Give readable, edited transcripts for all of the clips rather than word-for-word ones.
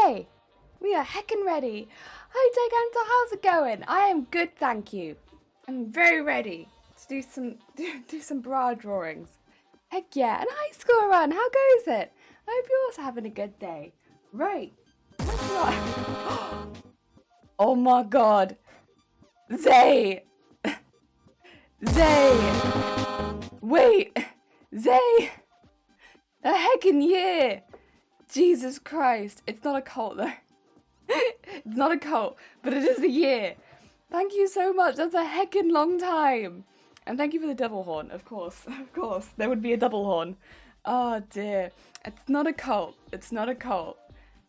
Okay, we are heckin' ready. Hi Diganta, how's it going? I am good, thank you. I'm very ready to do some bra drawings. Heck yeah, and hi school run, how goes it? I hope you're also having a good day. Right, oh my god. Zay! Zay! Wait! Zay! A heckin' year! Jesus Christ. It's not a cult though. It's not a cult, but it is a year. Thank you so much. That's a heckin' long time. And thank you for the double horn, of course. Of course. There would be a double horn. Oh dear. It's not a cult. It's not a cult.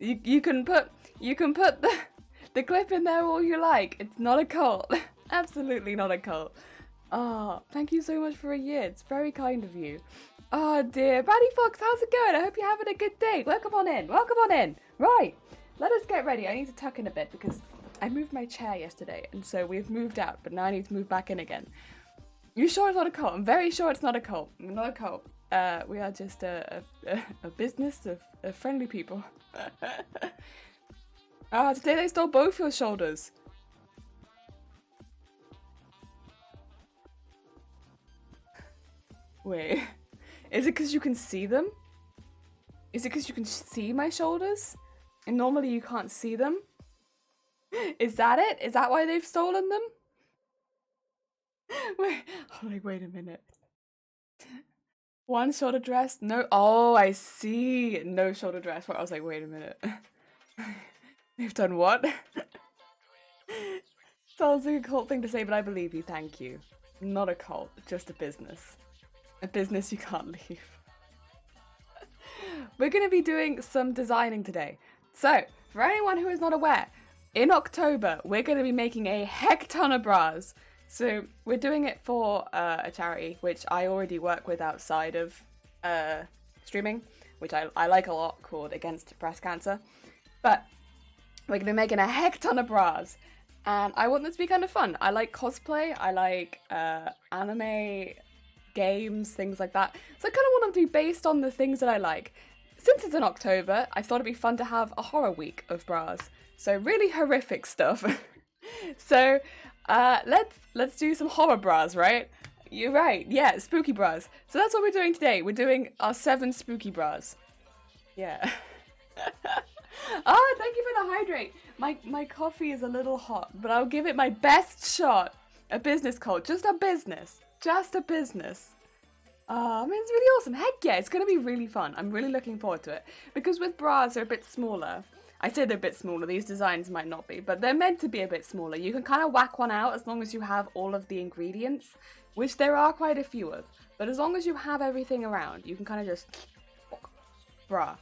You can put the clip in there all you like. It's not a cult. Absolutely not a cult. Oh, thank you so much for a year. It's very kind of you. Oh dear. Brady Fox, how's it going? I hope you're having a good day. Welcome on in. Welcome on in. Right. Let us get ready. I need to tuck in a bit because I moved my chair yesterday and so we've moved out, but now I need to move back in again. You sure it's not a cult? I'm very sure it's not a cult. Not a cult. We are just a business of friendly people. Today they stole both your shoulders. Wait, is it because you can see them? Is it because you can see my shoulders? And normally you can't see them? Is that it? Is that why they've stolen them? Wait a minute. One shoulder dress? No. Oh, I see. No shoulder dress. I was like, wait a minute. They've done what? Sounds like a cult thing to say, but I believe you. Thank you. Not a cult, just a business. A business you can't leave. We're going to be doing some designing today. So, for anyone who is not aware, in October, we're going to be making a heck ton of bras. So, we're doing it for a charity, which I already work with outside of streaming, which I like a lot, called Against Breast Cancer. But we're going to be making a heck ton of bras. And I want them to be kind of fun. I like cosplay, I like anime, games, things like that. So I kind of want them to be based on the things that I like. Since it's in October, I thought it'd be fun to have a horror week of bras. So really horrific stuff. So let's do some horror bras, right? You're right, yeah, spooky bras. So that's what we're doing today. We're doing our 7 spooky bras. Yeah. Thank you for the hydrate. My coffee is a little hot, but I'll give it my best shot. A business cult, just a business. Just a business. I mean, it's really awesome. Heck yeah, it's going to be really fun. I'm really looking forward to it. Because with bras, they're a bit smaller. I say they're a bit smaller. These designs might not be, but they're meant to be a bit smaller. You can kind of whack one out as long as you have all of the ingredients, which there are quite a few of. But as long as you have everything around, you can kind of just... bra.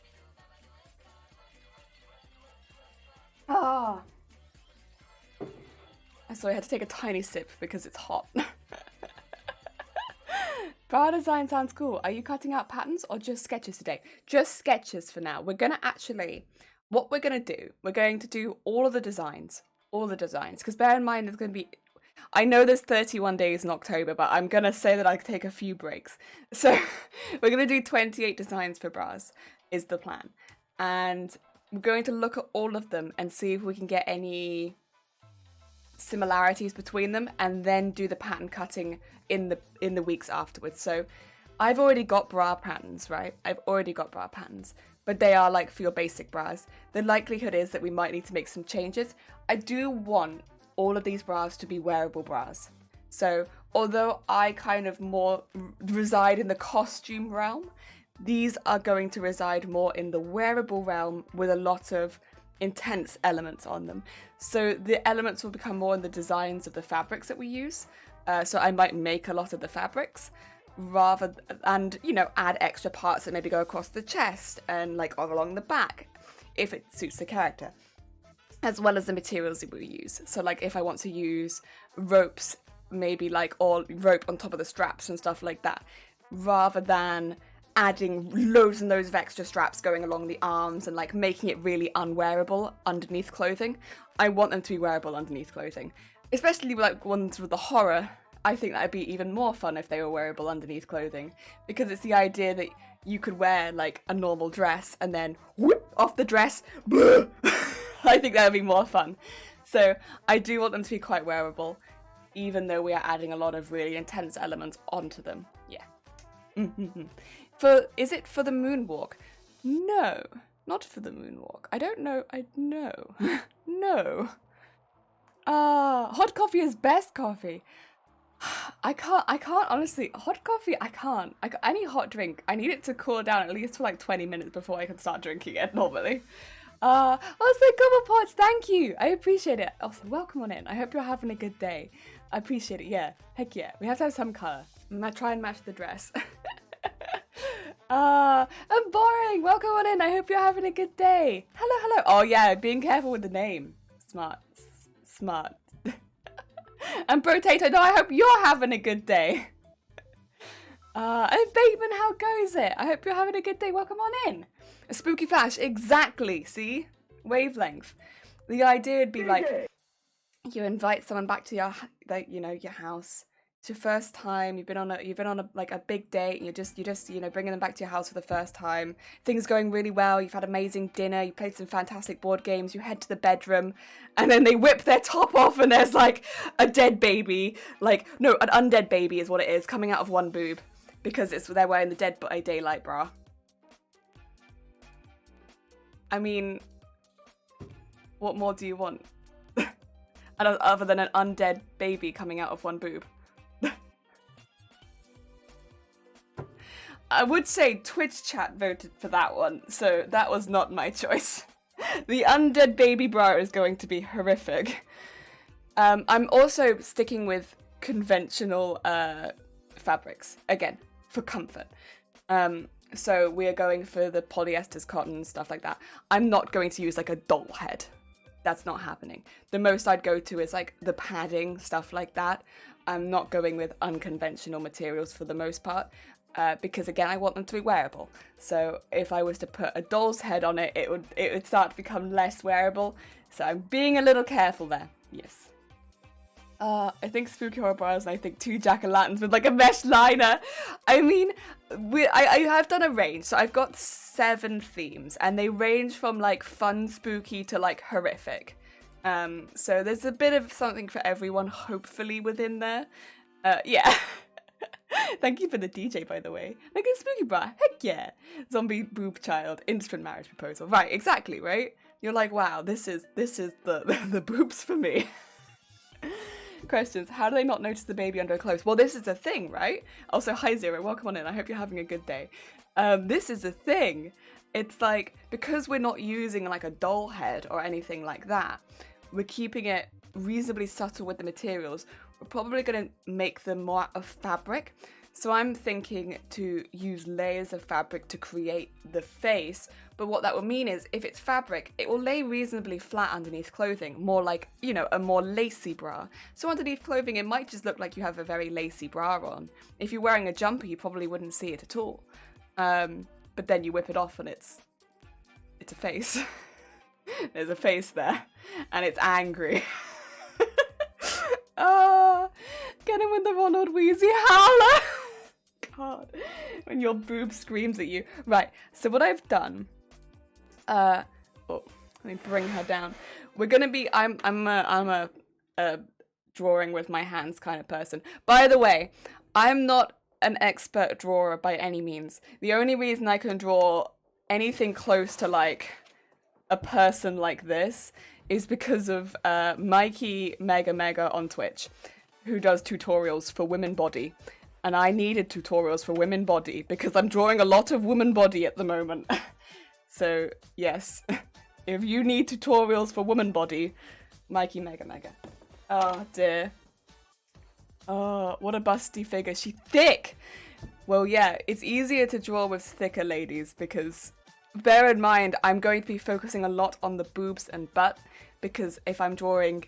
Sorry, I had to take a tiny sip because it's hot. Bra design sounds cool. Are you cutting out patterns or just sketches today? Just sketches for now. We're going to do all of the designs. Because bear in mind, I know there's 31 days in October, but I'm going to say that I take a few breaks. So we're going to do 28 designs for bras is the plan. And we're going to look at all of them and see if we can get any similarities between them and then do the pattern cutting in the weeks afterwards. So I've already got bra patterns, right? But they are like for your basic bras. The likelihood is that we might need to make some changes. I do want all of these bras to be wearable bras. So although I kind of more reside in the costume realm, these are going to reside more in the wearable realm with a lot of intense elements on them. So the elements will become more in the designs of the fabrics that we use. So I might make a lot of the fabrics and add extra parts that maybe go across the chest and like all along the back if it suits the character, as well as the materials that we use. So like if I want to use ropes, maybe like all rope on top of the straps and stuff like that, rather than adding loads and loads of extra straps going along the arms and like making it really unwearable underneath clothing. I want them to be wearable underneath clothing, especially like ones with the horror. I think that'd be even more fun if they were wearable underneath clothing, because it's the idea that you could wear like a normal dress and then whoop, off the dress. I think that would be more fun. So I do want them to be quite wearable, even though we are adding a lot of really intense elements onto them. Yeah. Is it for the moonwalk? No, not for the moonwalk. I don't know. No. No. Hot coffee is best coffee. I can't honestly. Hot coffee, I can't. I need hot drink. I need it to cool down at least for like 20 minutes before I can start drinking it normally. Also, Couple Pots, thank you. I appreciate it. Also, welcome on in. I hope you're having a good day. I appreciate it. Yeah, heck yeah. We have to have some color. I'm gonna try and match the dress. I'm boring. Welcome on in. I hope you're having a good day. Hello, hello. Oh yeah, being careful with the name. Smart. And Potato, no, I hope you're having a good day. And Bateman, how goes it? I hope you're having a good day. Welcome on in. A spooky flash, exactly. See, wavelength. The idea would be like you invite someone back to your house. It's your first time. You've been on a like a big date. And you're just bringing them back to your house for the first time. Things going really well. You've had amazing dinner. You played some fantastic board games. You head to the bedroom, and then they whip their top off, and there's like a dead baby. Like no, an undead baby is what it is, coming out of one boob, because they're wearing the Dead by Daylight bra. I mean, what more do you want? Other than an undead baby coming out of one boob. I would say Twitch chat voted for that one, so that was not my choice. The undead baby bra is going to be horrific. I'm also sticking with conventional fabrics, again, for comfort. So we are going for the polyesters, cotton, stuff like that. I'm not going to use like a doll head. That's not happening. The most I'd go to is like the padding, stuff like that. I'm not going with unconventional materials for the most part. Because again, I want them to be wearable. So if I was to put a doll's head on it, it would start to become less wearable. So I'm being a little careful there. Yes. I think spooky horror bras, and I think 2 jack-o'-lanterns with like a mesh liner. I mean, I have done a range. So I've got 7 themes, and they range from like fun, spooky to like horrific. So there's a bit of something for everyone, hopefully, within there. Yeah. Thank you for the DJ, by the way. Like a spooky bra, heck yeah. Zombie boob child, instant marriage proposal. Right, exactly, right? You're like, wow, this is the boobs for me. Questions, how do they not notice the baby under clothes? Well, this is a thing, right? Also, hi Zero, welcome on in. I hope you're having a good day. This is a thing. It's like, because we're not using like a doll head or anything like that, we're keeping it reasonably subtle with the materials. We're probably going to make them more out of fabric. So I'm thinking to use layers of fabric to create the face. But what that will mean is if it's fabric, it will lay reasonably flat underneath clothing, more like, a more lacy bra. So underneath clothing, it might just look like you have a very lacy bra on. If you're wearing a jumper, you probably wouldn't see it at all. But then you whip it off and it's a face. There's a face there and it's angry. Get him with the Ronald Weasley howler. God, when your boob screams at you. Right, so what I've done, let me bring her down. We're gonna be, I'm a drawing with my hands kind of person. By the way, I'm not an expert drawer by any means. The only reason I can draw anything close to like a person like this is because of Mikey Mega on Twitch, who does tutorials for women body. And I needed tutorials for women body because I'm drawing a lot of woman body at the moment. So, yes, if you need tutorials for woman body, Mikey Mega. Oh, dear. Oh, what a busty figure. She's thick! Well, yeah, it's easier to draw with thicker ladies because, bear in mind, I'm going to be focusing a lot on the boobs and butt because if I'm drawing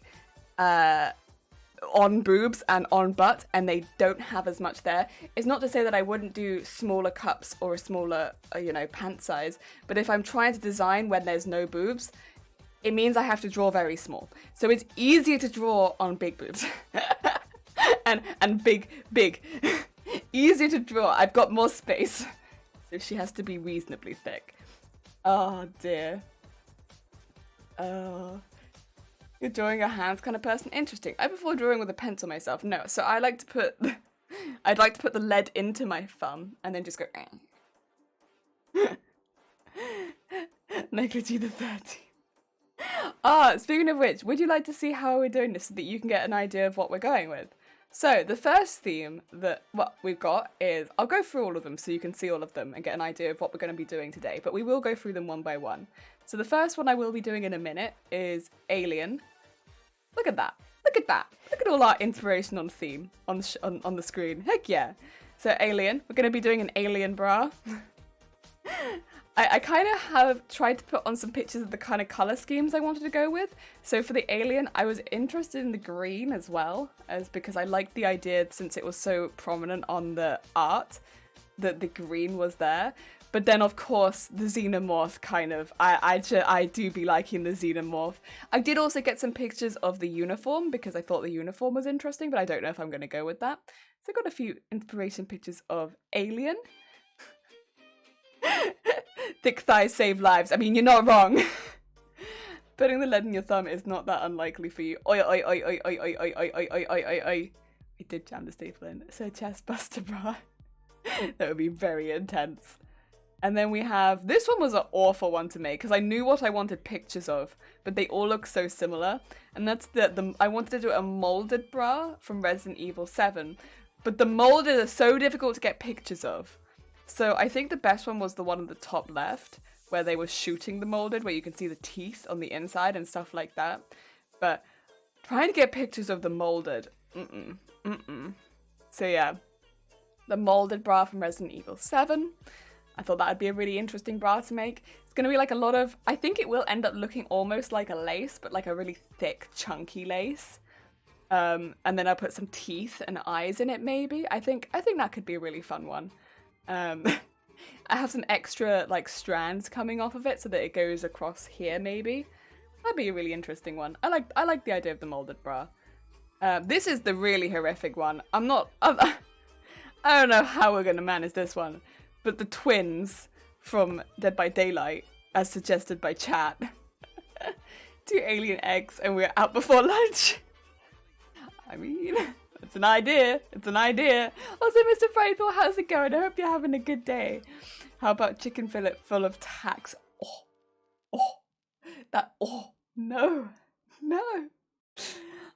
on boobs and on butt and they don't have as much there, it's not to say that I wouldn't do smaller cups or a smaller, pant size, but if I'm trying to design when there's no boobs, it means I have to draw very small. So it's easier to draw on big boobs. and big. Easier to draw. I've got more space. So she has to be reasonably thick. Oh dear. Oh. You're drawing your hands kind of person? Interesting. I prefer drawing with a pencil myself. No, so I like to put... I'd like to put the lead into my thumb and then just go... Negligee the 30. Ah, speaking of which, would you like to see how we're doing this so that you can get an idea of what we're going with? So, the first theme that we've got is... I'll go through all of them so you can see all of them and get an idea of what we're going to be doing today, but we will go through them one by one. So the first one I will be doing in a minute is Alien. Look at that. Look at that. Look at all our inspiration on theme on the screen. Heck yeah. So Alien. We're going to be doing an Alien bra. I kind of have tried to put on some pictures of the kind of color schemes I wanted to go with. So for the Alien, I was interested in the green as well, as because I liked the idea since it was so prominent on the art that the green was there. But then, of course, the xenomorph kind of, I do be liking the xenomorph. I did also get some pictures of the uniform because I thought the uniform was interesting, but I don't know if I'm going to go with that. So I got a few inspiration pictures of Alien. Thick thighs save lives. I mean, you're not wrong. Putting the lead in your thumb is not that unlikely for you. Oi, oi, oi, oi, oi, oi, oi, oi, oi, oi, oi, oi, oi. I did jam the staple in. So chest buster bra. That would be very intense. And then we have, this one was an awful one to make because I knew what I wanted pictures of, but they all look so similar. And that's I wanted to do a molded bra from Resident Evil 7, but the molded are so difficult to get pictures of. So I think the best one was the one on the top left, where they were shooting the molded, where you can see the teeth on the inside and stuff like that. But trying to get pictures of the molded, So yeah, the molded bra from Resident Evil 7. I thought that would be a really interesting bra to make. It's going to be like a lot of... I think it will end up looking almost like a lace, but like a really thick, chunky lace. And then I'll put some teeth and eyes in it, maybe. I think that could be a really fun one. I have some extra like strands coming off of it so that it goes across here, maybe. That'd be a really interesting one. I like the idea of the molded bra. This is the really horrific one. I don't know how we're going to manage this one. But the twins from Dead by Daylight, as suggested by chat. 2 alien eggs and we're out before lunch. I mean, it's an idea. It's an idea. Also, Mr. Frightful, how's it going? I hope you're having a good day. How about chicken fillet full of tacks? No.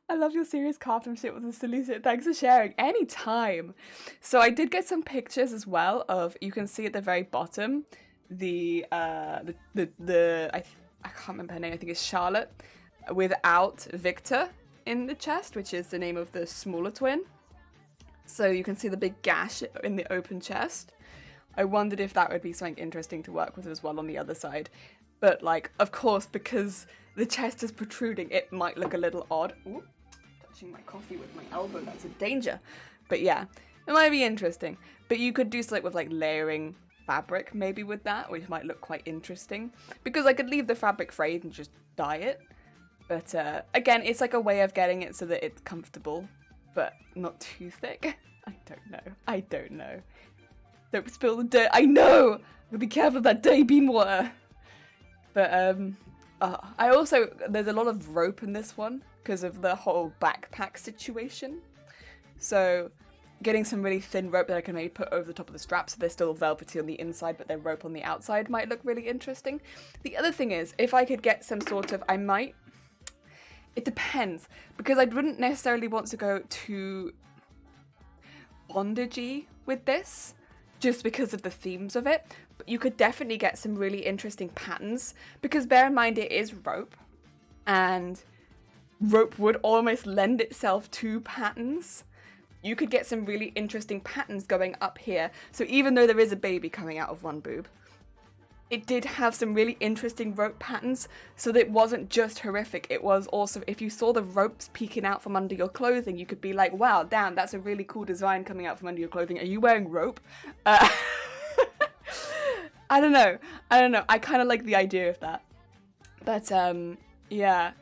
I love your serious craftsmanship with the solution. Thanks for sharing. Anytime. So I did get some pictures as well of, you can see at the very bottom, I can't remember her name, I think it's Charlotte, without Victor in the chest, which is the name of the smaller twin. So you can see the big gash in the open chest. I wondered if that would be something interesting to work with as well on the other side. But like, of course, because the chest is protruding, it might look a little odd. Ooh. My coffee with my elbow, that's a danger. But yeah, it might be interesting. But you could do something with like layering fabric maybe with that, which might look quite interesting. Because I could leave the fabric frayed and just dye it. But again, it's like a way of getting it so that it's comfortable, but not too thick. I don't know. Don't spill the dirt. I know! But be careful of that dirty bean water. But I also, there's a lot of rope in this one because of the whole backpack situation. So getting some really thin rope that I can maybe put over the top of the strap so they're still velvety on the inside but they're rope on the outside might look really interesting. The other thing is, if I could get some sort of, it depends, because I wouldn't necessarily want to go too bondagey with this, just because of the themes of it. But you could definitely get some really interesting patterns, because bear in mind it is rope, and rope would almost lend itself to patterns. You could get some really interesting patterns going up here. So even though there is a baby coming out of one boob, it did have some really interesting rope patterns, so that it wasn't just horrific. It was also, if you saw the ropes peeking out from under your clothing, you could be like, wow, damn, that's a really cool design coming out from under your clothing. Are you wearing rope? I don't know. I kind of like the idea of that. But yeah,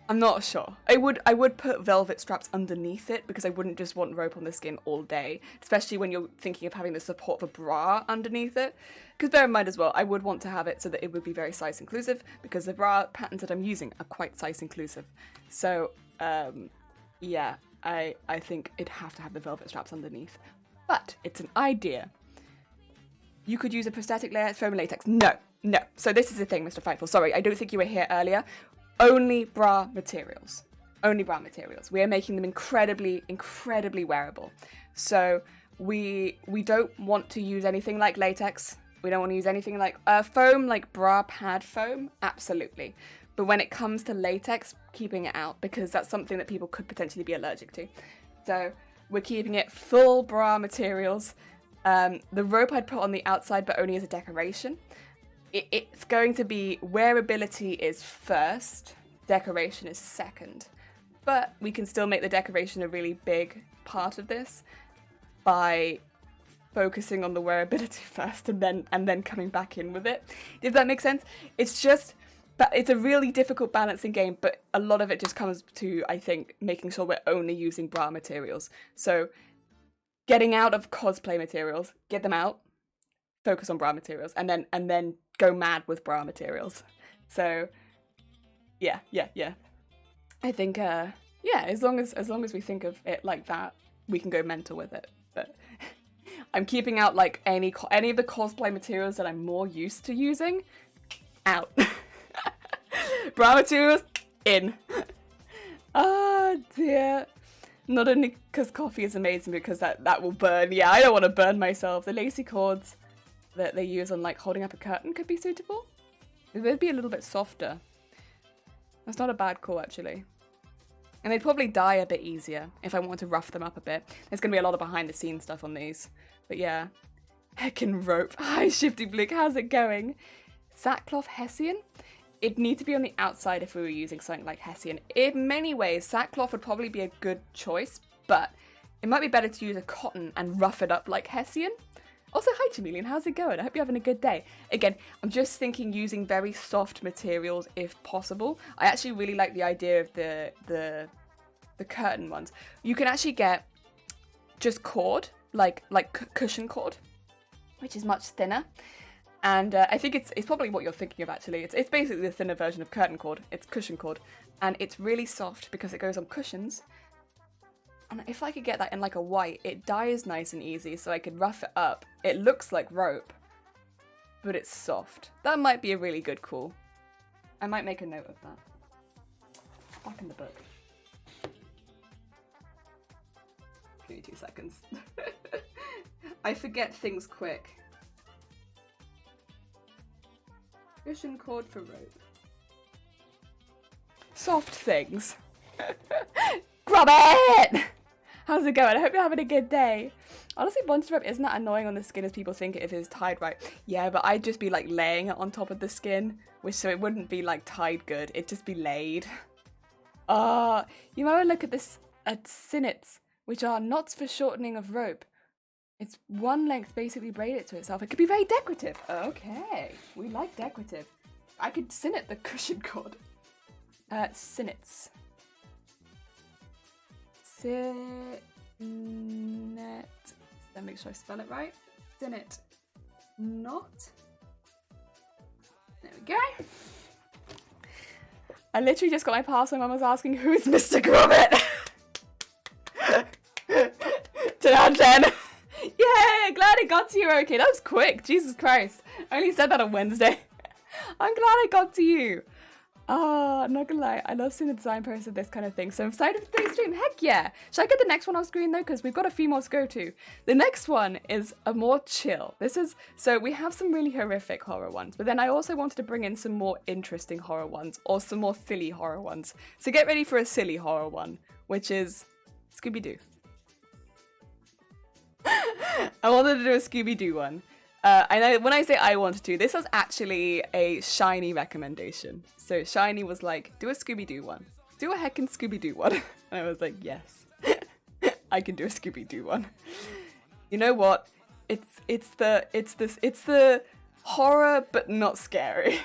I'm not sure. I would put velvet straps underneath it because I wouldn't just want rope on the skin all day, especially when you're thinking of having the support of a bra underneath it. Because bear in mind as well, I would want to have it so that it would be very size inclusive because the bra patterns that I'm using are quite size inclusive. So yeah, I think it'd have to have the velvet straps underneath. But it's an idea. You could use a prosthetic layer, foam latex. No. So this is the thing, Mr. Fightful. Sorry, I don't think you were here earlier. Only bra materials. Only bra materials. We are making them incredibly, incredibly wearable. So we don't want to use anything like latex. We don't want to use anything like foam, like bra pad foam. Absolutely. But when it comes to latex, keeping it out because that's something that people could potentially be allergic to. So we're keeping it full bra materials. The rope I'd put on the outside, but only as a decoration. It's going to be wearability is first, decoration is second. But we can still make the decoration a really big part of this by focusing on the wearability first and then coming back in with it. Does that make sense? It's just, but it's a really difficult balancing game, but a lot of it just comes to, I think, making sure we're only using bra materials. So getting out of cosplay materials, get them out, focus on bra materials, and then go mad with bra materials. So yeah. I think as long as we think of it like that, we can go mental with it. But I'm keeping out like any of the cosplay materials that I'm more used to using out. Bra materials in. Oh dear. Not only because coffee is amazing, because that will burn. Yeah, I don't want to burn myself. The lacy cords that they use on like holding up a curtain could be suitable. They'd be a little bit softer. That's not a bad call actually. And they'd probably dye a bit easier if I want to rough them up a bit. There's going to be a lot of behind the scenes stuff on these. But yeah. Heckin' rope. Hi Shifty Blick, how's it going? Sackcloth Hessian? It'd need to be on the outside if we were using something like Hessian. In many ways, sackcloth would probably be a good choice, but it might be better to use a cotton and rough it up like Hessian. Also, hi Chameleon, how's it going? I hope you're having a good day. Again, I'm just thinking using very soft materials if possible. I actually really like the idea of the curtain ones. You can actually get just cord, like cushion cord, which is much thinner. And I think it's probably what you're thinking of actually. It's basically the thinner version of curtain cord. It's cushion cord. And it's really soft because it goes on cushions. And if I could get that in like a white, it dyes nice and easy so I could rough it up. It looks like rope, but it's soft. That might be a really good call. I might make a note of that. Back in the book. Give me 2 seconds. I forget things quick. Cushion cord for rope. Soft things. Grab it! How's it going? I hope you're having a good day. Honestly, bondage rope isn't that annoying on the skin as people think it if it's tied right. Yeah, but I'd just be like laying it on top of the skin, which so it wouldn't be like tied good. It'd just be laid. You might look at this at sinnets, which are knots for shortening of rope. It's one length basically braided to itself. It could be very decorative. Okay, we like decorative. I could sinnet the cushion cord. Sinnets. Sinnet. Let me make sure I spell it right. Sinnet. Knot. There we go. I literally just got my parcel. My mum was asking, who's Mr. Gromit? 10 out of 10. Yeah, glad it got to you. Okay, that was quick. Jesus Christ. I only said that on Wednesday. I'm glad I got to you. I'm not gonna lie. I love seeing the design process of this kind of thing. So I'm excited for today's stream. Heck yeah. Should I get the next one on screen though? Because we've got a few more to go to. The next one is a more chill. So we have some really horrific horror ones, but then I also wanted to bring in some more interesting horror ones or some more silly horror ones. So get ready for a silly horror one, which is Scooby-Doo. I wanted to do a Scooby-Doo one. I know when I say I wanted to, this was actually a Shiny recommendation. So Shiny was like, do a Scooby-Doo one. Do a heckin' Scooby-Doo one. And I was like, yes. I can do a Scooby-Doo one. You know what? It's the horror but not scary.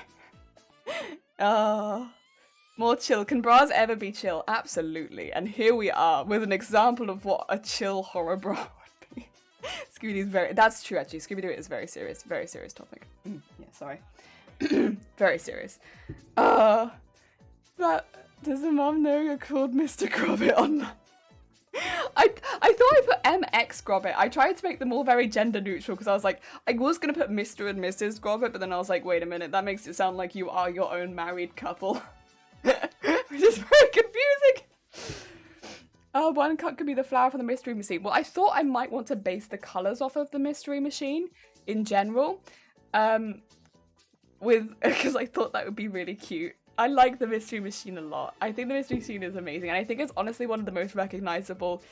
More chill. Can bras ever be chill? Absolutely. And here we are with an example of what a chill horror bra would be. Scooby-Doo is very... That's true, actually. Scooby-Doo is very serious topic. Yeah, sorry. Very serious. That... Does the mom know you're called Mr. Grobbit online? I thought I put MX Grobbit. I tried to make them all very gender neutral because I was like, I was going to put Mr. and Mrs. Grobbit, but then I was like, wait a minute, that makes it sound like you are your own married couple. Which is very confusing. One cut could be the flower from the Mystery Machine. Well, I thought I might want to base the colours off of the Mystery Machine in general. Because I thought that would be really cute. I like the Mystery Machine a lot. I think the Mystery Machine is amazing, and I think it's honestly one of the most recognisable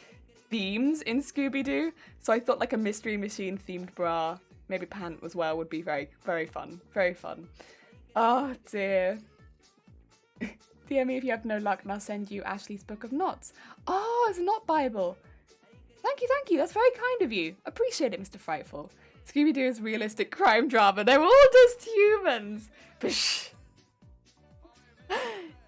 themes in Scooby-Doo. So I thought like a Mystery Machine themed bra, maybe pant as well, would be very, very fun. Very fun. Oh dear. Dear me, if you have no luck, and I'll send you Ashley's Book of Knots. Oh, it's a knot Bible. Thank you. That's very kind of you. Appreciate it, Mr. Frightful. Scooby-Doo is realistic crime drama. They're all just humans. Psh.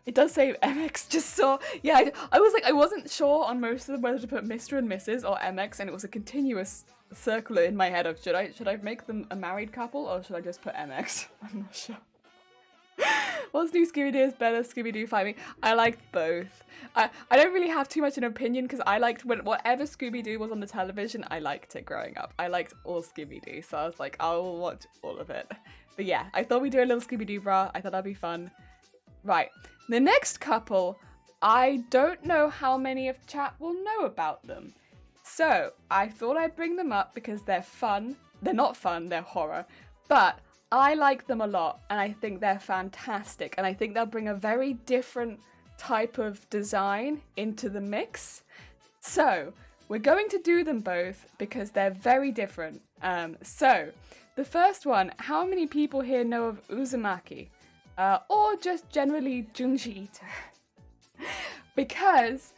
It does say MX, just saw. Yeah, I was like, I wasn't sure on most of them whether to put Mr. and Mrs. or MX, and it was a continuous circle in my head of should I make them a married couple or should I just put MX? I'm not sure. What's new Scooby-Doo is better, Scooby-Doo Fight Me. I liked both. I don't really have too much an opinion because I liked whatever Scooby-Doo was on the television, I liked it growing up. I liked all Scooby-Doo, so I was like, I'll watch all of it. But yeah, I thought we'd do a little Scooby-Doo bra. I thought that'd be fun. Right, the next couple, I don't know how many of chat will know about them. So I thought I'd bring them up because they're fun. They're not fun, they're horror. But I like them a lot and I think they're fantastic. And I think they'll bring a very different type of design into the mix. So we're going to do them both because they're very different. So the first one, how many people here know of Uzumaki? Or just generally Junji Ito? Because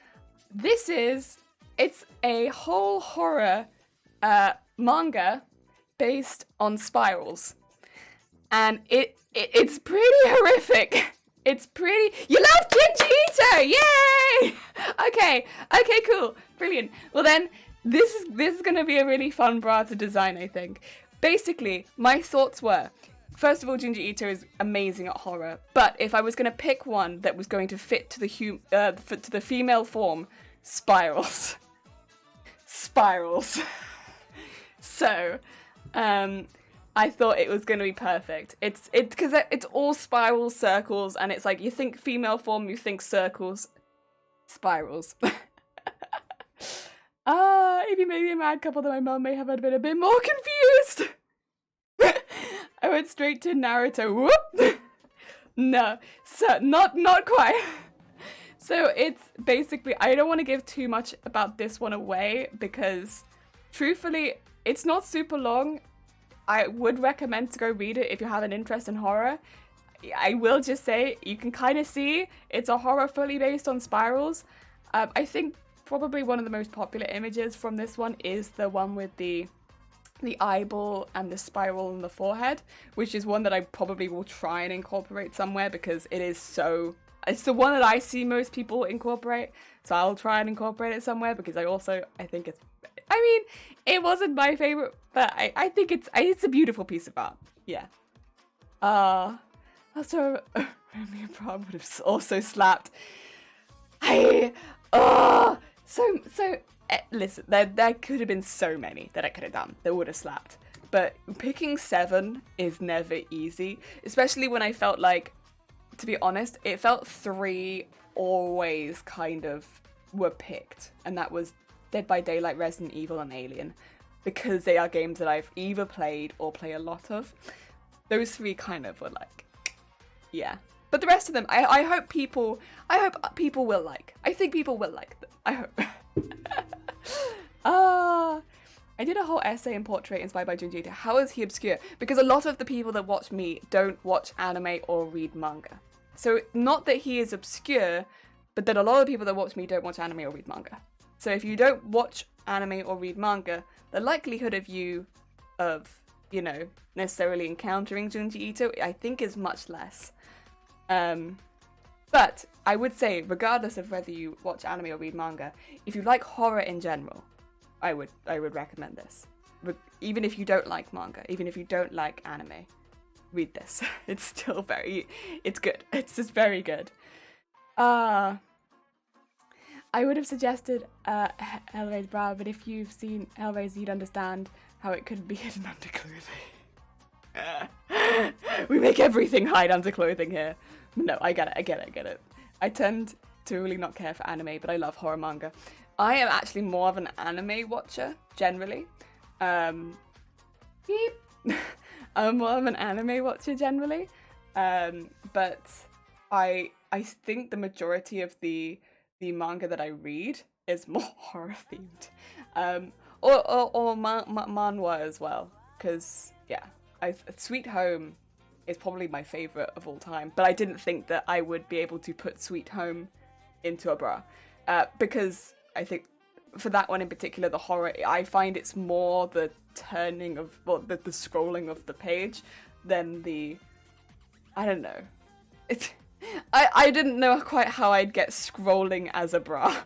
it's a whole horror manga based on spirals. And it's pretty horrific. It's pretty... You love Junji Ito! Yay! Okay, cool. Brilliant. Well then, this is going to be a really fun bra to design, I think. Basically, my thoughts were... First of all, Junji Ito is amazing at horror, but if I was going to pick one that was going to fit to the female form, spirals. Spirals. So, I thought it was going to be perfect. It's because it's all spirals, circles, and it's like you think female form, you think circles, spirals. If you made me a mad couple, then my mum may have been a bit more confused. I went straight to Naruto. Whoop! No, so not quite. So it's basically, I don't want to give too much about this one away because truthfully, it's not super long. I would recommend to go read it if you have an interest in horror. I will just say, you can kind of see it's a horror fully based on spirals. I think probably one of the most popular images from this one is the one with the eyeball and the spiral in the forehead, which is one that I probably will try and incorporate somewhere because it's the one that I see most people incorporate, so I'll try and incorporate it somewhere because I think it wasn't my favorite, but I think it's a beautiful piece of art. Yeah. Also, Romeo Brown would have also slapped. Listen, there could have been so many that I could have done that would have slapped. But picking 7 is never easy, especially when I felt like, to be honest, it felt 3 always kind of were picked. And that was Dead by Daylight, Resident Evil, and Alien. Because they are games that I've either played or play a lot of. Those 3 kind of were like, yeah. But the rest of them, I hope people will like. I think people will like them. I hope. I did a whole essay and portrait inspired by Junji Ito. How is he obscure? Because a lot of the people that watch me don't watch anime or read manga. So not that he is obscure, but that a lot of people that watch me don't watch anime or read manga. So if you don't watch anime or read manga, the likelihood of you necessarily encountering Junji Ito, I think is much less. But I would say, regardless of whether you watch anime or read manga, if you like horror in general, I would recommend this. But even if you don't like manga, even if you don't like anime, read this. It's still it's good. It's just very good. I would have suggested Hellraiser Bra, but if you've seen Hellraiser, you'd understand how it could be hidden under clothing. We make everything hide under clothing here. No, I get it. I tend to really not care for anime, but I love horror manga. I am actually more of an anime watcher, generally. I'm more of an anime watcher, generally. But I think the majority of the manga that I read is more horror themed. Or manhwa as well. Because, yeah, Sweet Home is probably my favorite of all time, but I didn't think that I would be able to put Sweet Home into a bra, because I think for that one in particular, the horror, I find it's more the turning of, well, the scrolling of the page than I don't know. I didn't know quite how I'd get scrolling as a bra.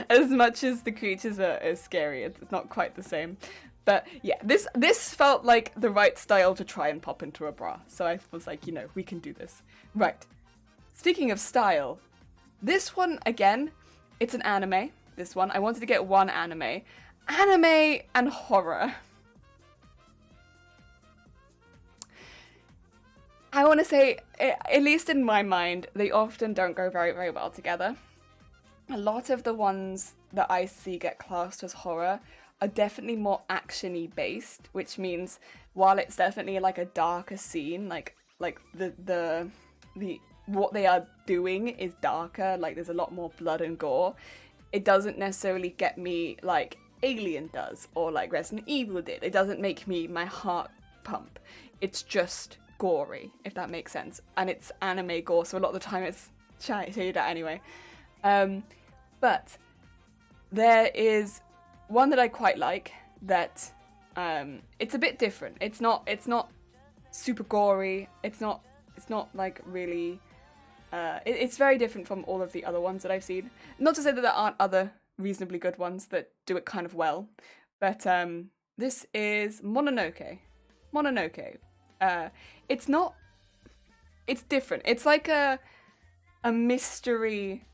As much as the creatures are scary, it's not quite the same. But yeah, this felt like the right style to try and pop into a bra. So I was like, we can do this. Right. Speaking of style, this one, again, it's an anime. This one, I wanted to get one anime. Anime and horror. I want to say, at least in my mind, they often don't go very, very well together. A lot of the ones that I see get classed as horror are definitely more action-y based, which means while it's definitely like a darker scene, like the what they are doing is darker, like there's a lot more blood and gore, it doesn't necessarily get me like Alien does or like Resident Evil did. It doesn't make my heart pump. It's just gory, if that makes sense. And it's anime gore, so a lot of the time it's shaded out anyway. But there is one that I quite like that it's a bit different. It's not super gory. It's not like really it's very different from all of the other ones that I've seen. Not to say that there aren't other reasonably good ones that do it kind of well, but this is Mononoke. It's different. It's like a mystery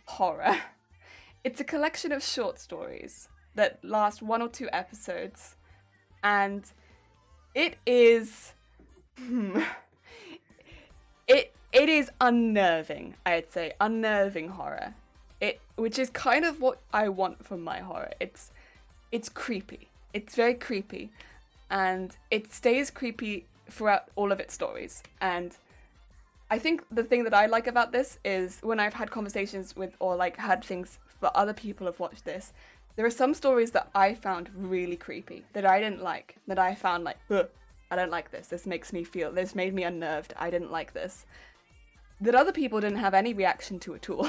horror. It's a collection of short stories that last 1 or 2 episodes, and it is it is unnerving. I'd say unnerving horror. Which is kind of what I want from my horror. It's creepy. It's very creepy, and it stays creepy throughout all of its stories. And I think the thing that I like about this is when I've had conversations with, or like had things that other people have watched this, there are some stories that I found really creepy, that I didn't like, that I found like, ugh, I don't like this. This made me unnerved. I didn't like this. That other people didn't have any reaction to at all.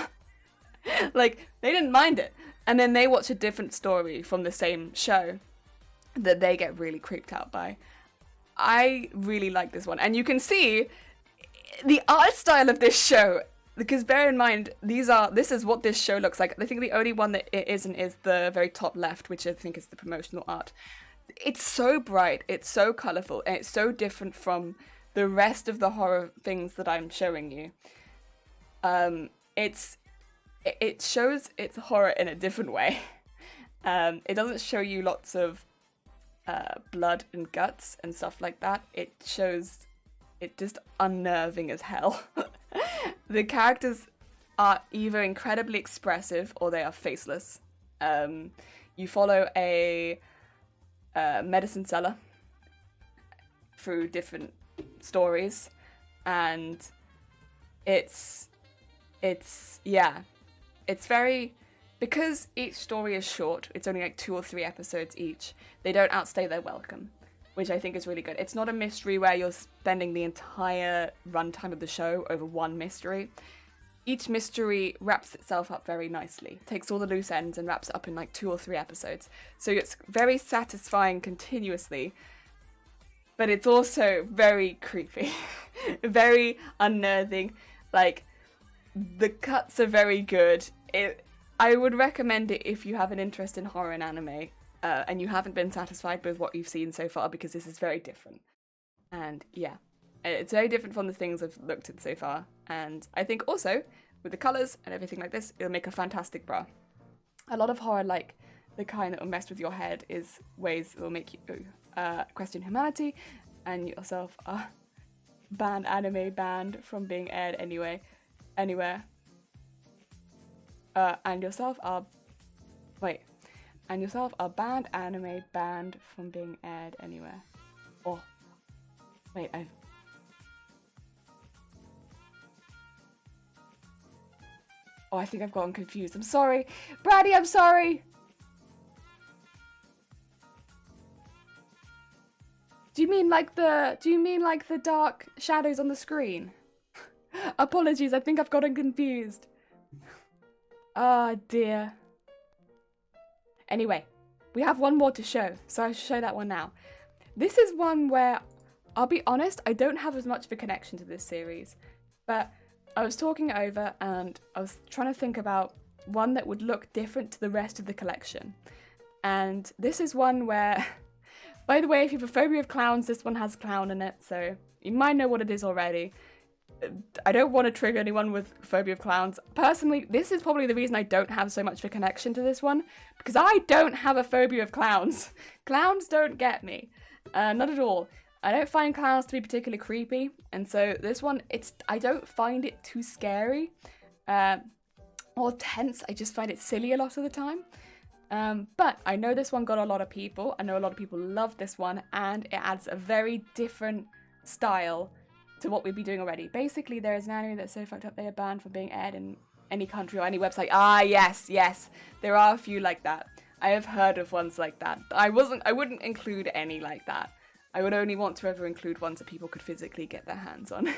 Like, they didn't mind it. And then they watch a different story from the same show that they get really creeped out by. I really like this one. And you can see the art style of this show, because bear in mind, this is what this show looks like. I think the only one that it isn't is the very top left, which I think is the promotional art. It's so bright, it's so colourful, and it's so different from the rest of the horror things that I'm showing you. It shows its horror in a different way. It doesn't show you lots of blood and guts and stuff like that. It shows it just unnerving as hell. The characters are either incredibly expressive or they are faceless. You follow a medicine seller through different stories, and it's very, because each story is short, it's only like 2 or 3 episodes each, they don't outstay their welcome, which I think is really good. It's not a mystery where you're spending the entire runtime of the show over one mystery. Each mystery wraps itself up very nicely, takes all the loose ends and wraps it up in like 2 or 3 episodes. So it's very satisfying continuously, but it's also very creepy. very unnerving. Like, the cuts are very good. I would recommend it if you have an interest in horror and anime, and you haven't been satisfied with what you've seen so far, because this is very different. And yeah, it's very different from the things I've looked at so far. And I think also, with the colours and everything like this, it'll make a fantastic bra. A lot of horror, like the kind that will mess with your head, is ways that will make you question humanity and yourself are banned from being aired anywhere. And yourself are banned from being aired anywhere. Oh, wait, I think I've gotten confused. I'm sorry. Brady, I'm sorry. Do you mean like the dark shadows on the screen? Apologies, I think I've gotten confused. Ah, dear. Anyway, we have one more to show, so I'll show that one now. This is one where, I'll be honest, I don't have as much of a connection to this series, but I was talking it over and I was trying to think about one that would look different to the rest of the collection. And this is one where, by the way, if you have a phobia of clowns, this one has a clown in it, so you might know what it is already. I don't want to trigger anyone with phobia of clowns. Personally, this is probably the reason I don't have so much of a connection to this one, because I don't have a phobia of clowns. Clowns don't get me. Not at all. I don't find clowns to be particularly creepy, and so this one, I don't find it too scary or tense. I just find it silly a lot of the time. But I know this one got a lot of people. I know a lot of people love this one, and it adds a very different style to what we'd be doing already. Basically, there is an anime that's so fucked up they are banned from being aired in any country or any website. Ah, yes. There are a few like that. I have heard of ones like that. I wouldn't include any like that. I would only want to ever include ones that people could physically get their hands on.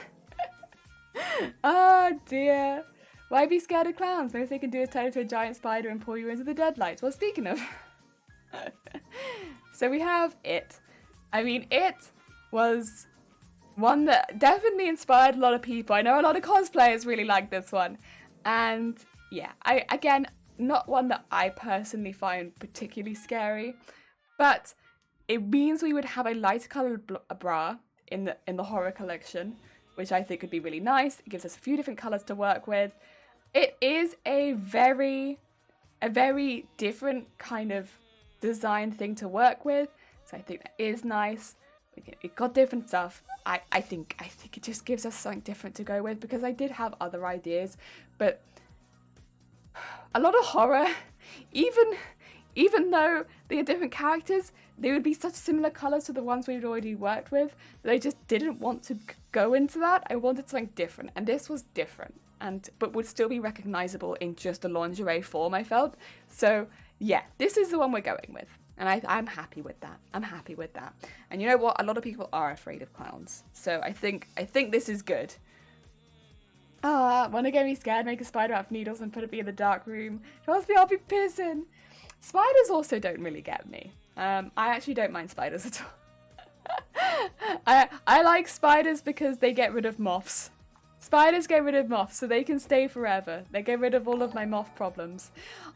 Oh dear. Why be scared of clowns? Most they can do is turn into a giant spider and pull you into the deadlights. Well, speaking of. So we have It. I mean, It was one that definitely inspired a lot of people. I know a lot of cosplayers really like this one. And yeah, again, not one that I personally find particularly scary, but it means we would have a lighter coloured bra in the horror collection, which I think would be really nice. It gives us a few different colours to work with. It is a very different kind of design thing to work with, so I think that is nice. It got different stuff. I think it just gives us something different to go with, because I did have other ideas, but a lot of horror, even though they are different characters, they would be such similar colours to the ones we'd already worked with that I just didn't want to go into that. I wanted something different, and this was different, but would still be recognisable in just a lingerie form, I felt. So yeah, this is the one we're going with, and I'm happy with that. And you know what? A lot of people are afraid of clowns, so I think this is good. Wanna get me scared? Make a spider out of needles and put it in the dark room. Trust me, I'll be pissing. Spiders also don't really get me. I actually don't mind spiders at all. I like spiders because they get rid of moths. Spiders get rid of moths, so they can stay forever. They get rid of all of my moth problems.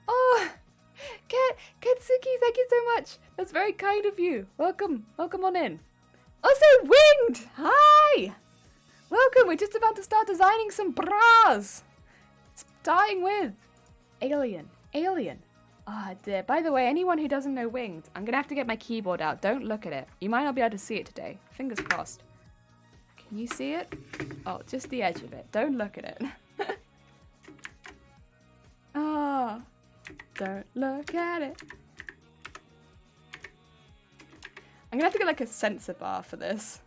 Oh, Katsuki, thank you so much. That's very kind of you. Welcome on in. Also, Winged, hi. Welcome. We're just about to start designing some bras. Starting with Alien. Ah, dear. By the way, anyone who doesn't know Winged, I'm going to have to get my keyboard out. Don't look at it. You might not be able to see it today. Fingers crossed. Can you see it? Oh, just the edge of it. Don't look at it. Ah, don't look at it. I'm going to have to get like a sensor bar for this.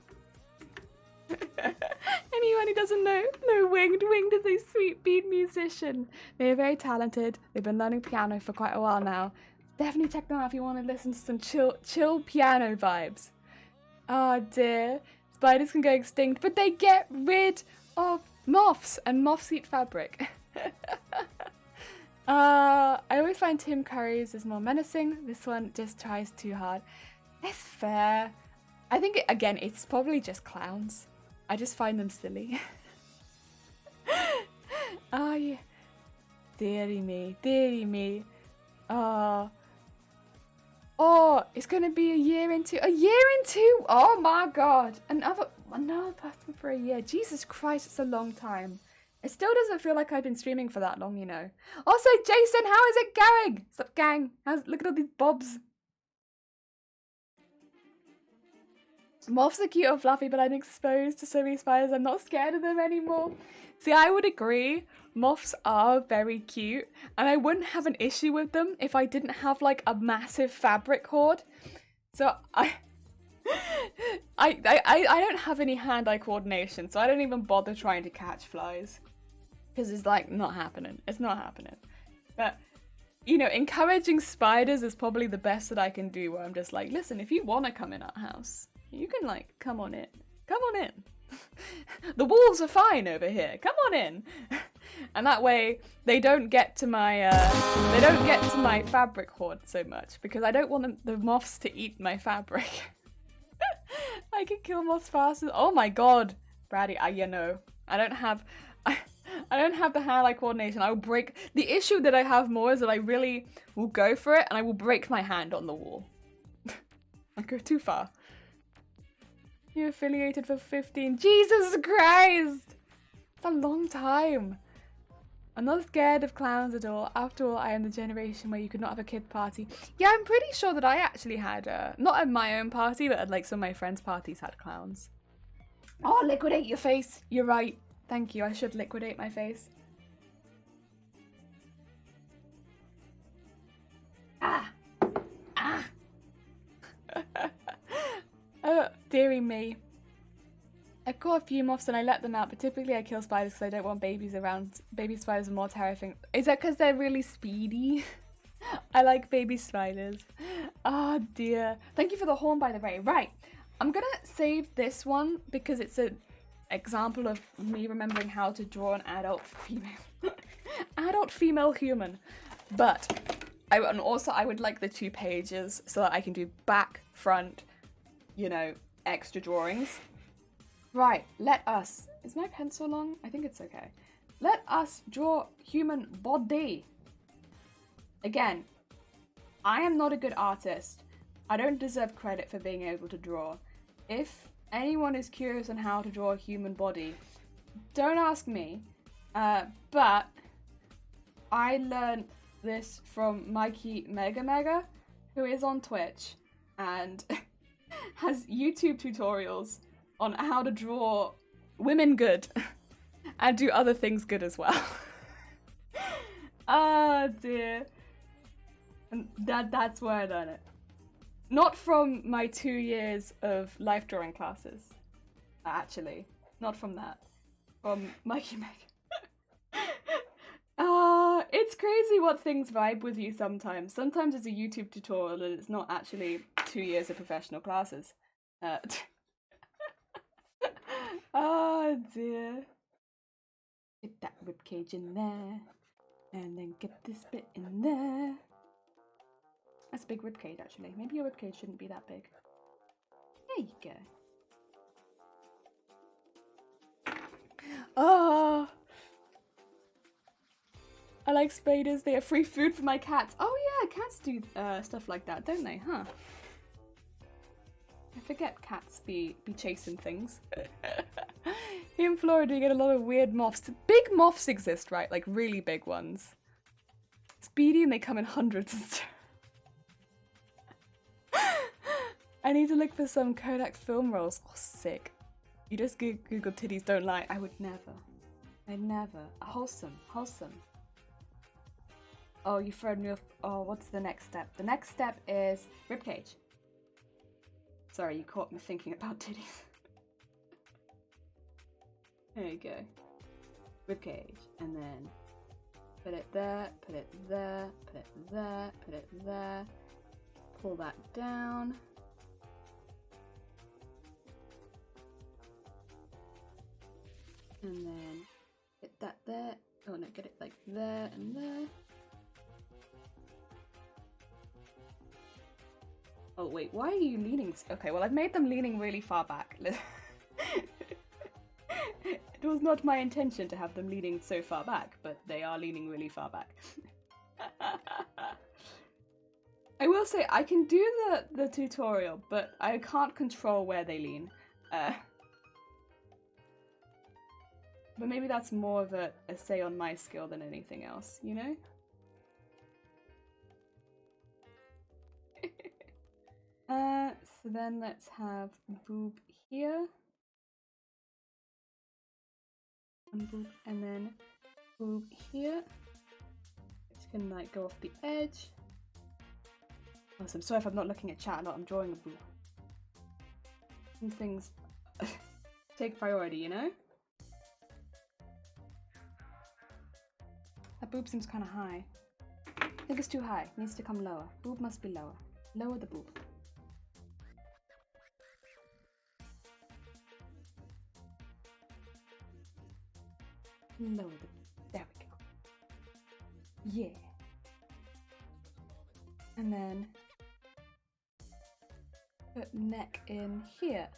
Anyone who doesn't know Winged is a sweet bead musician. They're very talented. They've been learning piano for quite a while now. Definitely check them out if you want to listen to some chill piano vibes. Oh dear. Spiders can go extinct, but they get rid of moths, and moths eat fabric. I always find Tim Curry's is more menacing. This one just tries too hard. It's fair. I think, again, it's probably just clowns. I just find them silly. Oh, yeah. Dearie me, dearie me. Oh, it's gonna be a year into. Oh my god, another person for a year. Jesus Christ, it's a long time. It still doesn't feel like I've been streaming for that long, you know. Also, Jason, how is it going? What's up, gang? Look at all these bobs. Moths are cute and fluffy, but I'm exposed to so many spiders, I'm not scared of them anymore. See, I would agree. Moths are very cute, and I wouldn't have an issue with them if I didn't have like a massive fabric hoard. So I don't have any hand-eye coordination, so I don't even bother trying to catch flies. Because it's like not happening. It's not happening. But you know, encouraging spiders is probably the best that I can do, where I'm just like, listen, if you want to come in our house, you can like come on in. Come on in. The wolves are fine over here. Come on in. And that way they don't get to my fabric hoard so much, because I don't want the moths to eat my fabric. I can kill moths faster. Oh my god, Brady, you know, I don't have the hand-eye coordination. I will break. The issue that I have more is that I really will go for it and I will break my hand on the wall. I go too far. You're affiliated for 15. Jesus Christ! It's a long time. I'm not scared of clowns at all. After all, I am the generation where you could not have a kid party. Yeah, I'm pretty sure that I actually had, not at my own party, but at like some of my friends' parties had clowns. Oh, liquidate your face. You're right. Thank you. I should liquidate my face. Oh, dearie me. I caught a few moths and I let them out, but typically I kill spiders because I don't want babies around. Baby spiders are more terrifying. Is that because they're really speedy? I like baby spiders. Oh dear. Thank you for the horn, by the way. Right. I'm gonna save this one because it's an example of me remembering how to draw an adult female. Adult female human. But I would like the 2 pages so that I can do back, front, you know, extra drawings. Right, let us. Is my pencil long? I think it's okay. Let us draw human body. Again, I am not a good artist. I don't deserve credit for being able to draw. If anyone is curious on how to draw a human body, don't ask me. But I learned this from Mikey Mega, who is on Twitch and has YouTube tutorials on how to draw women good and do other things good as well. Oh dear. And that's where I learned it. Not from my 2 years of life drawing classes. Actually, not from that. From Mikey Meg. It's crazy what things vibe with you sometimes. Sometimes it's a YouTube tutorial and it's not actually 2 years of professional classes. Oh dear. Get that ribcage in there. And then get this bit in there. That's a big ribcage actually. Maybe your ribcage shouldn't be that big. There you go. Oh, I like spiders. They are free food for my cats. Oh yeah, cats do stuff like that, don't they? Huh? I forget cats be chasing things. Here in Florida, you get a lot of weird moths. Big moths exist, right? Like really big ones. Speedy, and they come in hundreds and stuff. I need to look for some Kodak film rolls. Oh, sick. You just Google titties don't lie. I would never. I'd never. Wholesome. Wholesome. Oh, you thrown me off. Oh, what's the next step? The next step is ribcage. Sorry, you caught me thinking about titties. There you go. Ribcage. And then put it there, put it there, put it there, put it there. Pull that down. And then get that there. Oh no, get it like there and there. Oh wait, why are you leaning? Okay, well I've made them leaning really far back. It was not my intention to have them leaning so far back, but they are leaning really far back. I will say, I can do the tutorial, but I can't control where they lean. But maybe that's more of a say on my skill than anything else, you know? So then let's have Boob here. And Boob, and then Boob here. Just gonna like go off the edge. Awesome. Sorry if I'm not looking at chat a lot, I'm drawing a boob. Some things take priority, you know? That boob seems kind of high. I think it's too high. It needs to come lower. Boob must be lower. Lower the boob. Lower the boob. There we go. Yeah. And then put neck in here.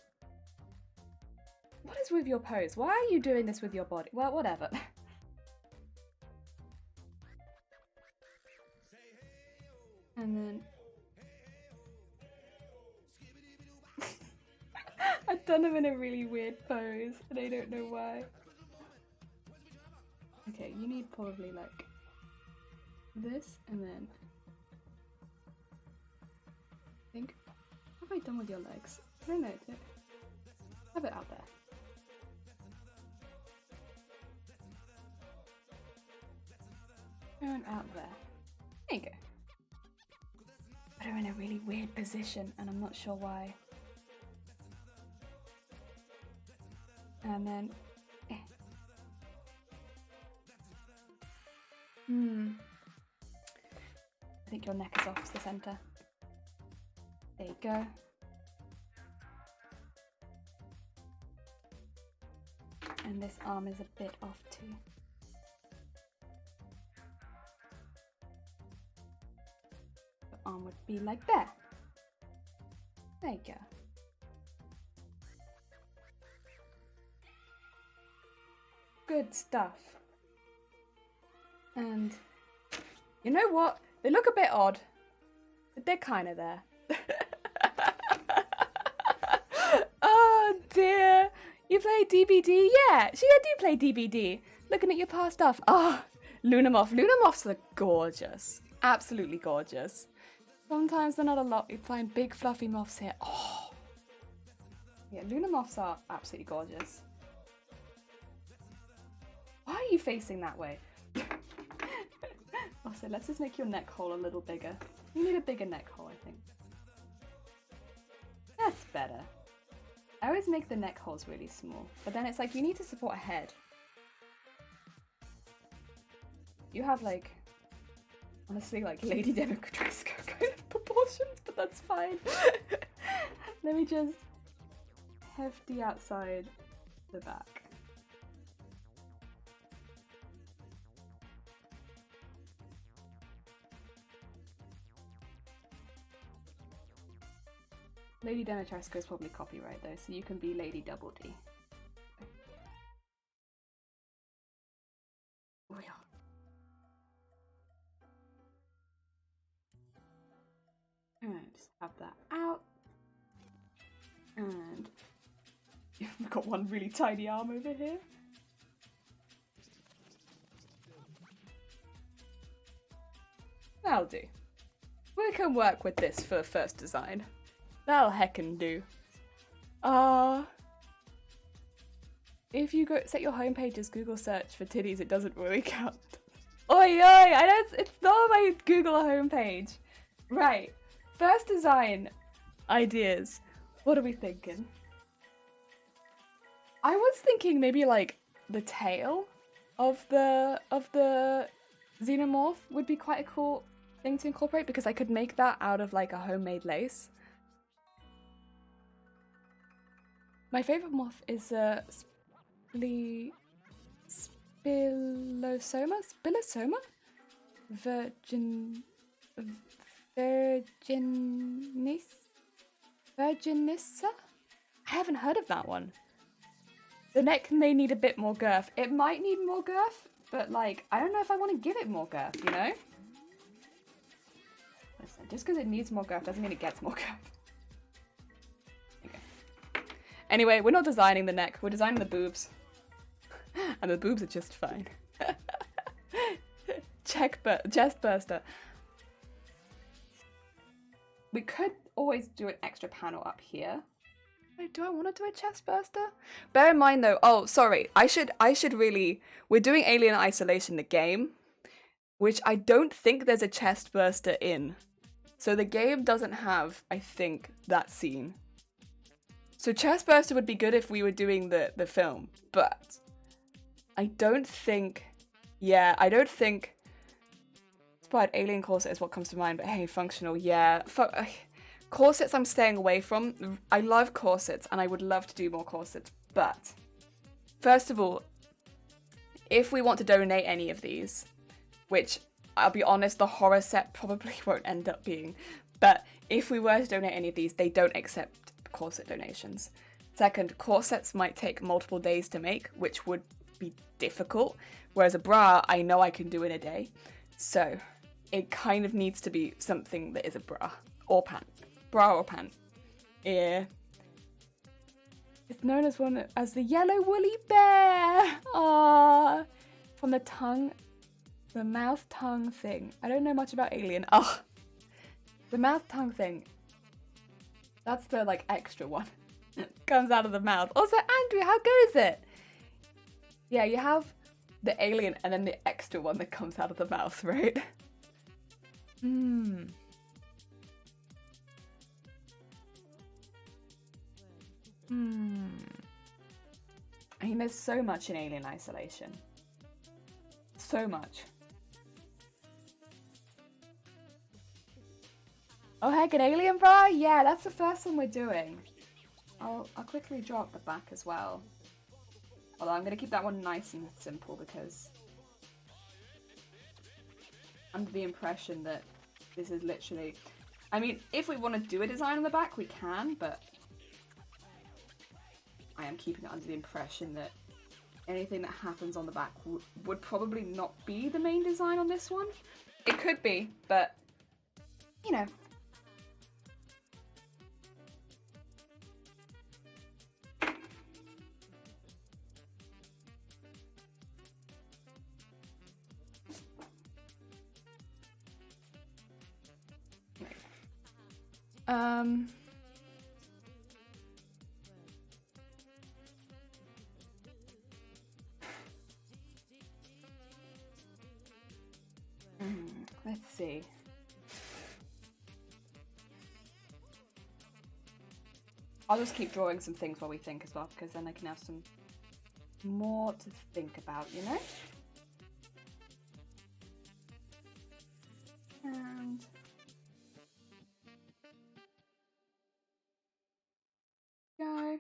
What is with your pose? Why are you doing this with your body? Well, whatever. And then I've done them in a really weird pose and I don't know why. Okay, you need probably like this and then I think, what have I done with your legs? I don't know, have it out there. And out there. There you go. But I'm in a really weird position and I'm not sure why. And then I think your neck is off to the center. There you go. And this arm is a bit off too. The arm would be like that. There you go. Good stuff. And you know what? They look a bit odd, but they're kind of there. Oh dear. You play DBD? Yeah, I do play DBD. Looking at your past stuff. Ah, oh, Lunamoth. Lunamoths are gorgeous. Absolutely gorgeous. Sometimes they're not a lot. You find big fluffy moths here. Oh. Yeah, Lunamoths are absolutely gorgeous. Why are you facing that way? Also, let's just make your neck hole a little bigger. You need a bigger neck hole, I think. That's better. I always make the neck holes really small, but then it's like you need to support a head. You have like, honestly, like Lady Dimitrescu kind of proportions, but that's fine. Let me just hefty outside the back. Lady Dimitrescu is probably copyright though, so you can be Lady Double D. Oh yeah. And just have that out. And we've got one really tiny arm over here. That'll do. We can work with this for first design. That'll heckin' do. If you go set your homepage as Google search for titties, it doesn't really count. Oi, it's not on my Google homepage. Right. First design ideas. What are we thinking? I was thinking maybe like the tail of the xenomorph would be quite a cool thing to incorporate because I could make that out of like a homemade lace. My favorite moth is Spilosoma? Virginissa? I haven't heard of that one. The neck may need a bit more girth. It might need more girth, but like, I don't know if I want to give it more girth, you know? Listen, just because it needs more girth doesn't mean it gets more girth. Okay. Anyway, we're not designing the neck, we're designing the boobs. And the boobs are just fine. Chest burster. We could always do an extra panel up here. Wait, do I want to do a chest burster? Bear in mind though, oh sorry, I should really, we're doing Alien Isolation the game, which I don't think there's a chest burster in. So the game doesn't have, I think, that scene. So chest burster would be good if we were doing the film, but I don't think, yeah, I don't think inspired alien corset is what comes to mind, but hey, functional, yeah. Corsets I'm staying away from. I love corsets and I would love to do more corsets, but first of all, if we want to donate any of these, which I'll be honest, the horror set probably won't end up being, but if we were to donate any of these, they don't accept corset donations. Second, corsets might take multiple days to make, which would be difficult, whereas a bra I know I can do in a day. So it kind of needs to be something that is a bra or pant. Bra or pant. Yeah. It's known as the yellow woolly bear. Ah, from the tongue, the mouth tongue thing. I don't know much about Alien. Oh, the mouth tongue thing. That's the like extra one. Comes out of the mouth. Also, Andrew, how goes it? Yeah, you have the alien and then the extra one that comes out of the mouth, right? Hmm. I mean, there's so much in Alien Isolation. So much. Oh heck, an alien bra? Yeah, that's the first one we're doing. I'll quickly draw up the back as well. Although I'm going to keep that one nice and simple because I'm under the impression that this is literally... I mean, if we want to do a design on the back, we can, but I am keeping it under the impression that anything that happens on the back would probably not be the main design on this one. It could be, but, you know. Let's see. I'll just keep drawing some things while we think as well, because then I can have some more to think about, you know? And go.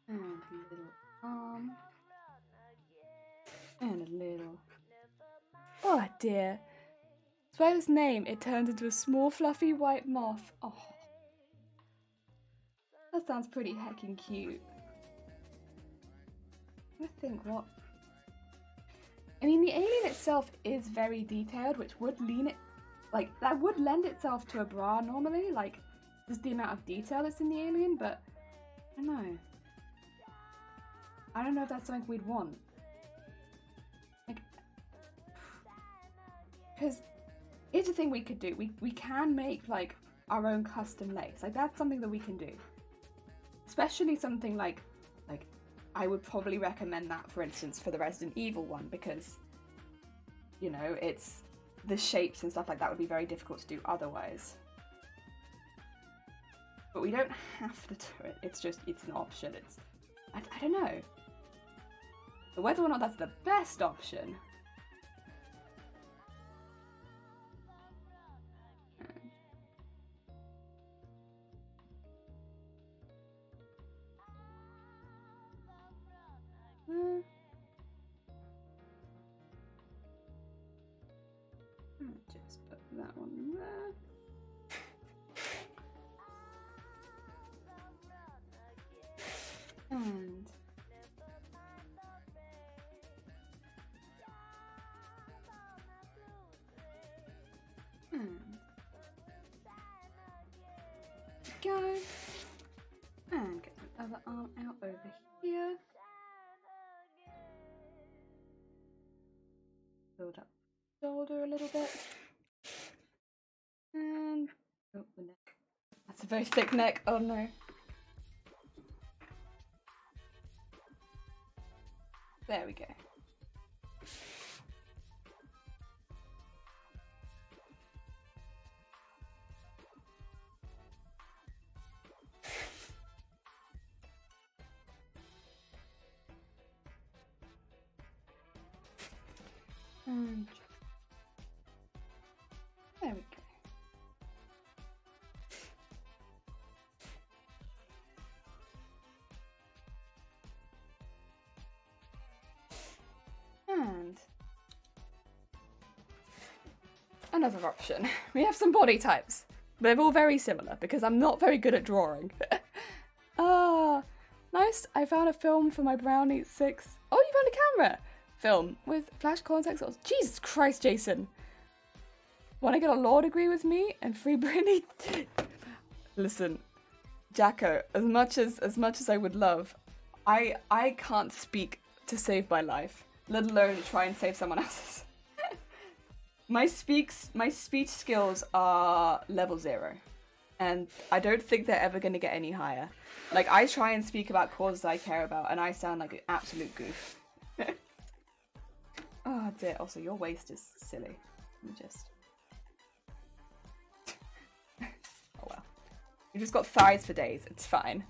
And a little arm. And a little... Oh dear. By his name, it turns into a small fluffy white moth. Oh. That sounds pretty heckin' cute. I think what... I mean, the alien itself is very detailed, which would lean it... Like, that would lend itself to a bra normally, like, just the amount of detail that's in the alien, but... I don't know. I don't know if that's something we'd want. Like... Because... Here's the thing we could do. We can make, like, our own custom legs. Like, that's something that we can do. Especially something like I would probably recommend that, for instance, for the Resident Evil one, because, you know, it's the shapes and stuff like that would be very difficult to do otherwise. But we don't have to do it. It's just, it's an option. It's, I don't know. But whether or not that's the best option... Just put go. And get the other arm out over here. Build up the shoulder a little bit. And oh, the neck. That's a very thick neck. Oh no. There we go. And there we go. And another option. We have some body types. They're all very similar because I'm not very good at drawing. Ah, nice. I found a film for my Brownie 6. Oh, you found a camera film with flash context. Jesus Christ, Jason. Want to get a law degree with me and free Britney? Listen, Jacko, as much as I would love, I can't speak to save my life, let alone try and save someone else's. My speech skills are level 0, and I don't think they're ever going to get any higher. Like, I try and speak about causes I care about, and I sound like an absolute goof. Oh dear, also your waist is silly. Let me just... Oh well. You just got thighs for days, it's fine.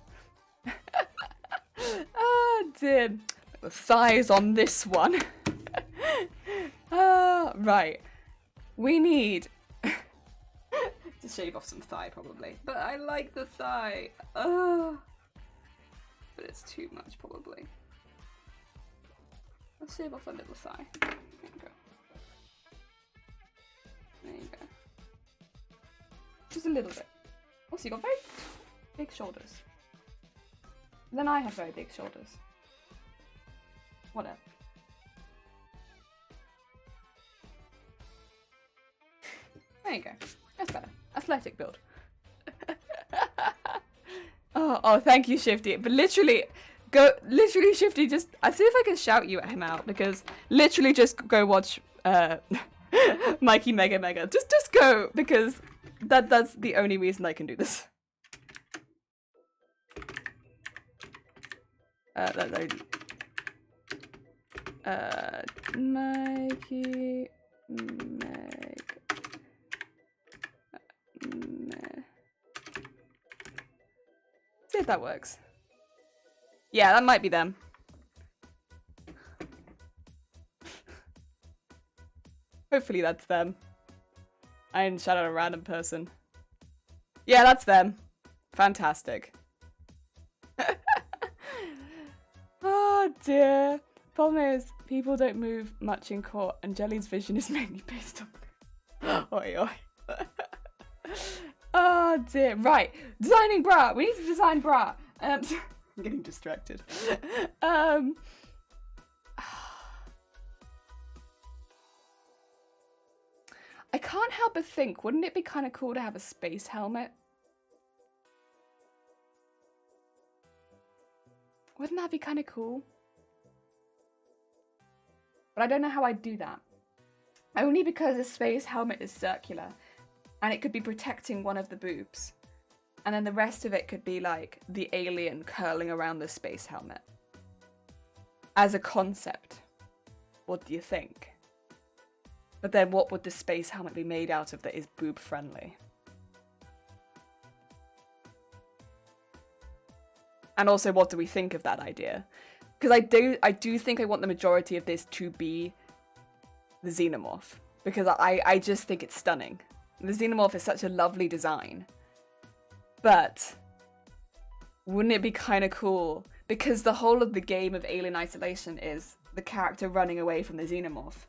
Oh dear. The thighs on this one. Right. We need to shave off some thigh probably. But I like the thigh. But it's too much probably. Let's shave off a little thigh. There you go. There you go. Just a little bit. Also, you got very big shoulders. Then I have very big shoulders. Whatever. There you go. That's better. Athletic build. Oh, thank you, Shifty. But literally, Shifty, just, I see if I can shout you at him out, because literally just go watch Mikey Mega Mega. Just go, because that's the only reason I can do this. Mikey Meg. See if that works. Yeah, that might be them. Hopefully that's them. I didn't shout out a random person. Yeah, that's them. Fantastic. Oh dear. Problem is, people don't move much in court, and Jelly's vision is mainly based on... Oi, oi. Oh dear. Right. Designing bra. We need to design bra. I'm getting distracted. I can't help but think, wouldn't it be kind of cool to have a space helmet? Wouldn't that be kind of cool? But I don't know how I'd do that. Only because the space helmet is circular, and it could be protecting one of the boobs. And then the rest of it could be like the alien curling around the space helmet. As a concept, what do you think? But then what would the space helmet be made out of that is boob friendly? And also, what do we think of that idea? Because I do think I want the majority of this to be the Xenomorph. Because I just think it's stunning. The Xenomorph is such a lovely design. But wouldn't it be kind of cool? Because the whole of the game of Alien Isolation is the character running away from the Xenomorph.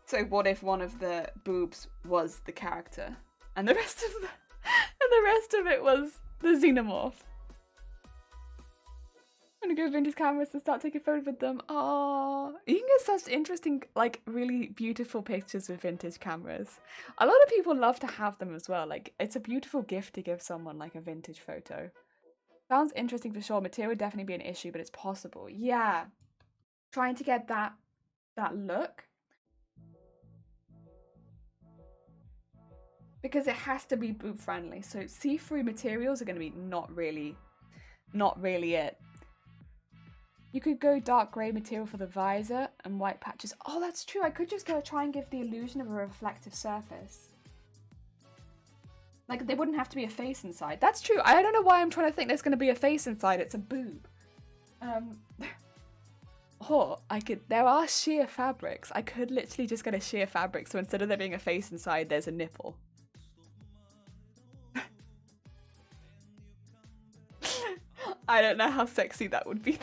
So what if one of the boobs was the character, and the rest of it was the Xenomorph? I'm gonna go vintage cameras and start taking photos with them. Oh, you can get such interesting, like really beautiful pictures with vintage cameras. A lot of people love to have them as well. Like it's a beautiful gift to give someone like a vintage photo. Sounds interesting for sure. Material would definitely be an issue, but it's possible. Yeah, trying to get that look because it has to be boob friendly. So see-through materials are going to be not really it. You could go dark grey material for the visor and white patches. Oh, that's true. I could just go try and give the illusion of a reflective surface. Like, they wouldn't have to be a face inside. That's true. I don't know why I'm trying to think there's going to be a face inside. It's a boob. Or I could... There are sheer fabrics. I could literally just get a sheer fabric. So instead of there being a face inside, there's a nipple. I don't know how sexy that would be.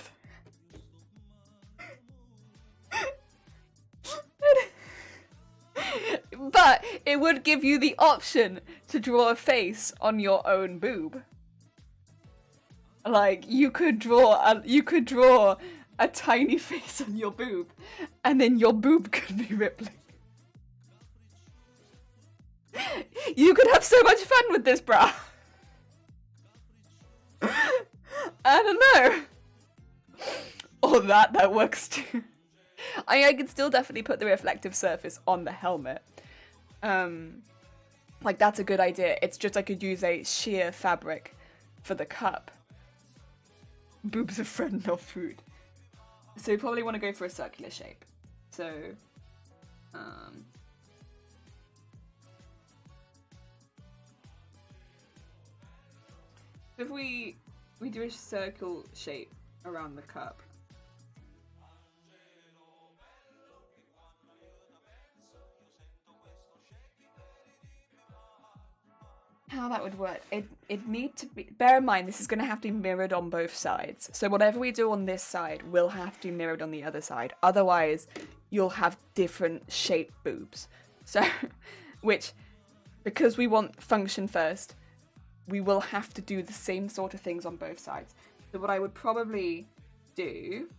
But it would give you the option to draw a face on your own boob. Like you could draw a tiny face on your boob, and then your boob could be rippling. You could have so much fun with this, bruh. I don't know. Or that works too. I could still definitely put the reflective surface on the helmet. Like that's a good idea. It's just I could use a sheer fabric for the cup. Boobs are friend, not food. So you probably want to go for a circular shape. So, if we do a circle shape around the cup. How that would work, it need to be, bear in mind this is going to have to be mirrored on both sides, so whatever we do on this side will have to be mirrored on the other side, otherwise you'll have different shaped boobs. So which, because we want function first, we will have to do the same sort of things on both sides. So what I would probably do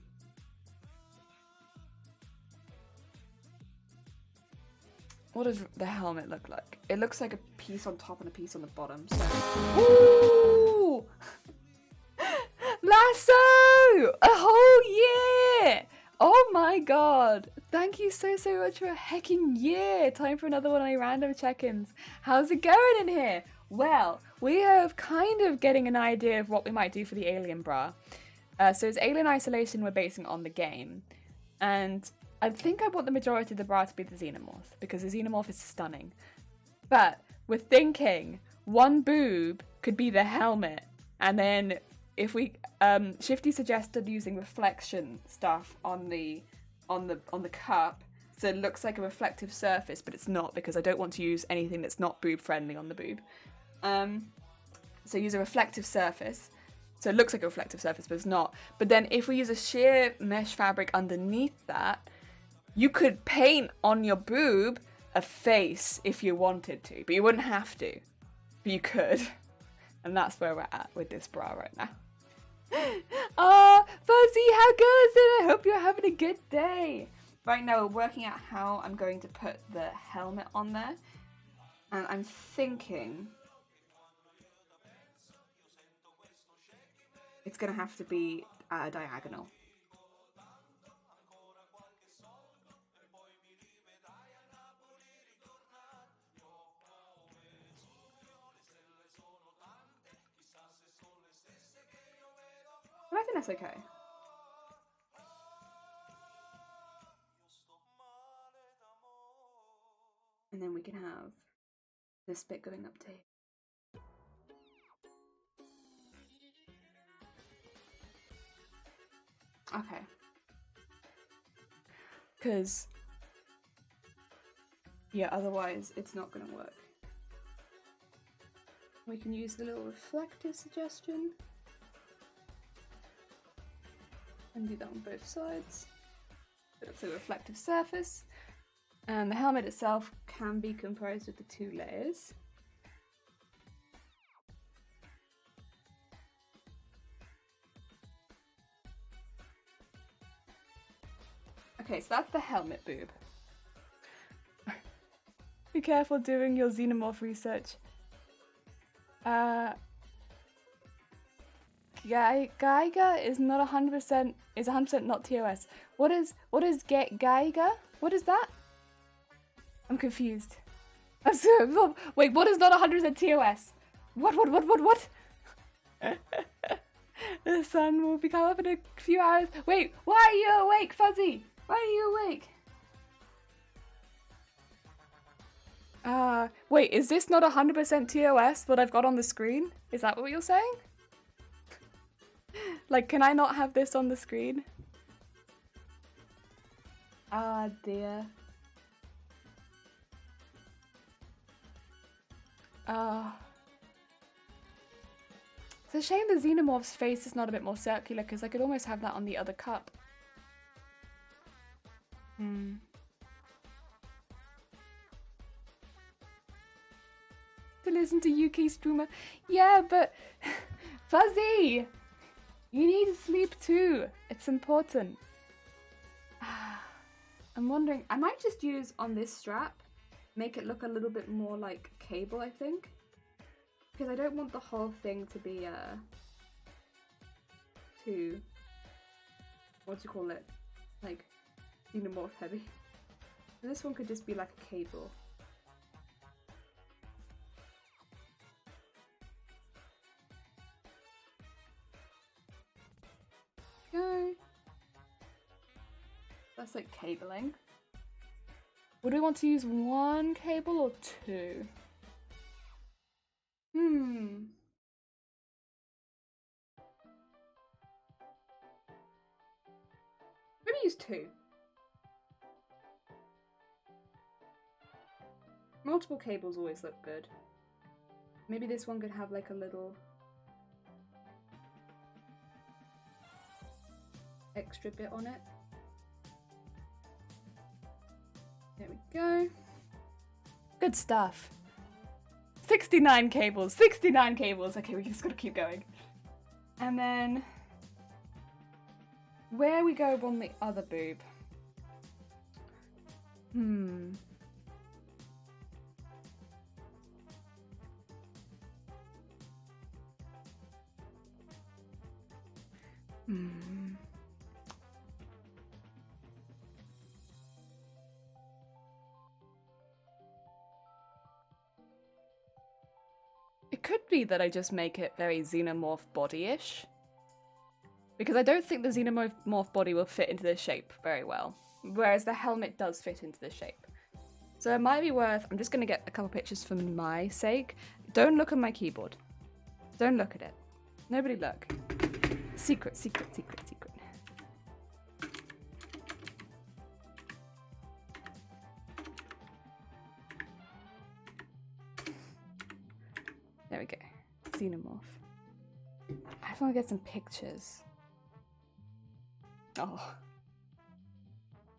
what does the helmet look like? It looks like a piece on top and a piece on the bottom. So, ooh, lasso! A whole year! Oh my god! Thank you so much for a hecking year. Time for another one of my random check-ins. How's it going in here? Well, we are kind of getting an idea of what we might do for the alien bra. So it's Alien Isolation we're basing on the game, and I think I want the majority of the bra to be the Xenomorph, because the Xenomorph is stunning. But we're thinking one boob could be the helmet, and then if we Shifty suggested using reflection stuff on the cup, so it looks like a reflective surface, but it's not, because I don't want to use anything that's not boob friendly on the boob. So use a reflective surface. So it looks like a reflective surface, but it's not. But then if we use a sheer mesh fabric underneath that, you could paint on your boob a face if you wanted to, but you wouldn't have to. But you could. And that's where we're at with this bra right now. Oh, Fuzzy, how good is it? I hope you're having a good day. Right now we're working out how I'm going to put the helmet on there. And I'm thinking it's going to have to be at a diagonal. But I think that's okay. And then we can have this bit going up to here. Okay. Because, yeah, otherwise it's not going to work. We can use the little reflective suggestion. And do that on both sides. So it's a reflective surface. And the helmet itself can be comprised of the two layers. Okay, so that's the helmet boob. Be careful doing your xenomorph research. Geiger is not 100%, is 100% not TOS. What is Geiger? What is that? I'm confused. I'm so, wait, what is not 100% TOS? What? The sun will become up in a few hours. Wait, why are you awake, Fuzzy? Why are you awake? Wait, is this not 100% TOS, what I've got on the screen? Is that what you're saying? Like, can I not have this on the screen? Ah, dear. It's a shame the xenomorph's face is not a bit more circular, because I could almost have that on the other cup. To listen to UK Struma. Yeah, but Fuzzy, you need to sleep too. It's important. I'm wondering, I might just use on this strap, make it look a little bit more like cable, I think. Because I don't want the whole thing to be too, what do you call it? Like xenomorph heavy. So this one could just be like a cable. Go. That's like cabling. Would we want to use one cable or two? Maybe use two. Multiple cables always look good. Maybe this one could have like a little extra bit on it. There we go. Good stuff. 69 cables, 69 cables. Okay, we just gotta keep going. And then where we go on the other boob. It could be that I just make it very xenomorph body-ish. Because I don't think the xenomorph body will fit into this shape very well. Whereas the helmet does fit into this shape. So it might be worth, I'm just going to get a couple pictures for my sake. Don't look at my keyboard. Don't look at it. Nobody look. Secret, secret, secret, secret. There we go. Xenomorph. I just want to get some pictures. Oh.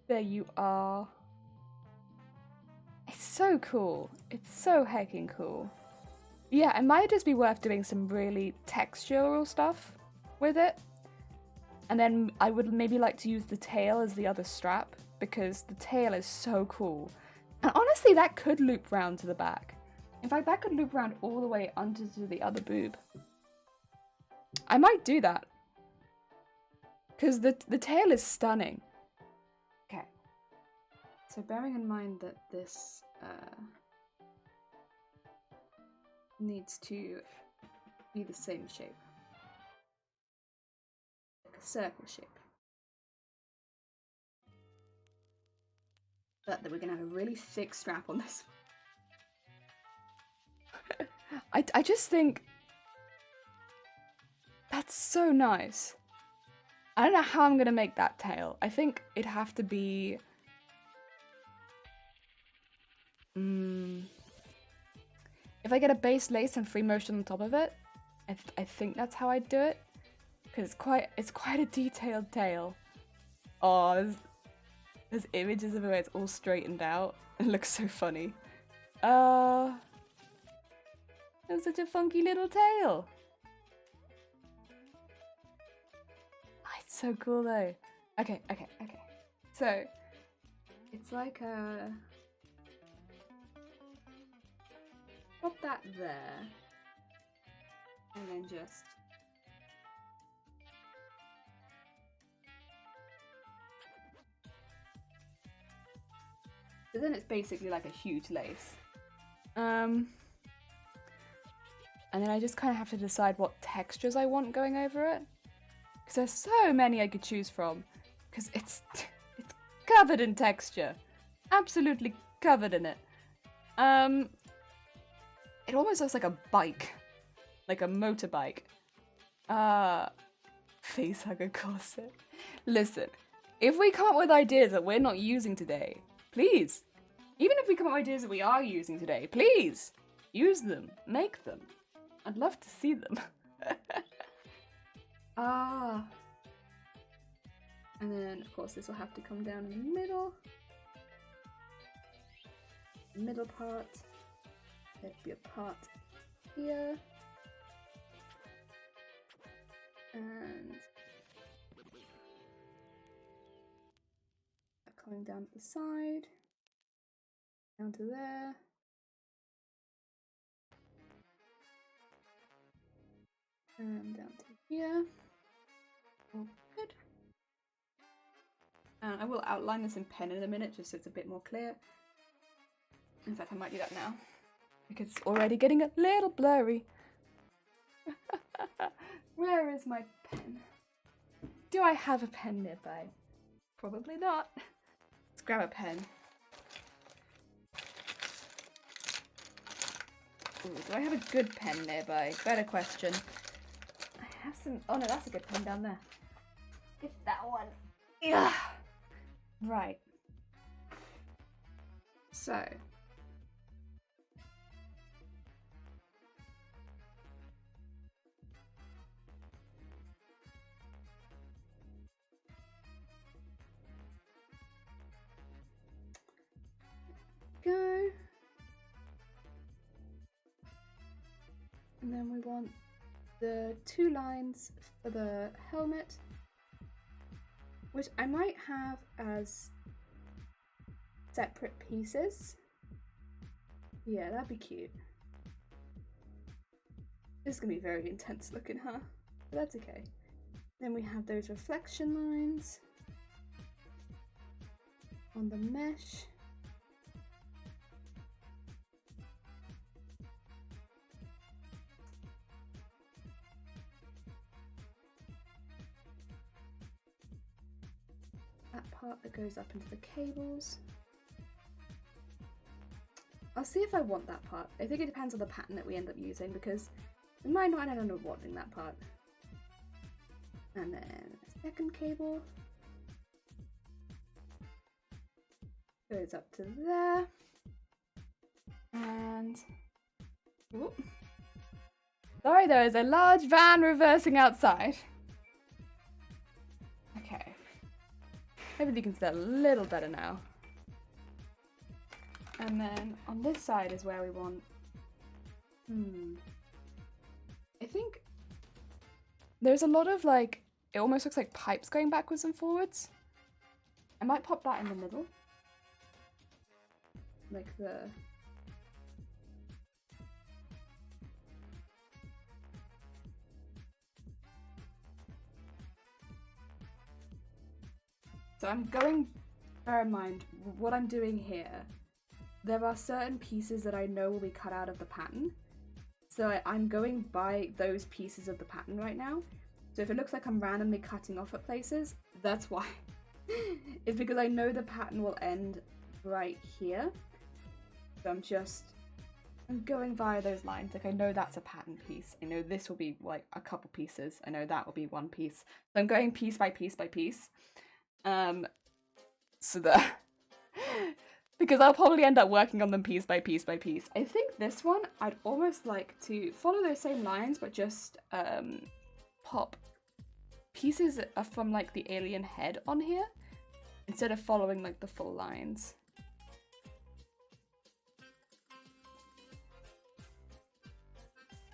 There you are. It's so cool. It's so heckin' cool. Yeah, it might just be worth doing some really textural stuff with it. And then I would maybe like to use the tail as the other strap, because the tail is so cool. And honestly, that could loop round to the back. In fact, that could loop around all the way onto the other boob. I might do that. Because the tail is stunning. Okay. So bearing in mind that this needs to be the same shape. Like a circle shape. But that we're going to have a really thick strap on this. I just think that's so nice. I don't know how I'm gonna make that tail. I think it'd have to be if I get a base lace and free motion on top of it, I think that's how I'd do it. Because it's quite a detailed tail. Oh, there's images of it where it's all straightened out. It looks so funny. That's such a funky little tail. Oh, it's so cool though. Okay. So It's like a... Pop that there. And then just... So then it's basically like a huge lace. And then I just kind of have to decide what textures I want going over it. Because there's so many I could choose from. Because it's covered in texture. Absolutely covered in it. It almost looks like a bike. Like a motorbike. Facehugger corset. Listen, if we come up with ideas that we're not using today, please. Even if we come up with ideas that we are using today, please. Use them. Make them. I'd love to see them. And then, of course, this will have to come down in the middle. The middle part. There'd be a part here. And coming down to the side. Down to there. And down to here. All good. And I will outline this in pen in a minute just so it's a bit more clear. In fact, I might do that now. Because it's already getting a little blurry. Where is my pen? Do I have a pen nearby? Probably not. Let's grab a pen. Ooh, do I have a good pen nearby? Better question. I have some... Oh no, that's a good pen down there. Get that one. Yeah. Right. So. Go. And then we want the 2 lines for the helmet, which I might have as separate pieces. Yeah, that'd be cute. This is gonna be very intense looking, huh? But that's okay. Then we have those reflection lines on the mesh. That part that goes up into the cables. I'll see if I want that part. I think it depends on the pattern that we end up using because we might not end up wanting that part. And then a second cable goes up to there. And whoop. Sorry, there is a large van reversing outside. Okay. Maybe you can see that a little better now. And then on this side is where we want... I think there's a lot of like, it almost looks like pipes going backwards and forwards. I might pop that in the middle. Like the... So I'm going, bear in mind, what I'm doing here, there are certain pieces that I know will be cut out of the pattern. So I'm going by those pieces of the pattern right now. So if it looks like I'm randomly cutting off at places, that's why. It's because I know the pattern will end right here. So I'm going via those lines. Like I know that's a pattern piece. I know this will be like a couple pieces. I know that will be one piece. So I'm going piece by piece by piece. So that because I'll probably end up working on them piece by piece by piece. I think this one I'd almost like to follow those same lines but just pop pieces from like the alien head on here instead of following like the full lines.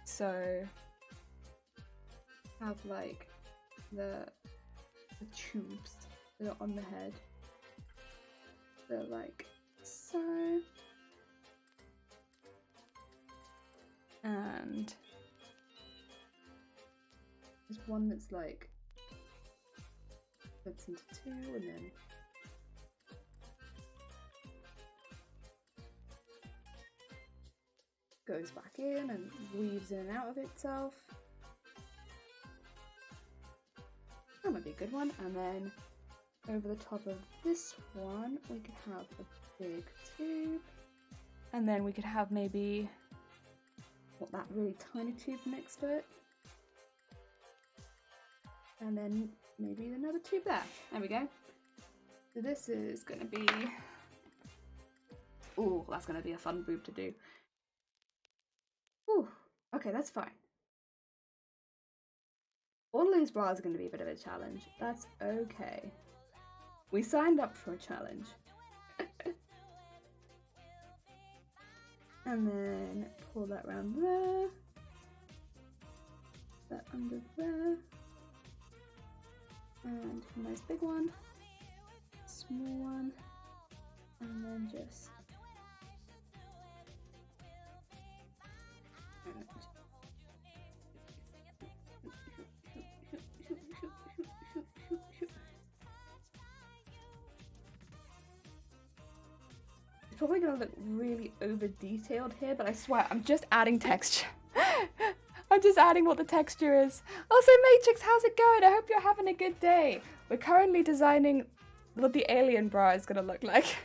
So have like the tubes that are on the head. So like so. And there's one that's like flips into two and then goes back in and weaves in and out of itself. That might be a good one. And then over the top of this one, we could have a big tube. And then we could have maybe that really tiny tube next to it. And then maybe another tube there. There we go. So this is going to be... Ooh, that's going to be a fun boob to do. Ooh, okay, that's fine. All these bras are going to be a bit of a challenge. That's okay. We signed up for a challenge. And then pull that around there. That under there. And a nice big one. Small one. And then just... Probably gonna look really over detailed here, but I swear I'm just adding texture. I'm just adding what the texture is. Also, Matrix, how's it going? I hope you're having a good day. We're currently designing what the alien bra is gonna look like.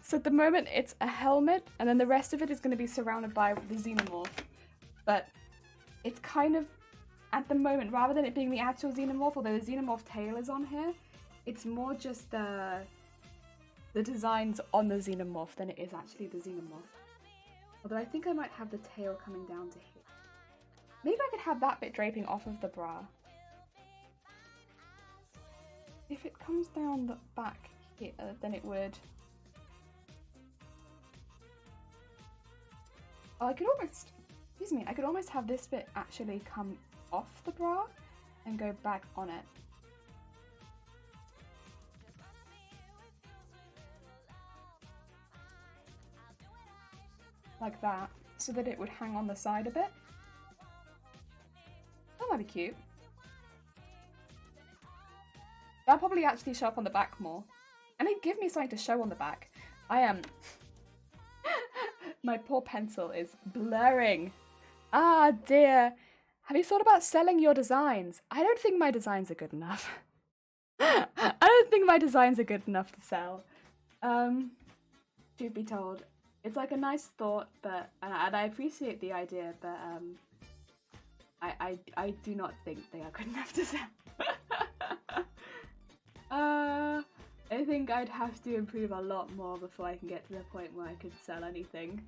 So at the moment it's a helmet, and then the rest of it is gonna be surrounded by the xenomorph. But it's kind of, at the moment, rather than it being the actual xenomorph, although the xenomorph tail is on here, it's more just the designs on the xenomorph than it is actually the xenomorph. Although I think I might have the tail coming down to here. Maybe I could have that bit draping off of the bra. If it comes down the back here, then it would... Oh, I could almost... Excuse me, I could almost have this bit actually come off the bra and go back on it. Like that, so that it would hang on the side a bit. That might be cute. That'll probably actually show up on the back more. I mean, give me something to show on the back. I am... My poor pencil is blurring. Ah, dear. Have you thought about selling your designs? I don't think my designs are good enough. I don't think my designs are good enough to sell. Truth be told. It's like a nice thought, but and I appreciate the idea, but I do not think they are good enough to sell. I think I'd have to improve a lot more before I can get to the point where I could sell anything.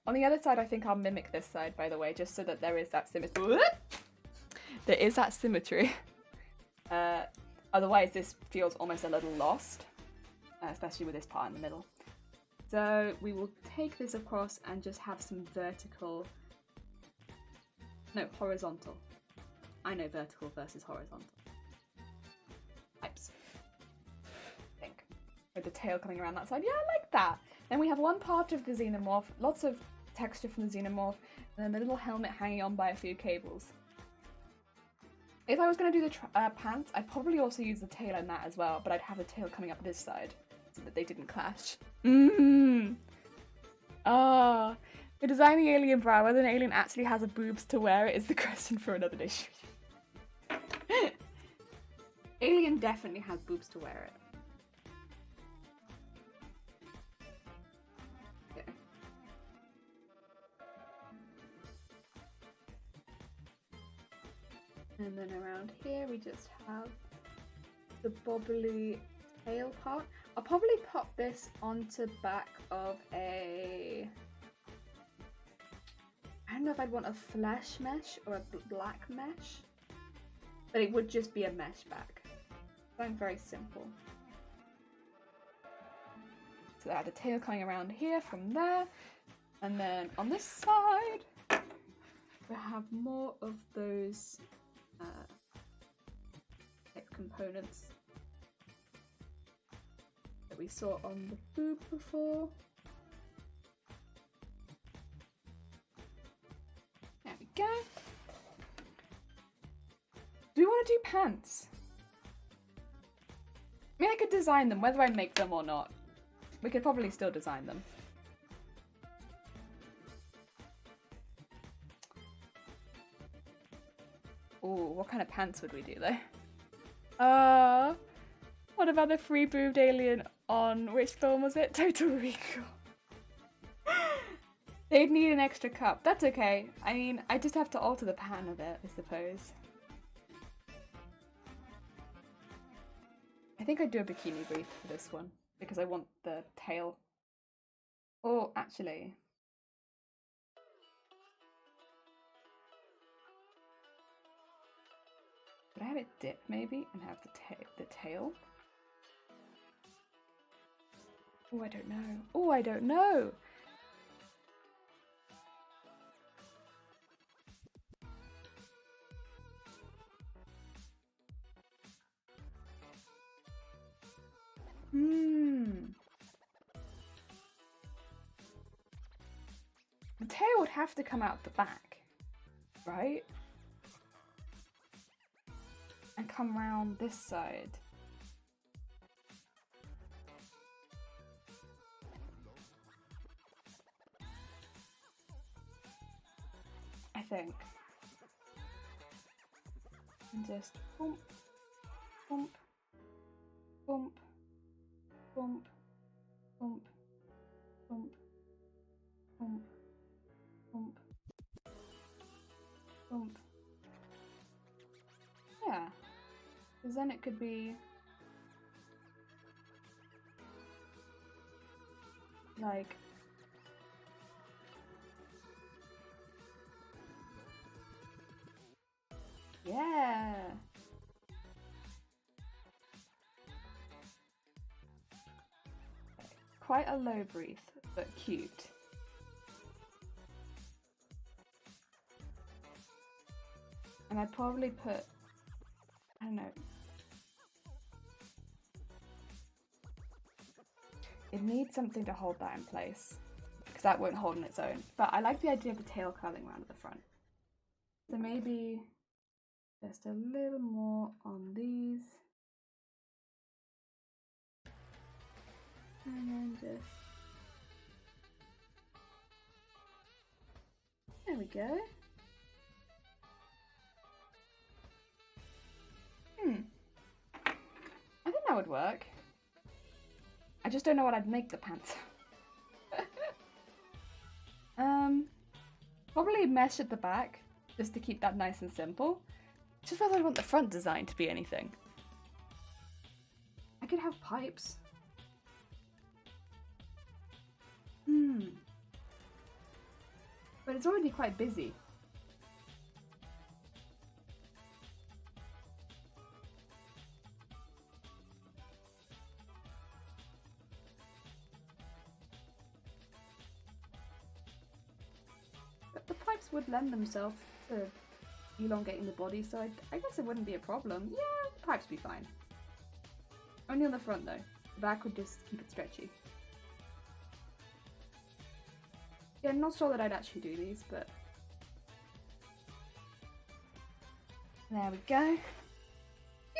On the other side, I think I'll mimic this side, by the way, just so that there is that symmetry. There is that symmetry. Otherwise, this feels almost a little lost, especially with this part in the middle. So we will take this across and just have some vertical, no, horizontal. I know vertical versus horizontal. Pipes. I think. With the tail coming around that side. Yeah, I like that. Then we have one part of the xenomorph, lots of texture from the xenomorph, and then the little helmet hanging on by a few cables. If I was going to do the pants, I'd probably also use the tail in that as well, but I'd have the tail coming up this side, so that they didn't clash. Ah, we're designing alien bra. Whether an alien actually has a boobs to wear it is the question for another day. Alien definitely has boobs to wear it. Okay. And then around here we just have the bobbly tail part. I'll probably pop this onto back of a... I don't know if I'd want a flesh mesh or a black mesh, but it would just be a mesh back. Something very simple. So I have the tail coming around here from there, and then on this side we have more of those components. we saw on the boob before. There we go. Do we want to do pants? I mean, I could design them, whether I make them or not. We could probably still design them. Ooh, what kind of pants would we do though? What about the free boobed alien on, which film was it? Total Recall. They'd need an extra cup. That's okay. I mean, I just have to alter the pattern of it, I suppose. I think I'd do a bikini brief for this one, because I want the tail. Oh, actually. Could I have it dip maybe and have the tail? Oh, I don't know. Oh, I don't know. The tail would have to come out the back, right? And come round this side. I think. And just bump, bump, bump, bump, bump, bump, bump, bump, bump. Yeah, because then it could be like yeah. Quite a low brief, but cute. And I'd probably put, I don't know. It needs something to hold that in place, because that won't hold on its own. But I like the idea of the tail curling around at the front. So maybe just a little more on these. And then just, there we go. I think that would work. I just don't know what I'd make the pants. Probably mesh at the back, just to keep that nice and simple. Just whether I want the front design to be anything. I could have pipes. But it's already quite busy. But the pipes would lend themselves to elongating the body, so I guess it wouldn't be a problem. Yeah, the pipes would be fine. Only on the front though. The back would just keep it stretchy. Yeah, I'm not sure that I'd actually do these, but there we go.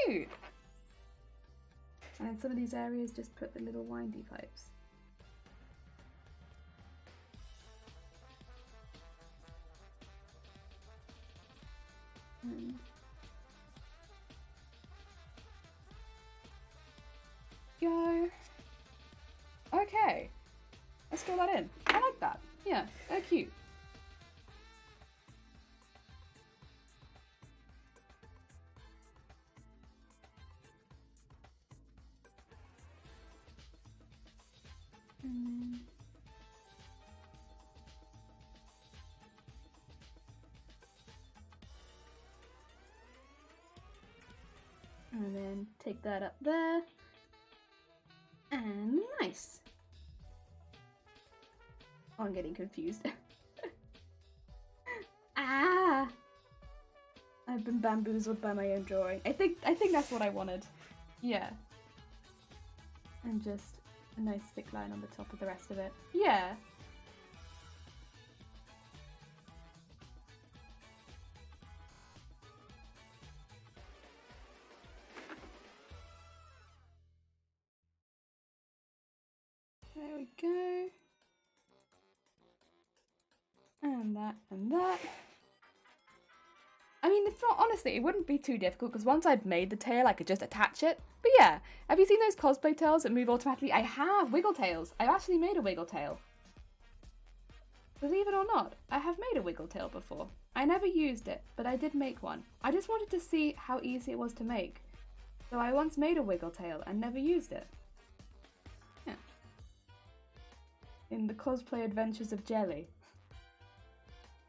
Cute. And in some of these areas, just put the little windy pipes. Go. Okay. Let's fill that in. I like that. Yeah, they're cute. And then take that up there. And nice. Oh, I'm getting confused. Ah! I've been bamboozled by my own drawing. I think that's what I wanted. Yeah. And just a nice thick line on the top of the rest of it. Yeah. There we go. And that and that. I mean, it's not, honestly, it wouldn't be too difficult because once I'd made the tail, I could just attach it. But yeah, have you seen those cosplay tails that move automatically? I have wiggle tails. I've actually made a wiggle tail. Believe it or not, I have made a wiggle tail before. I never used it, but I did make one. I just wanted to see how easy it was to make. So I once made a wiggle tail and never used it. Yeah. In the cosplay adventures of Jelly.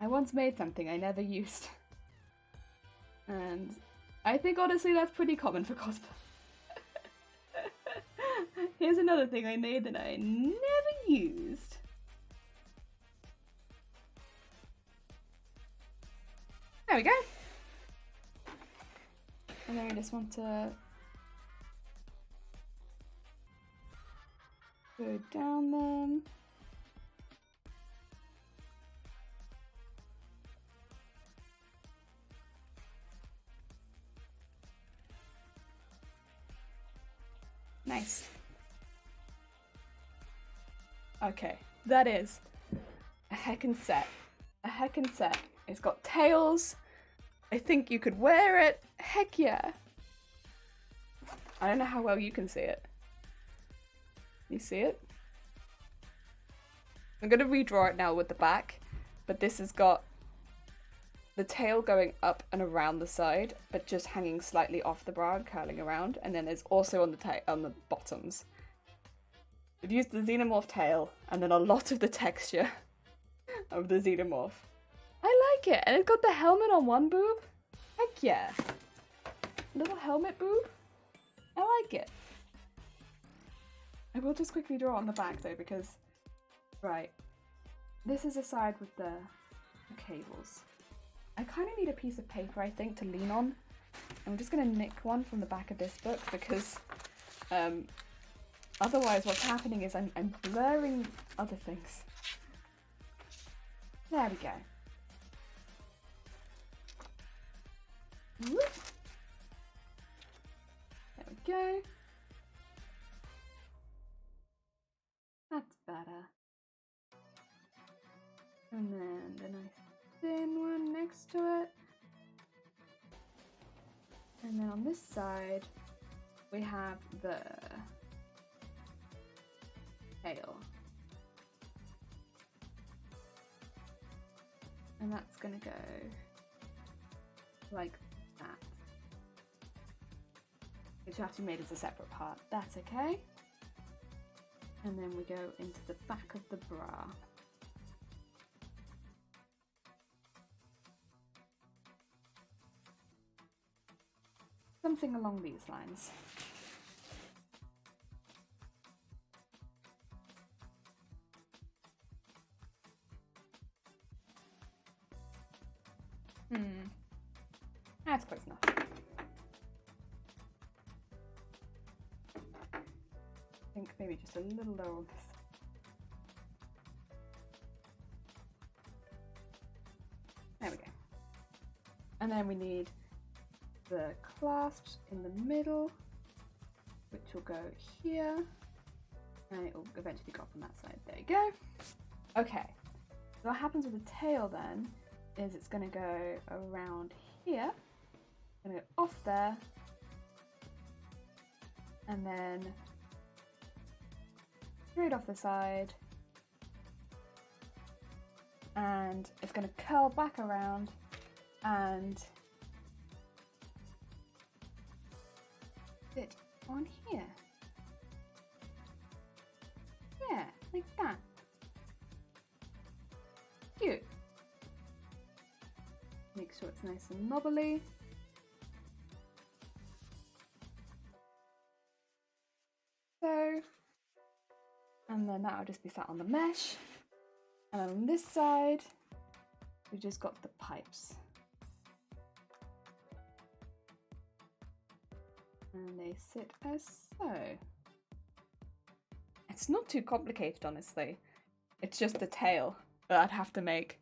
I once made something I never used. And I think honestly that's pretty common for cosplay. Here's another thing I made that I never used. There we go. And then I just want to go down them. Nice. Okay, that is a heckin' set. A heckin' set. It's got tails. I think you could wear it. Heck yeah. I don't know how well you can see it. You see it? I'm gonna redraw it now with the back, but this has got the tail going up and around the side, but just hanging slightly off the bra and curling around, and then there's also on the bottoms. I've used the xenomorph tail and then a lot of the texture of the xenomorph. I like it, and it's got the helmet on one boob. Heck yeah. Little helmet boob. I like it. I will just quickly draw on the back though, because, right, this is a side with the cables. I kind of need a piece of paper, I think, to lean on. I'm just going to nick one from the back of this book because otherwise what's happening is I'm blurring other things. There we go. Whoop. There we go. That's better. And then the nice thin one next to it. And then on this side, we have the tail. And that's gonna go like that. Which you have to be made as a separate part. That's okay. And then we go into the back of the bra. Something along these lines. That's close enough. I think maybe just a little lower on this. There we go. And then we need the clasps in the middle, which will go here, and it will eventually go up on that side. There you go. Okay, so what happens with the tail then is it's going to go around here, going to go off there, and then straight off the side, and it's going to curl back around and sit on here. Yeah, like that. Cute. Make sure it's nice and knobbly. So, and then that'll just be sat on the mesh. And on this side, we've just got the pipes. And they sit as so. It's not too complicated, honestly. It's just the tail that I'd have to make.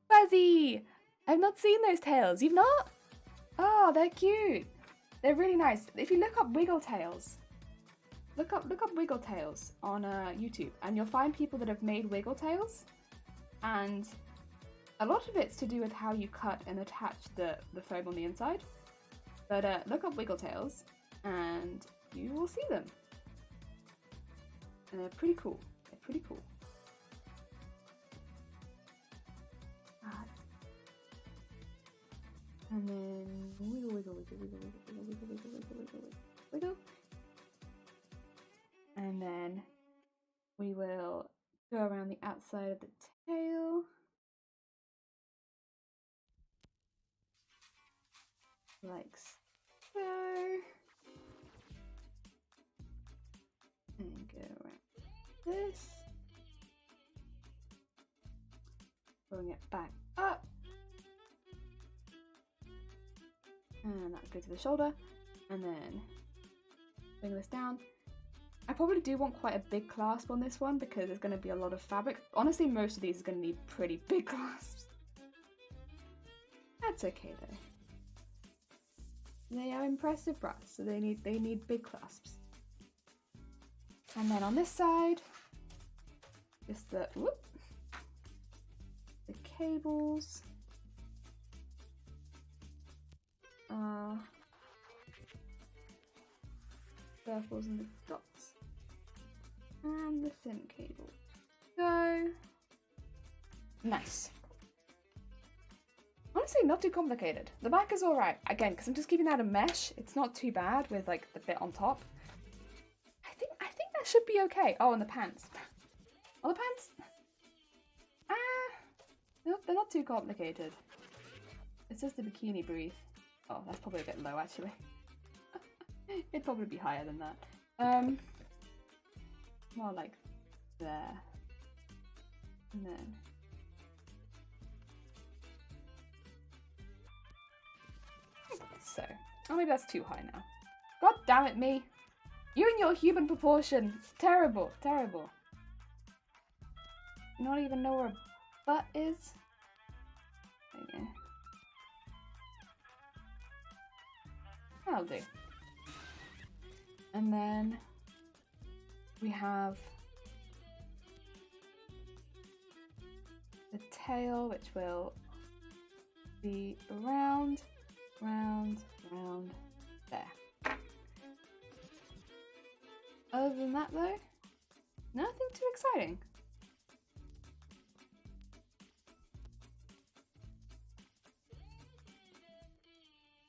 Fuzzy! I've not seen those tails. You've not? Oh, they're cute. They're really nice. If you look up Wiggle Tails, look up Wiggle Tails on YouTube, and you'll find people that have made Wiggle Tails. And a lot of it's to do with how you cut and attach the foam on the inside. But look up Wiggle Tails, and you will see them. And they're pretty cool. They're pretty cool. And then wiggle, wiggle, wiggle, wiggle, wiggle, wiggle, wiggle, wiggle, wiggle, wiggle, wiggle. And then we will go around the outside of the tail. Like so. And go around this. Bring it back up. And that goes to the shoulder. And then bring this down. I probably do want quite a big clasp on this one because there's going to be a lot of fabric. Honestly, most of these are going to need pretty big clasps. That's okay though. They are impressive brass, so they need big clasps. And then on this side, just the cables. Circles and the dots. And the thin cable. Go. Nice. Honestly, not too complicated. The back is alright. Again, because I'm just keeping that a mesh, it's not too bad with like the bit on top. I think that should be okay. Oh, and the pants. Oh, the pants. They're not too complicated. It's just a bikini brief. Oh, that's probably a bit low actually. It'd probably be higher than that. More like there. And then so. Oh, maybe that's too high now. God damn it, me. You and your human proportion. Terrible, terrible. Not even know where a butt is. There you go. That'll do. And then we have the tail, which will be round, round, round, there. Other than that though, nothing too exciting.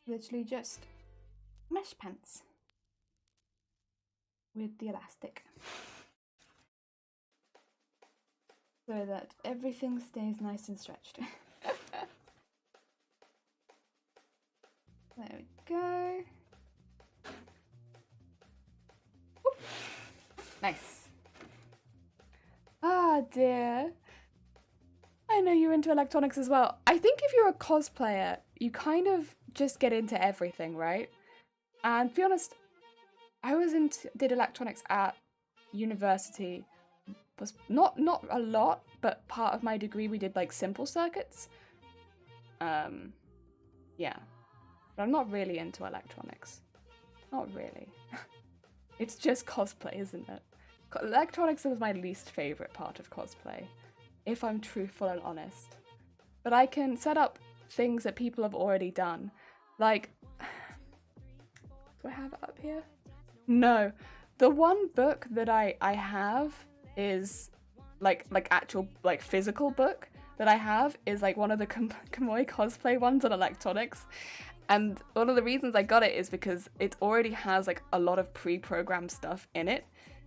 Literally just mesh pants with the elastic so that everything stays nice and stretched. There we go. Oop. Nice. Ah dear. I know you're into electronics as well. I think if you're a cosplayer, you kind of just get into everything, right? And to be honest, I did electronics at university. Was not a lot, but part of my degree we did like simple circuits. Yeah. But I'm not really into electronics. Not really. It's just cosplay, isn't it? Electronics is my least favorite part of cosplay, if I'm truthful and honest. But I can set up things that people have already done. Like, do I have it up here? No. The one book that I have is like actual like physical book that I have is like one of the Kamui cosplay ones on electronics. And one of the reasons I got it is because it already has like a lot of pre-programmed stuff in it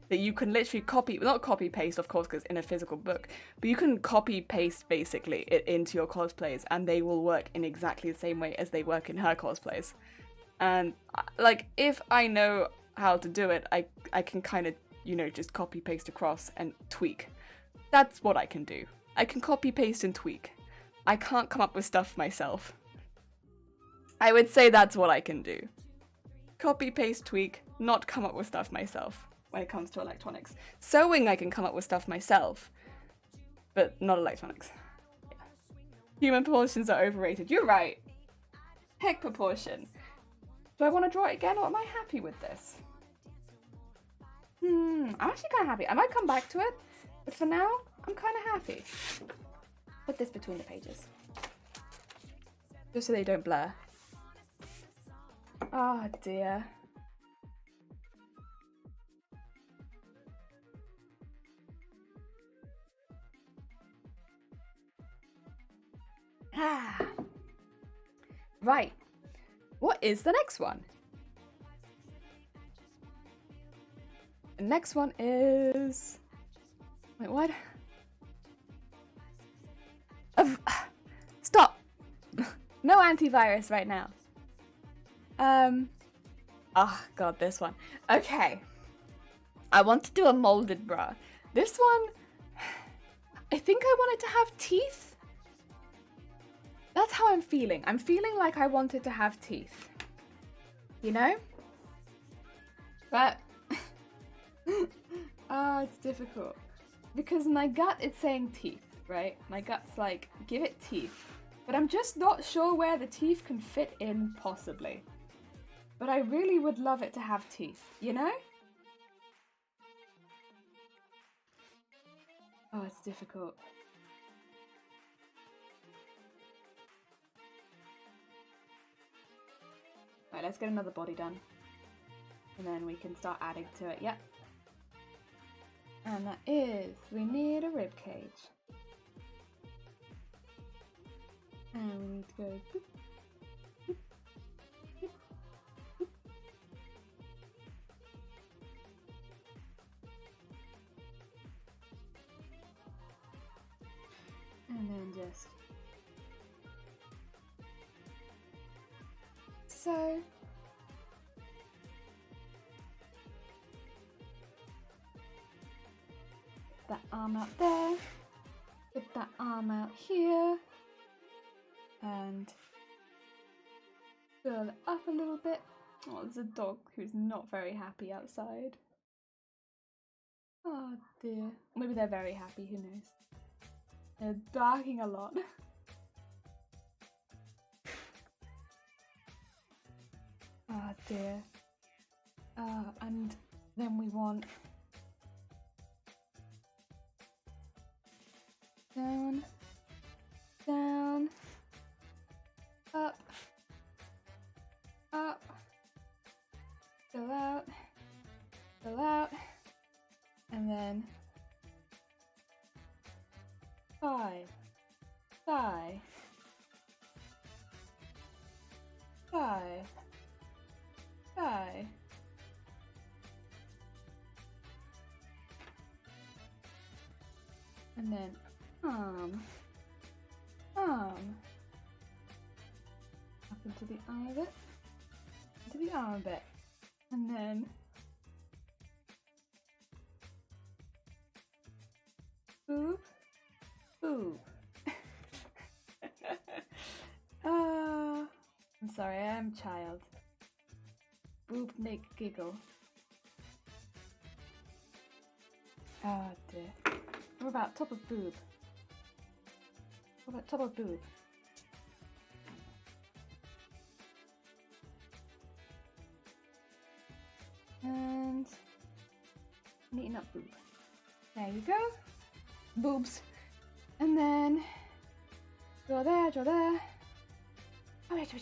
that you can literally not copy paste of course because in a physical book, but you can copy paste basically it into your cosplays and they will work in exactly the same way as they work in her cosplays. And like if I know how to do it, I can kind of, you know, just copy paste across and tweak. That's what I can do. I can copy paste and tweak. I can't come up with stuff myself. I would say that's what I can do. Copy paste tweak, not come up with stuff myself. when it comes to electronics. Sewing, I can come up with stuff myself, but not electronics. Yeah. Human proportions are overrated. You're right. Heck proportion. Do I want to draw it again, or am I happy with this? I'm actually kind of happy. I might come back to it, but for now, I'm kind of happy. Put this between the pages, just so they don't blur. Oh dear. Right. What is the next one? The next one is... Wait, what? Stop! No antivirus right now. Oh god, this one. Okay. I want to do a molded bra. This one... I think I want it to have teeth. That's how I'm feeling. I'm feeling like I want it to have teeth. You know? But... it's difficult. Because my gut is saying teeth, right? My gut's like, give it teeth. But I'm just not sure where the teeth can fit in, possibly. But I really would love it to have teeth, you know? Oh, it's difficult. Right, let's get another body done. And then we can start adding to it, yep. And that is, we need a rib cage. And we need to go boop, boop, boop, boop. And then just so. That arm out there, get that arm out here, and curl it up a little bit. Oh, there's a dog who's not very happy outside. Oh dear. Maybe they're very happy, who knows. They're barking a lot. Oh dear. And then we want down, down, up, up, fill out, and then thigh, thigh, thigh, thigh. And then arm, up into the arm a bit, into the arm a bit, and then boob, boob. I'm sorry, I am child. Boob make giggle. Oh dear. What about top of boob? What about top of boob? And neaten up boob. There you go. Boobs. And then draw there, draw there. Oh, wait.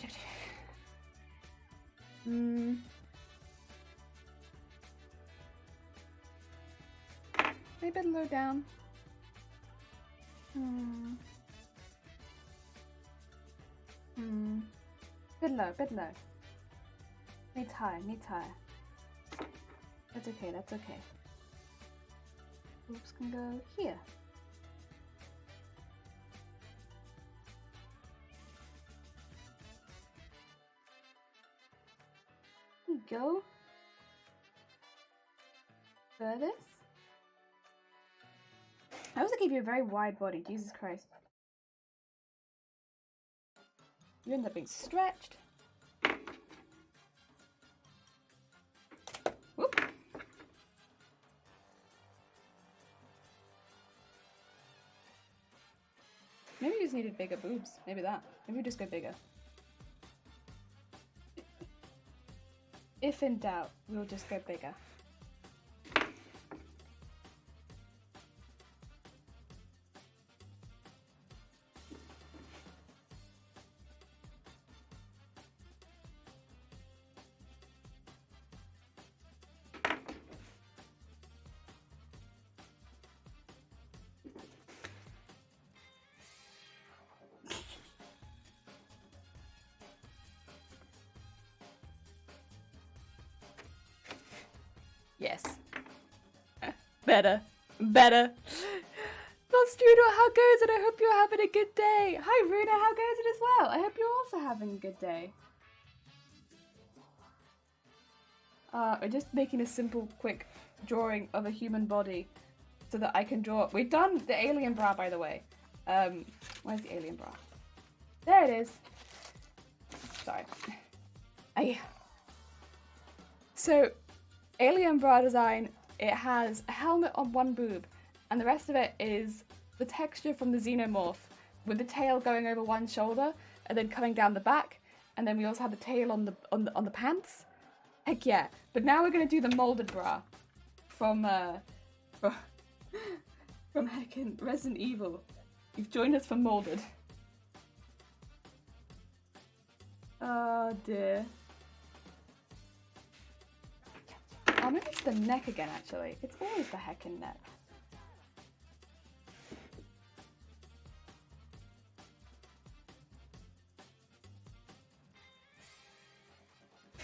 Maybe a bit low down. Bit low. Needs higher. That's okay. Boobs can go here. There you go. Furthest. I also gave you a very wide body, Jesus Christ. You end up being stretched. Whoop. just needed bigger boobs. Maybe that. Maybe we just go bigger. If in doubt, we'll just go bigger. Yes. Better. Better. Nostrudel, how goes it? I hope you're having a good day. Hi, Runa, how goes it as well? I hope you're also having a good day. We're just making a simple, quick drawing of a human body so that I can draw. We've done the alien bra, by the way. Where's the alien bra? There it is. Sorry. So, alien bra design, it has a helmet on one boob, and the rest of it is the texture from the xenomorph, with the tail going over one shoulder and then coming down the back, and then we also have the tail on the pants. Heck yeah! But now we're gonna do the molded bra from heckin' Resident Evil. You've joined us for molded. Oh dear. Oh, maybe it's the neck again, actually. It's always the heckin' neck.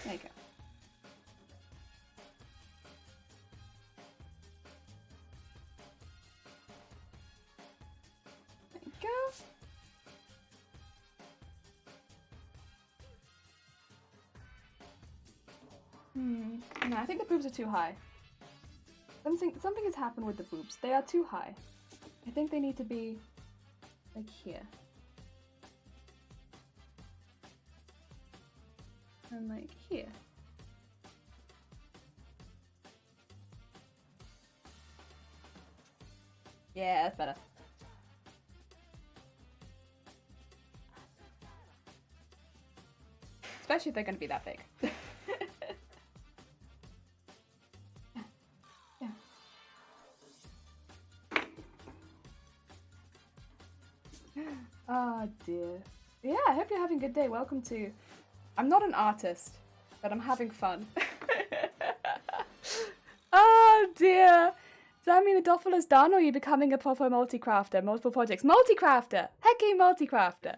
There you go. There you go. No, I think the boobs are too high. Something has happened with the boobs. They are too high. I think they need to be like here. And like here. Yeah, that's better. Especially if they're going to be that big. Oh dear. Yeah, I hope you're having a good day. Welcome to... I'm not an artist, but I'm having fun. Oh dear. Does that mean the Doffel is done, or are you becoming a proper multi-crafter? Multiple projects. Multi-crafter! Hecky multi-crafter!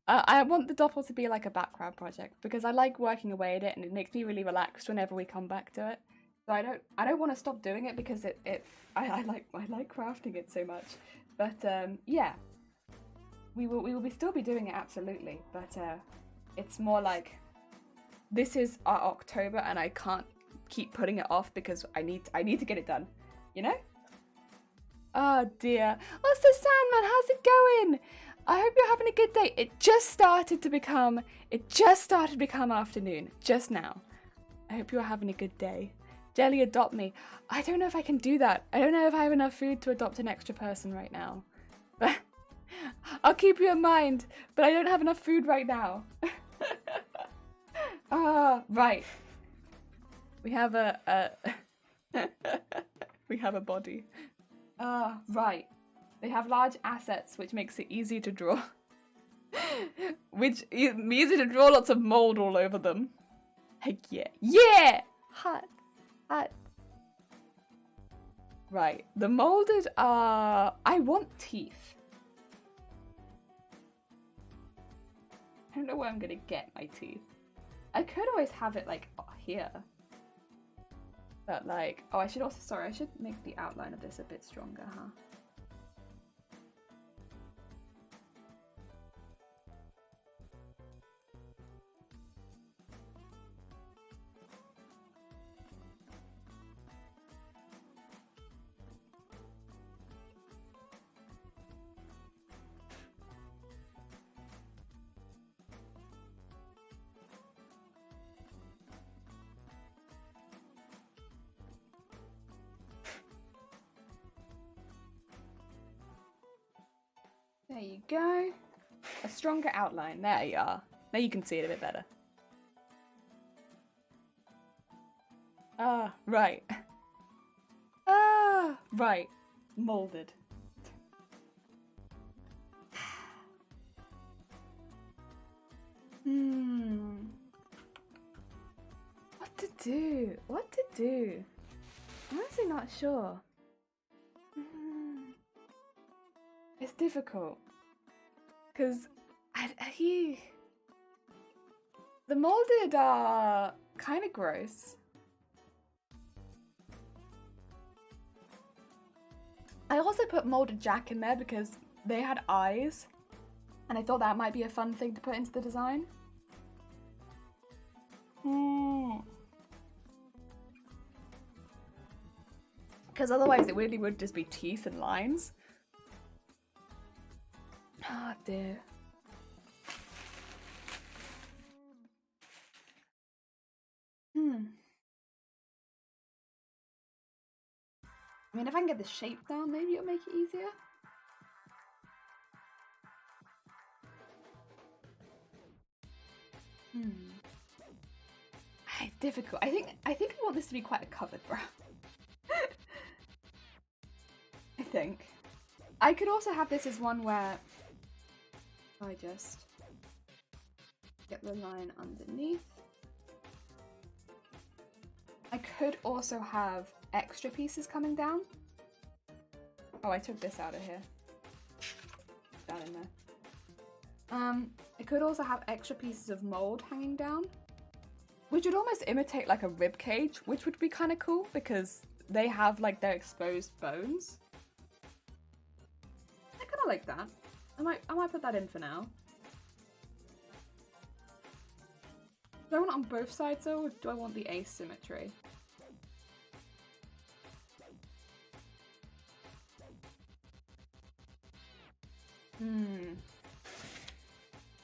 I want the Doffel to be like a background project, because I like working away at it, and it makes me really relaxed whenever we come back to it. So I don't want to stop doing it, because I like crafting it so much. But yeah. We will still be doing it, absolutely, but it's more like this is our October and I can't keep putting it off because I need to get it done, you know? Oh dear. Oh, so Sandman, how's it going? I hope you're having a good day. It just started to become afternoon, just now. I hope you're having a good day. Jelly, adopt me. I don't know if I can do that. I don't know if I have enough food to adopt an extra person right now. But I'll keep you in mind, but I don't have enough food right now. Right. We have we have a body. Right. They have large assets, which makes it easy to draw. Which easy to draw lots of mold all over them. Heck yeah. Yeah! Huts. Huts. Right. The molded are... I want teeth. I don't know where I'm gonna get my teeth. I could always have it like here. But like, oh, I should also, sorry, I should make the outline of this a bit stronger, huh? There you go. A stronger outline. There you are. Now you can see it a bit better. Ah, right. Ah, right. Molded. What to do? What to do? I'm honestly not sure. It's difficult. Because the molded are kind of gross. I also put molded Jack in there because they had eyes, and I thought that might be a fun thing to put into the design. Because otherwise it really would just be teeth and lines. Oh dear. I mean, if I can get the shape down, maybe it'll make it easier. It's difficult. I think I want this to be quite a covered brow. I think. I could also have this as one where I just get the line underneath. I could also have extra pieces coming down. Oh, I took this out of here. That in there. I could also have extra pieces of mold hanging down, which would almost imitate like a rib cage, which would be kind of cool because they have like their exposed bones. I kind of like that. I might put that in for now. Do I want it on both sides though, or do I want the asymmetry?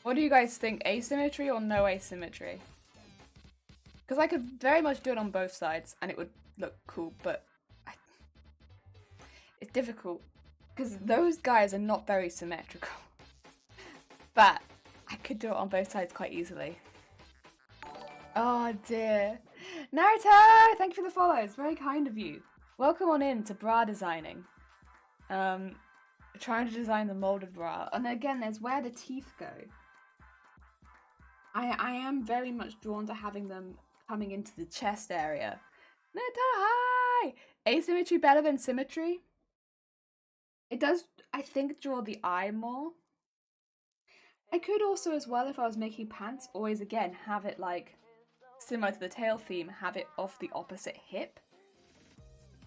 What do you guys think? Asymmetry or no asymmetry? Because I could very much do it on both sides and it would look cool, but it's difficult because those guys are not very symmetrical. But I could do it on both sides quite easily. Oh dear. Naruto! Thank you for the follow. It's very kind of you. Welcome on in to bra designing. Trying to design the molded bra. And again, there's where the teeth go. I am very much drawn to having them coming into the chest area. Naruto, hi! Asymmetry better than symmetry? It does, I think, draw the eye more. I could also as well, if I was making pants, always again have it like similar to the tail theme, have it off the opposite hip.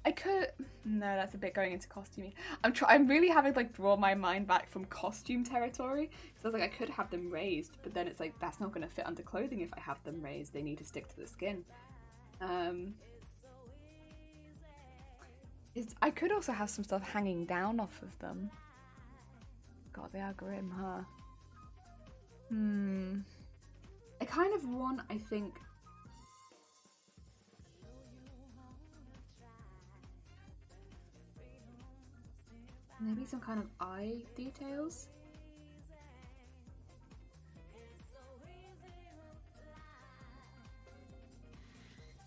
I could, no, that's a bit going into costuming. I'm really having to like draw my mind back from costume territory. So I was like, I could have them raised, but then it's like, that's not going to fit under clothing if I have them raised. They need to stick to the skin. I could also have some stuff hanging down off of them. God, they are grim, huh? I kind of want, I think, maybe some kind of eye details.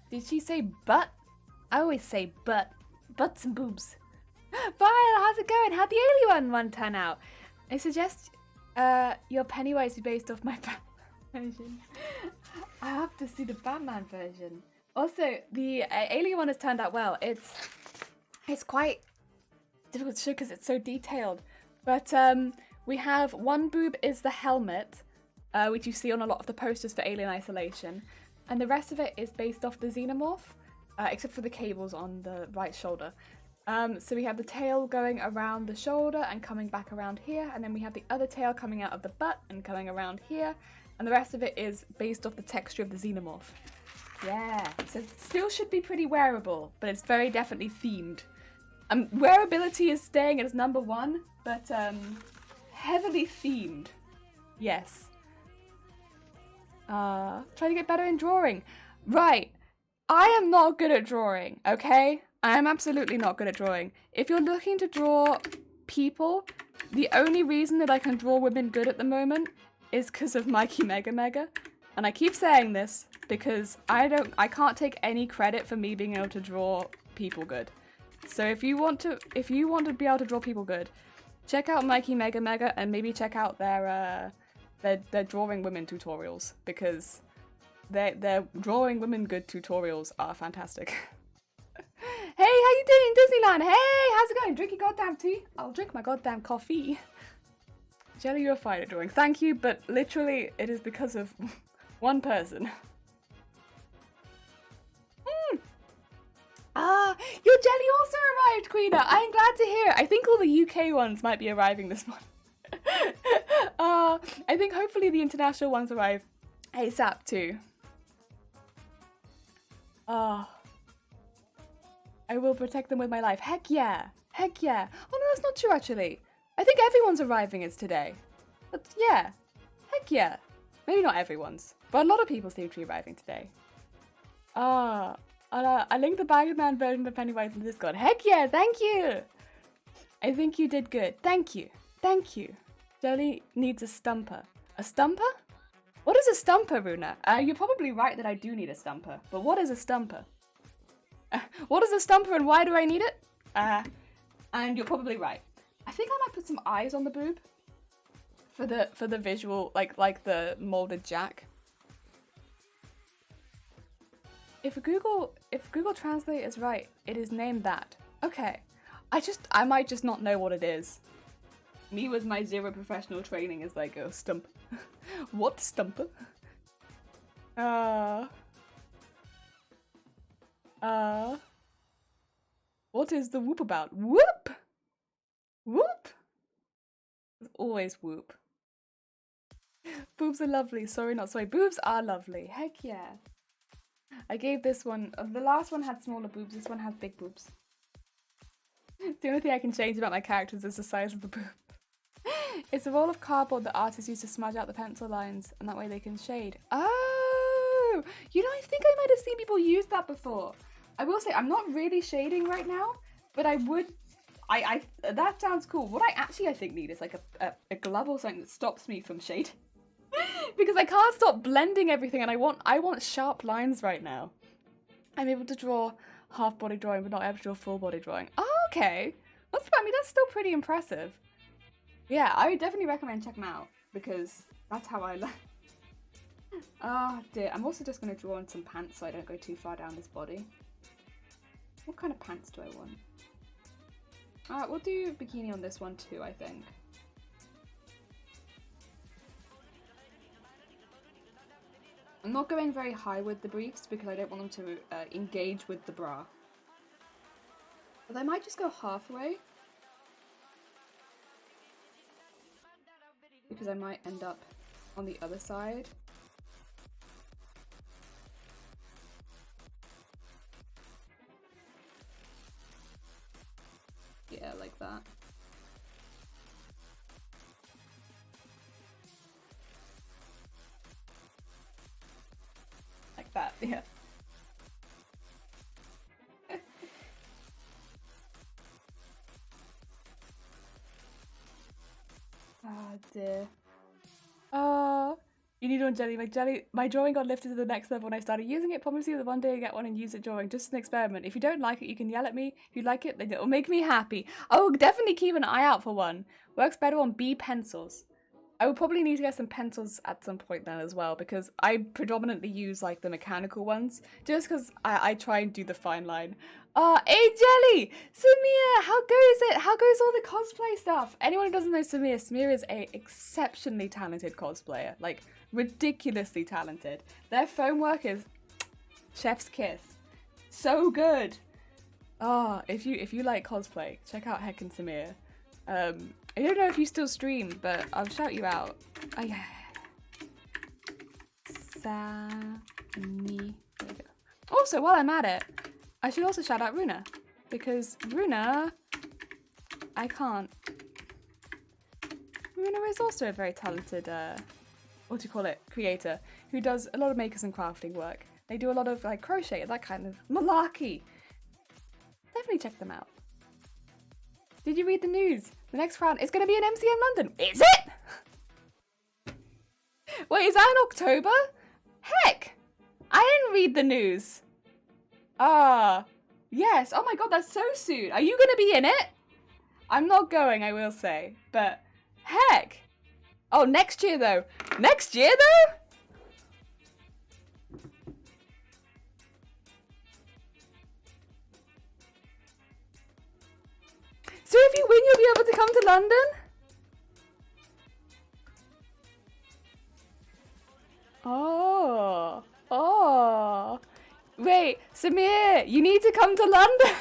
Did she say butt? I always say butt. Butts and boobs. Viola, how's it going? How'd the Alien one turn out? I suggest your Pennywise be based off my Batman version. I have to see the Batman version. Also, the Alien one has turned out well. It's quite difficult to show because it's so detailed. But we have one boob is the helmet, which you see on a lot of the posters for Alien Isolation. And the rest of it is based off the Xenomorph, except for the cables on the right shoulder. So we have the tail going around the shoulder and coming back around here, and then we have the other tail coming out of the butt and coming around here, and the rest of it is based off the texture of the Xenomorph. Yeah, so it still should be pretty wearable, but it's very definitely themed. Wearability is staying at its number one, but heavily themed. Yes. Try to get better in drawing. Right. I am not good at drawing, okay? I am absolutely not good at drawing. If you're looking to draw people, The only reason that I can draw women good at the moment is because of Mikey Mega Mega. And I keep saying this because I can't take any credit for me being able to draw people good. So if you want to be able to draw people good, check out Mikey Mega Mega and maybe check out their drawing women tutorials, because their drawing women good tutorials are fantastic. Hey, how you doing, Disneyland? Hey, how's it going? Drink your goddamn tea? I'll drink my goddamn coffee. Jelly, you're fine at drawing. Thank you, but literally it is because of one person. Ah, your jelly also arrived, Queena. I'm glad to hear. I think all the UK ones might be arriving this month. I think hopefully the international ones arrive ASAP too. I will protect them with my life. Heck yeah. Heck yeah. Oh no, that's not true actually. I think everyone's arriving is today. But yeah. Heck yeah. Maybe not everyone's, but a lot of people seem to be arriving today. I linked the Bagman version of Pennywise in Discord. Heck yeah, thank you! I think you did good. Thank you. Thank you. Jelly needs a stumper. A stumper? What is a stumper, Runa? You're probably right that I do need a stumper, but what is a stumper? What is a stumper and why do I need it? And you're probably right. I think I might put some eyes on the boob for the visual, like the molded jack. If Google Translate is right, it is named that. Okay. I might just not know what it is. Me with my zero professional training is like a stump. What stumper? What is the whoop about? Whoop! Whoop! It's always whoop. Boobs are lovely. Sorry, not sorry. Boobs are lovely. Heck yeah. I gave this one, the last one had smaller boobs, this one has big boobs. The only thing I can change about my characters is the size of the boob. It's a roll of cardboard that artists use to smudge out the pencil lines, and that way they can shade. Oh! You know, I think I might have seen people use that before. I will say, I'm not really shading right now, but I would... that sounds cool. What I think need is like a glove or something that stops me from shading. Because I can't stop blending everything, and I want sharp lines right now. I'm able to draw half body drawing, but not able to draw full body drawing. Oh, okay. That's still pretty impressive. Yeah, I would definitely recommend checking them out, because that's how I learn. Oh dear, I'm also just going to draw on some pants so I don't go too far down this body. What kind of pants do I want? Alright, we'll do bikini on this one too, I think. I'm not going very high with the briefs because I don't want them to engage with the bra. But I might just go halfway. Because I might end up on the other side. Yeah, like that. Like that, yeah. Oh dear. You need one, Jelly. My drawing got lifted to the next level when I started using it. Promise you that one day I get one and use it drawing. Just an experiment. If you don't like it, you can yell at me. If you like it, then it'll make me happy. I will definitely keep an eye out for one. Works better on B pencils. I would probably need to get some pencils at some point then as well, because I predominantly use like the mechanical ones, just because I try and do the fine line. Hey Jelly! Samir! How goes it? How goes all the cosplay stuff? Anyone who doesn't know Samir is a exceptionally talented cosplayer. Like, ridiculously talented. Their foam work is chef's kiss. So good! If you like cosplay, check out Heck and Samir. I don't know if you still stream, but I'll shout you out. Oh yeah. Samir. There we go. Also, while I'm at it, I should also shout out Runa, because Runa, I can't. Runa is also a very talented, what do you call it, creator, who does a lot of makers and crafting work. They do a lot of like crochet, that kind of malarkey. Definitely check them out. Did you read the news? The next round is going to be in MCM London. Is it? Wait, is that in October? Heck! I didn't read the news. Yes. Oh my god, that's so soon. Are you going to be in it? I'm not going, I will say. But, heck. Oh, next year though. Next year though? So if you win, you'll be able to come to London? Oh. Wait, Samir, you need to come to London.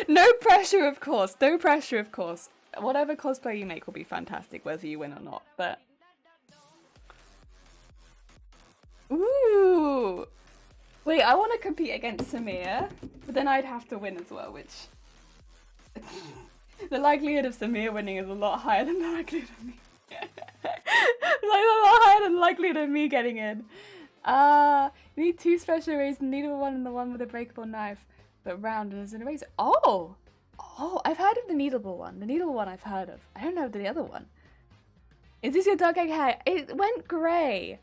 No pressure, of course. No pressure, of course. Whatever cosplay you make will be fantastic, whether you win or not. But ooh, wait, I want to compete against Samir, but then I'd have to win as well, which the likelihood of Samir winning is a lot higher than the likelihood of me. Like a lot higher than the likelihood of me getting in. You need 2 special erasers, the needle one and the one with a breakable knife, but round and as an eraser. Oh, I've heard of the needleable one. The needle one I've heard of. I don't know the other one. Is this your dark egg hair? It went grey.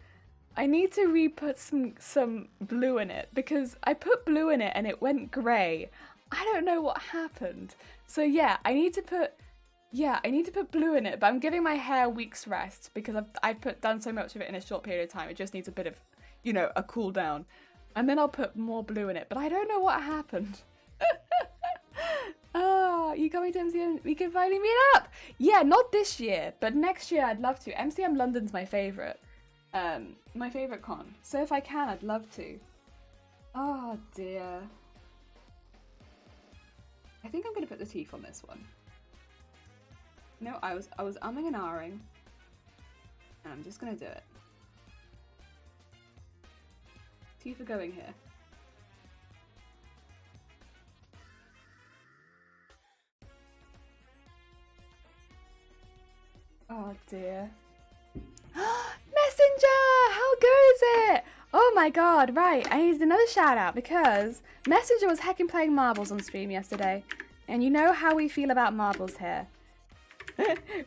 I need to re-put some blue in it because I put blue in it and it went grey. I don't know what happened. So yeah, I need to put blue in it, but I'm giving my hair a week's rest because I've done so much of it in a short period of time. It just needs a bit of, a cool down. And then I'll put more blue in it, but I don't know what happened. You coming to MCM? We can finally meet up. Yeah, not this year, but next year I'd love to. MCM London's my favourite. My favourite con. So if I can, I'd love to. Oh dear. I think I'm gonna put the teeth on this one. No, I was umming and ahhing. And I'm just gonna do it. Teeth are going here. Oh dear. Messenger! How goes it? Oh my god, right. I need another shout out because Messenger was heckin' playing marbles on stream yesterday. And you know how we feel about marbles here.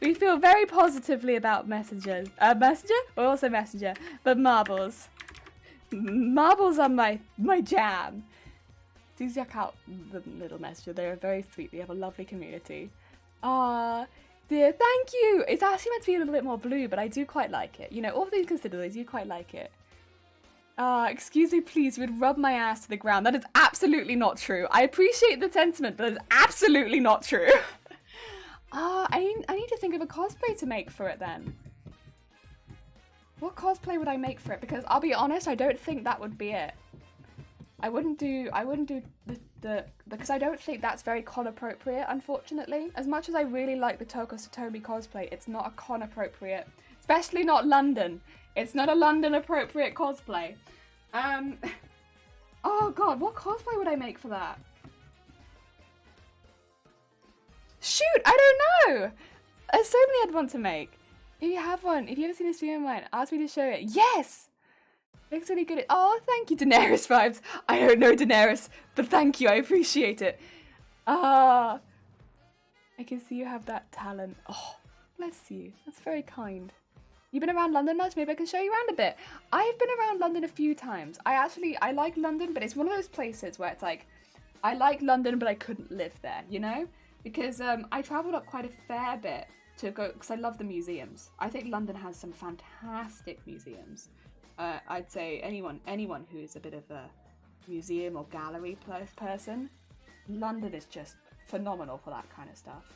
We feel very positively about Messenger. Messenger? Or also Messenger. But marbles. Marbles are my jam. Do check out the little Messenger. They're very sweet. They have a lovely community. Dear, thank you. It's actually meant to be a little bit more blue, but I do quite like it. All things considered, I do quite like it. Excuse me, please, you would rub my ass to the ground. That is absolutely not true. I appreciate the sentiment, but it's absolutely not true. I need to think of a cosplay to make for it then. What cosplay would I make for it? Because I'll be honest, I don't think that would be it. I wouldn't do the because I don't think that's very con appropriate, unfortunately. As much as I really like the Toko Satomi cosplay, it's not a con appropriate, especially not London. It's not a London appropriate cosplay. Oh god, what cosplay would I make for that? Shoot, I don't know! There's so many I'd want to make. If you have one, if you ever seen a stream of mine, ask me to show it. Yes! Looks really good. Oh, thank you, Daenerys vibes. I don't know Daenerys, but thank you, I appreciate it. I can see you have that talent. Oh, bless you. That's very kind. You've been around London much? Maybe I can show you around a bit. I've been around London a few times. I like London, but it's one of those places where it's like, I like London, but I couldn't live there, Because I travelled up quite a fair bit to go, because I love the museums. I think London has some fantastic museums. I'd say anyone who is a bit of a museum or gallery person, London is just phenomenal for that kind of stuff.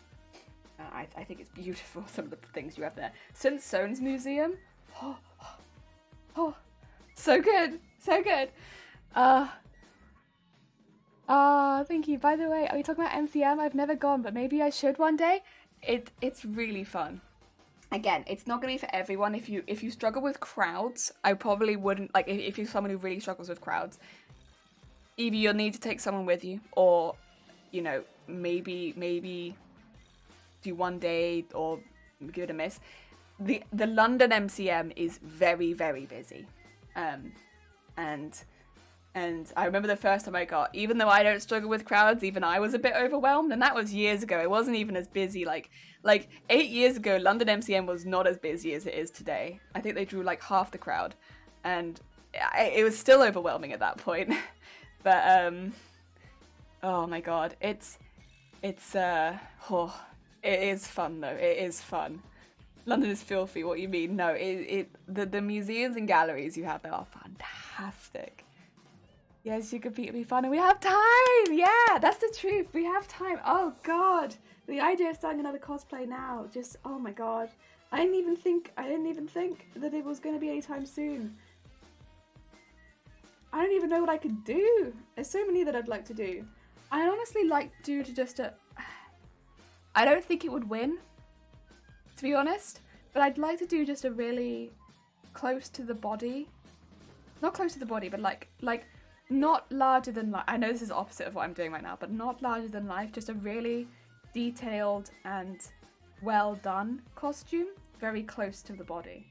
I think it's beautiful, some of the things you have there. St. Soane's Museum, so good, so good. Thank you. By the way, are we talking about MCM? I've never gone, but maybe I should one day. It's really fun. Again, it's not going to be for everyone. If you struggle with crowds, I probably wouldn't, like, if you're someone who really struggles with crowds, either you'll need to take someone with you, or, maybe do one day or give it a miss. The London MCM is very, very busy. And And I remember the first time I got, even though I don't struggle with crowds, even I was a bit overwhelmed. And that was years ago. It wasn't even as busy. Like 8 years ago, London MCM was not as busy as it is today. I think they drew like half the crowd. And it was still overwhelming at that point. But, oh my God. It is fun though. It is fun. London is filthy. What you mean? No, the museums and galleries you have there are fantastic. Yes, you could be fun, and we have time. Yeah, that's the truth. We have time. Oh God, the idea of starting another cosplay now, just oh my God. I didn't even think that it was going to be anytime soon. I don't even know what I could do. There's so many that I'd like to do. I honestly like to do just a. I don't think it would win, to be honest, but I'd like to do just a really close to the body, not close to the body, but like not larger than life. I know this is the opposite of what I'm doing right now, but not larger than life, just a really detailed and well done costume, very close to the body.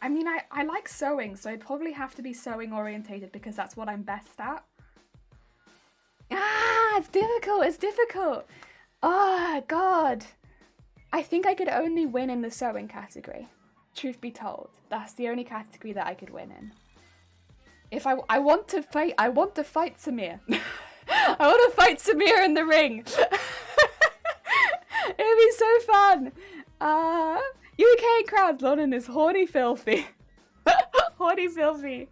I mean, I like sewing, so I'd probably have to be sewing orientated because that's what I'm best at. It's difficult. Oh, God. I think I could only win in the sewing category. Truth be told, that's the only category that I could win in. If I want to fight Samir. I want to fight Samir in the ring. It'd be so fun. UK crowds, London is horny filthy. Horny filthy.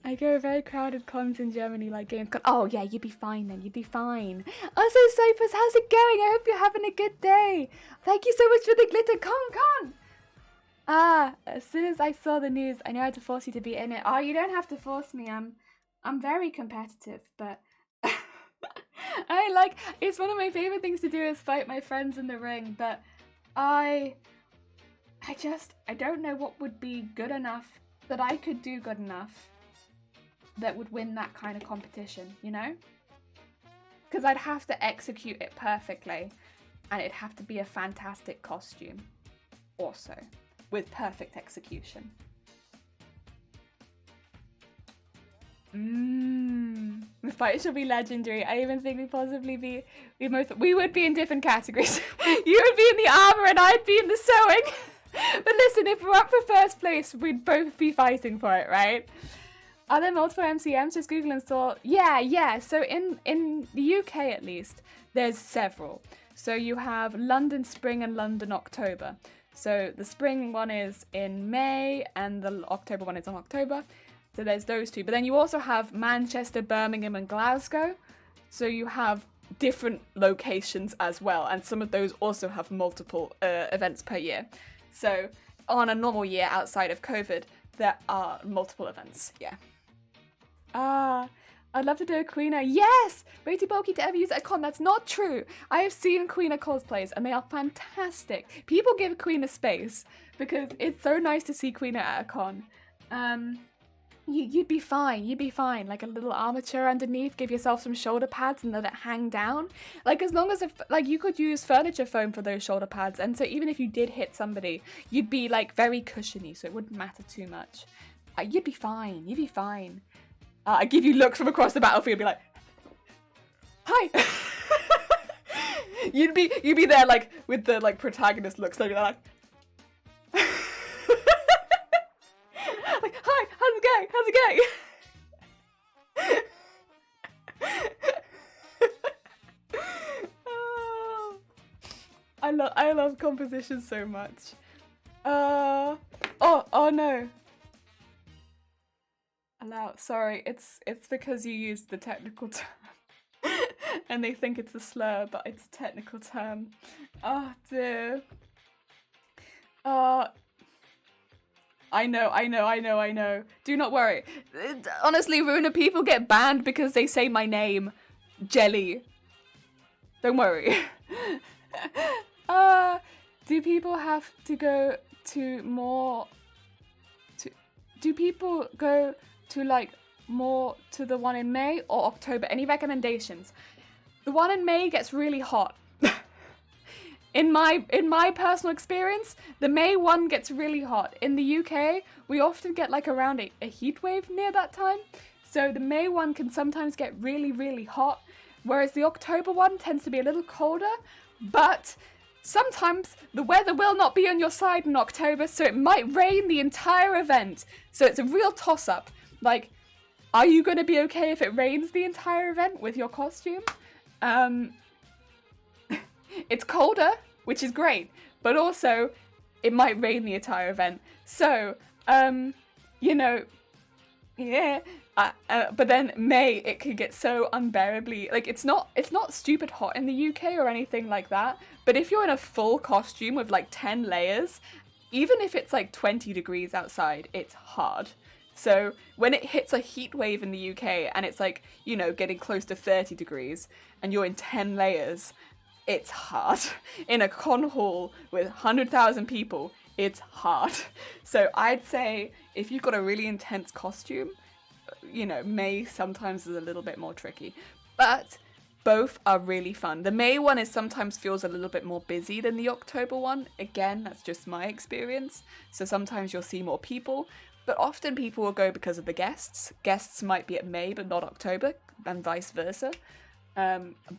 I go to very crowded cons in Germany like Gamescom. Oh yeah, you'd be fine then, you'd be fine. Also, Cyprus, how's it going? I hope you're having a good day. Thank you so much for the glitter. Come. As soon as I saw the news, I knew I had to force you to be in it. Oh, you don't have to force me. I'm very competitive, but it's one of my favorite things to do is fight my friends in the ring, but I don't know what would be good enough that I could do good enough that would win that kind of competition, you know? Because I'd have to execute it perfectly, and it'd have to be a fantastic costume also, with perfect execution. The fight shall be legendary. I even think we would be in different categories. You would be in the armor and I'd be in the sewing. But listen, if we're up for first place, we'd both be fighting for it, right? Are there multiple MCMs? Just Google and saw. Yeah. So in the UK at least, there's several. So you have London Spring and London October. So the spring one is in May and the October one is in October. So there's those two. But then you also have Manchester, Birmingham and Glasgow. So you have different locations as well. And some of those also have multiple events per year. So on a normal year outside of COVID, there are multiple events. Yeah. I'd love to do a Queena. Yes! Way too bulky to ever use at a con. That's not true. I have seen Queena cosplays and they are fantastic. People give Queena space because it's so nice to see Queena at a con. You'd be fine. You'd be fine. Like a little armature underneath. Give yourself some shoulder pads and let it hang down. Like as long as you could use furniture foam for those shoulder pads, and so even if you did hit somebody, you'd be like very cushiony, so it wouldn't matter too much. You'd be fine. You'd be fine. I give you looks from across the battlefield. Be like, hi. you'd be there like with the like protagonist looks. They'd be like. Like, hi, how's it going? Oh, I love composition so much. Oh no. Allow. Sorry, it's because you used the technical term, and they think it's a slur, but it's a technical term. Oh dear. I know. Do not worry. Honestly, Runa, people get banned because they say my name. Jelly. Don't worry. Do people have to go to more... Do people go to, like, more to the one in May or October? Any recommendations? The one in May gets really hot. in my personal experience, the May one gets really hot. In the UK, we often get like around a heat wave near that time. So the May one can sometimes get really, really hot, whereas the October one tends to be a little colder, but sometimes the weather will not be on your side in October, so it might rain the entire event. So it's a real toss-up. Like, are you going to be okay if it rains the entire event with your costume? It's colder, which is great, but also it might rain the entire event. So, you know, yeah. But then May, it can get so unbearably, like, it's not stupid hot in the UK or anything like that, but if you're in a full costume with like 10 layers, even if it's like 20 degrees outside, it's hard. So when it hits a heat wave in the UK and it's like, you know, getting close to 30 degrees and you're in 10 layers, it's hard. In a con hall with 100,000 people, it's hard. So I'd say if you've got a really intense costume, you know, May sometimes is a little bit more tricky, but both are really fun. The May one is sometimes feels a little bit more busy than the October one. Again, that's just my experience. So sometimes you'll see more people, but often people will go because of the guests. Guests might be at May but not October, and vice versa.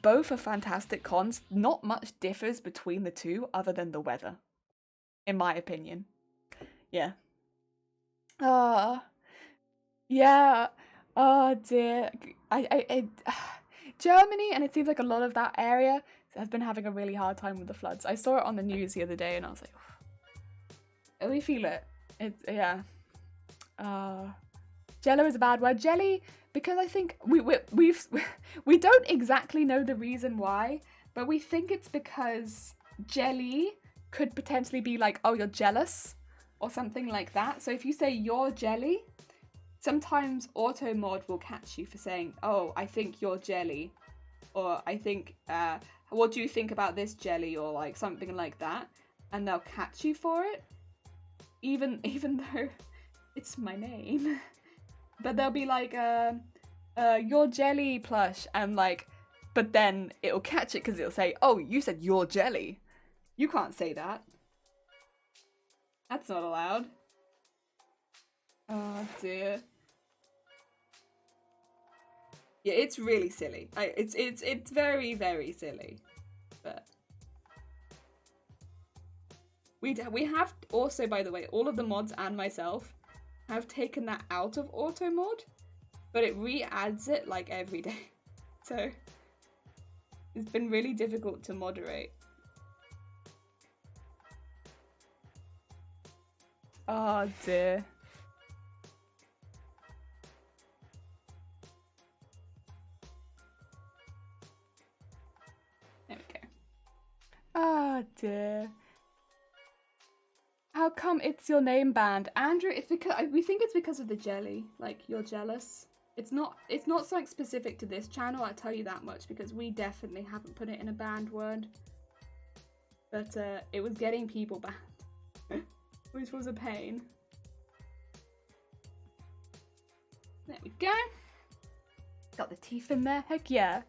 Both are fantastic cons. Not much differs between the two other than the weather, in my opinion. Yeah. Yeah. Oh dear. I Germany, and it seems like a lot of that area has been having a really hard time with the floods. I saw it on the news the other day, and I was like, we feel it. It's yeah. Jello is a bad word. Jelly, because I think we don't exactly know the reason why, but we think it's because jelly could potentially be like, oh, you're jealous, or something like that. So if you say you're jelly, sometimes Automod will catch you for saying, oh, I think you're jelly, or I think, what do you think about this jelly, or like something like that, and they'll catch you for it, even though it's my name. But they'll be like, your jelly plush, and like, but then it'll catch it because it'll say, oh, you said your jelly. You can't say that. That's not allowed. Oh dear. Yeah, it's really silly. It's very, very silly. But we have also, by the way, all of the mods and myself have taken that out of auto mod, but it re-adds it like every day. So it's been really difficult to moderate. Oh dear. There we go. Oh dear. How come it's your name band? Andrew, it's because we think it's because of the jelly. Like, you're jealous. It's not something specific to this channel, I'll tell you that much, because we definitely haven't put it in a banned word. But it was getting people banned, which was a pain. There we go. Got the teeth in there, heck yeah.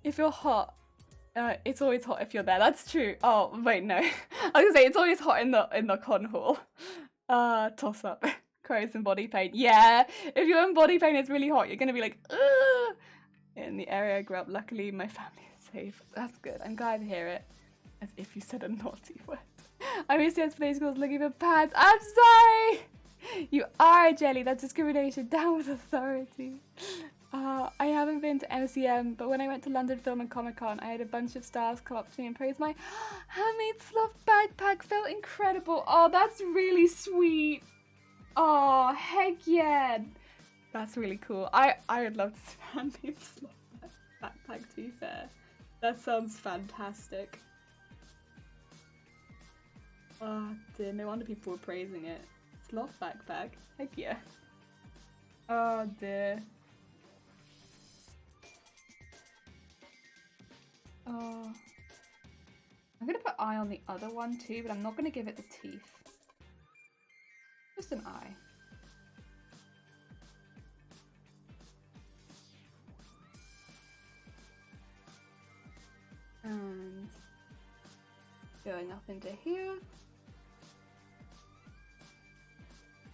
If you're hot, it's always hot if you're there. That's true. Oh wait, no. I was gonna say it's always hot in the con hall. Toss up. Crows and body paint. Yeah, if you're in body paint, it's really hot. You're gonna be like, ugh. In the area I grew up, luckily my family is safe. That's good. I'm glad to hear it. As if you said a naughty word. I miss yesterday's schools looking for pads. I'm sorry. You are jelly. That's discrimination. Down with authority. I haven't been to MCM, but when I went to London Film and Comic Con, I had a bunch of stars come up to me and praise my handmade sloth backpack. Felt incredible. Oh, that's really sweet. Oh, heck yeah. That's really cool. I would love to see a handmade sloth backpack, to be fair. That sounds fantastic. Oh dear, no wonder people were praising it. Sloth backpack. Heck yeah. Oh dear. Oh, I'm gonna put eye on the other one too, but I'm not gonna give it the teeth. Just an eye. And Going up into here.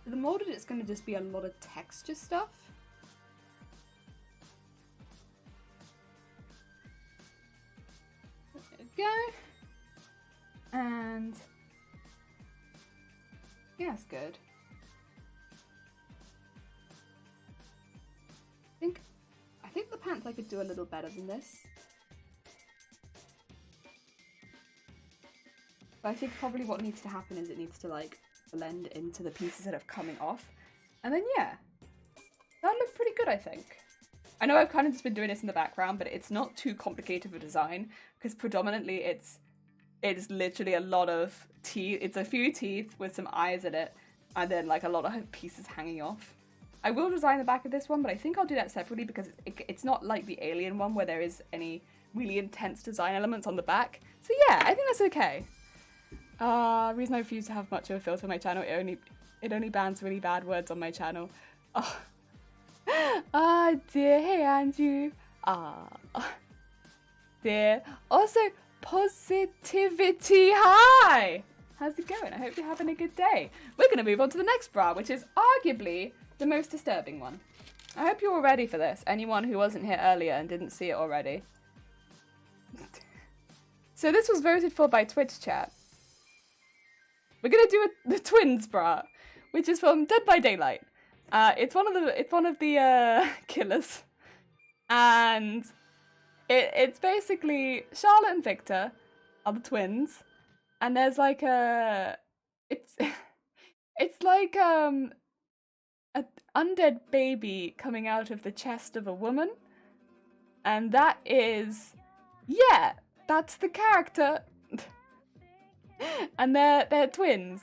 For the molded, it's going to just be a lot of texture stuff. There we go. And yeah, it's good. I think the pants I could do a little better than this. But I think probably what needs to happen is it needs to like blend into the pieces that are coming off. And then yeah, that looked pretty good, I think. I know I've kind of just been doing this in the background, but it's not too complicated of a design because predominantly it's literally a lot of teeth. It's a few teeth with some eyes in it and then like a lot of pieces hanging off. I will design the back of this one, but I think I'll do that separately because it's not like the Alien one where there is any really intense design elements on the back. So yeah, I think that's okay. Reason I refuse to have much of a filter on my channel, it only bans really bad words on my channel. Oh. Dear, hey Andrew. Dear. Also, positivity, hi! How's it going? I hope you're having a good day. We're gonna move on to the next bra, which is arguably the most disturbing one. I hope you're all ready for this, anyone who wasn't here earlier and didn't see it already. So this was voted for by Twitch chat. We're gonna do the twins bra, which is from Dead by Daylight. It's one of the killers, and it's basically Charlotte and Victor are the twins, and there's like it's like an undead baby coming out of the chest of a woman, and that is, yeah, that's the character. And they're twins.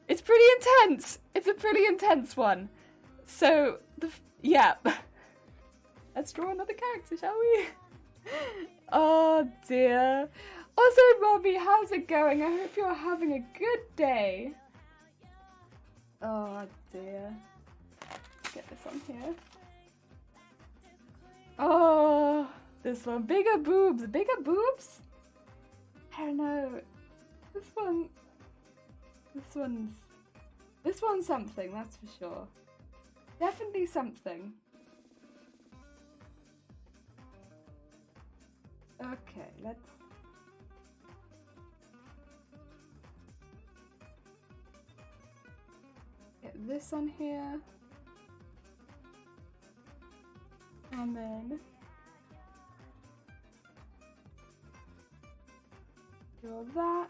It's pretty intense. It's a pretty intense one. So yeah. Let's draw another character, shall we? Oh dear. Also, Robbie, how's it going? I hope you're having a good day. Oh dear. Let's get this on here. Oh, this one. Bigger boobs. Bigger boobs? I don't know. This one's something, that's for sure. Definitely something. Okay, let's... get this on here. And then... draw that.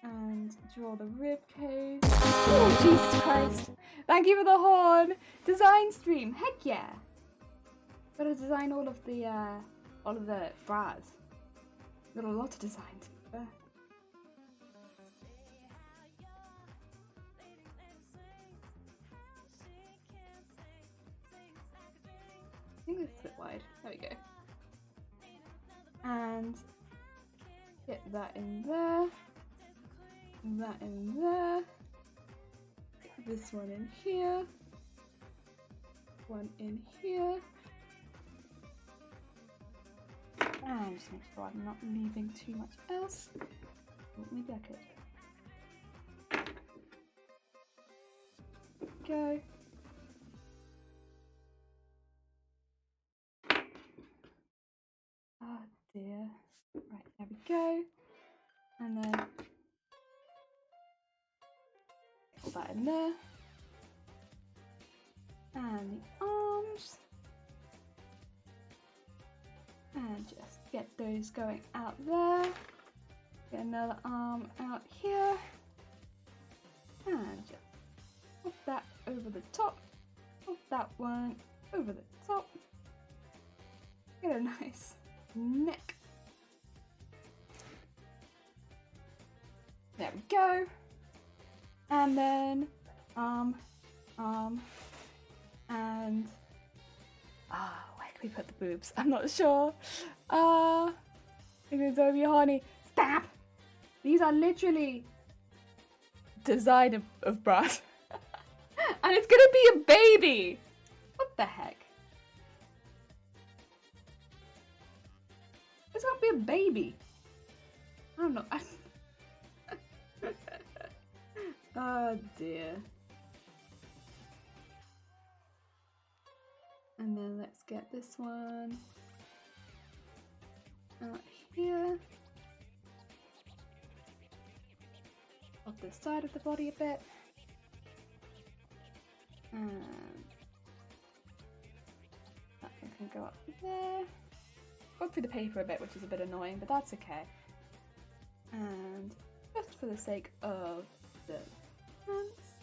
And draw the rib cage. Oh, Jesus Christ. Thank you for the horn. Design stream. Heck yeah. Gotta design all of the bras. Got a lot of designs. I think it's a bit wide. There we go. And get that in there. That in there. This one in here. One in here. And just make sure I'm not leaving too much else. Maybe I could. Go. Oh dear. Right, there we go. And then put that in there. And the arms. And just get those going out there. Get another arm out here. And just put that over the top. Put that one over the top. Get a nice neck. There we go. And then and where can we put the boobs? I'm not sure. I think it's over your honey. Stop! These are literally design of bras. And it's gonna be a baby! What the heck? It's gonna be a baby. I don't know. Oh dear. And then let's get this one out here. Off the side of the body a bit. And that one can go up there. Got through the paper a bit, which is a bit annoying, but that's okay. And just for the sake of the hands,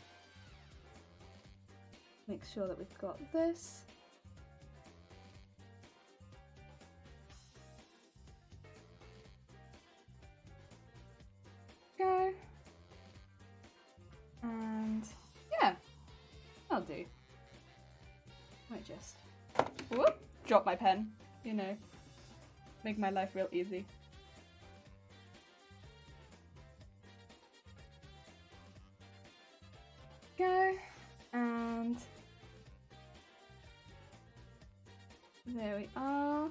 make sure that we've got this. Go. And yeah, that'll do. Might just whoop, drop my pen, you know, make my life real easy. Go, and there we are.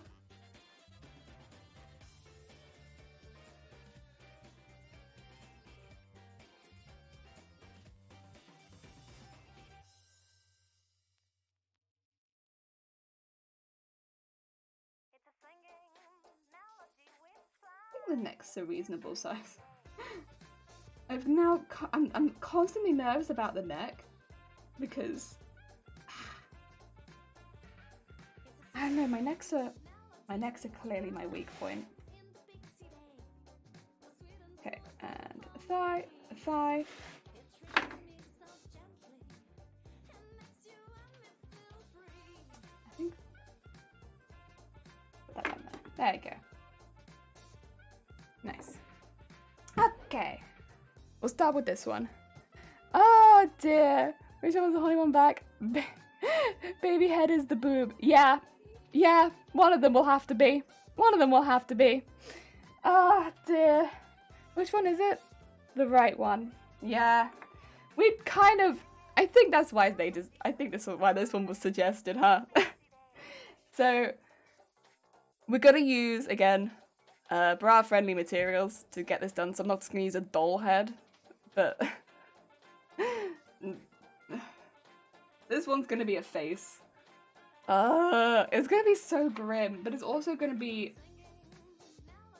I think the neck's a reasonable size. I'm constantly nervous about the neck because I don't know, my necks are clearly my weak point. Okay, and a thigh, a thigh. I think put that one there. There you go. Nice. Okay. We'll start with this one. Oh dear. Which one was the holding one back? Baby head is the boob. Yeah. Yeah. One of them will have to be. One of them will have to be. Oh dear. Which one is it? The right one. Yeah. We kind of... I think that's why they just... I think this is why this one was suggested, huh? So, we're gonna use, again, bra-friendly materials to get this done, so I'm not just gonna use a doll head. But this one's gonna be a face. It's gonna be so grim, but it's also gonna be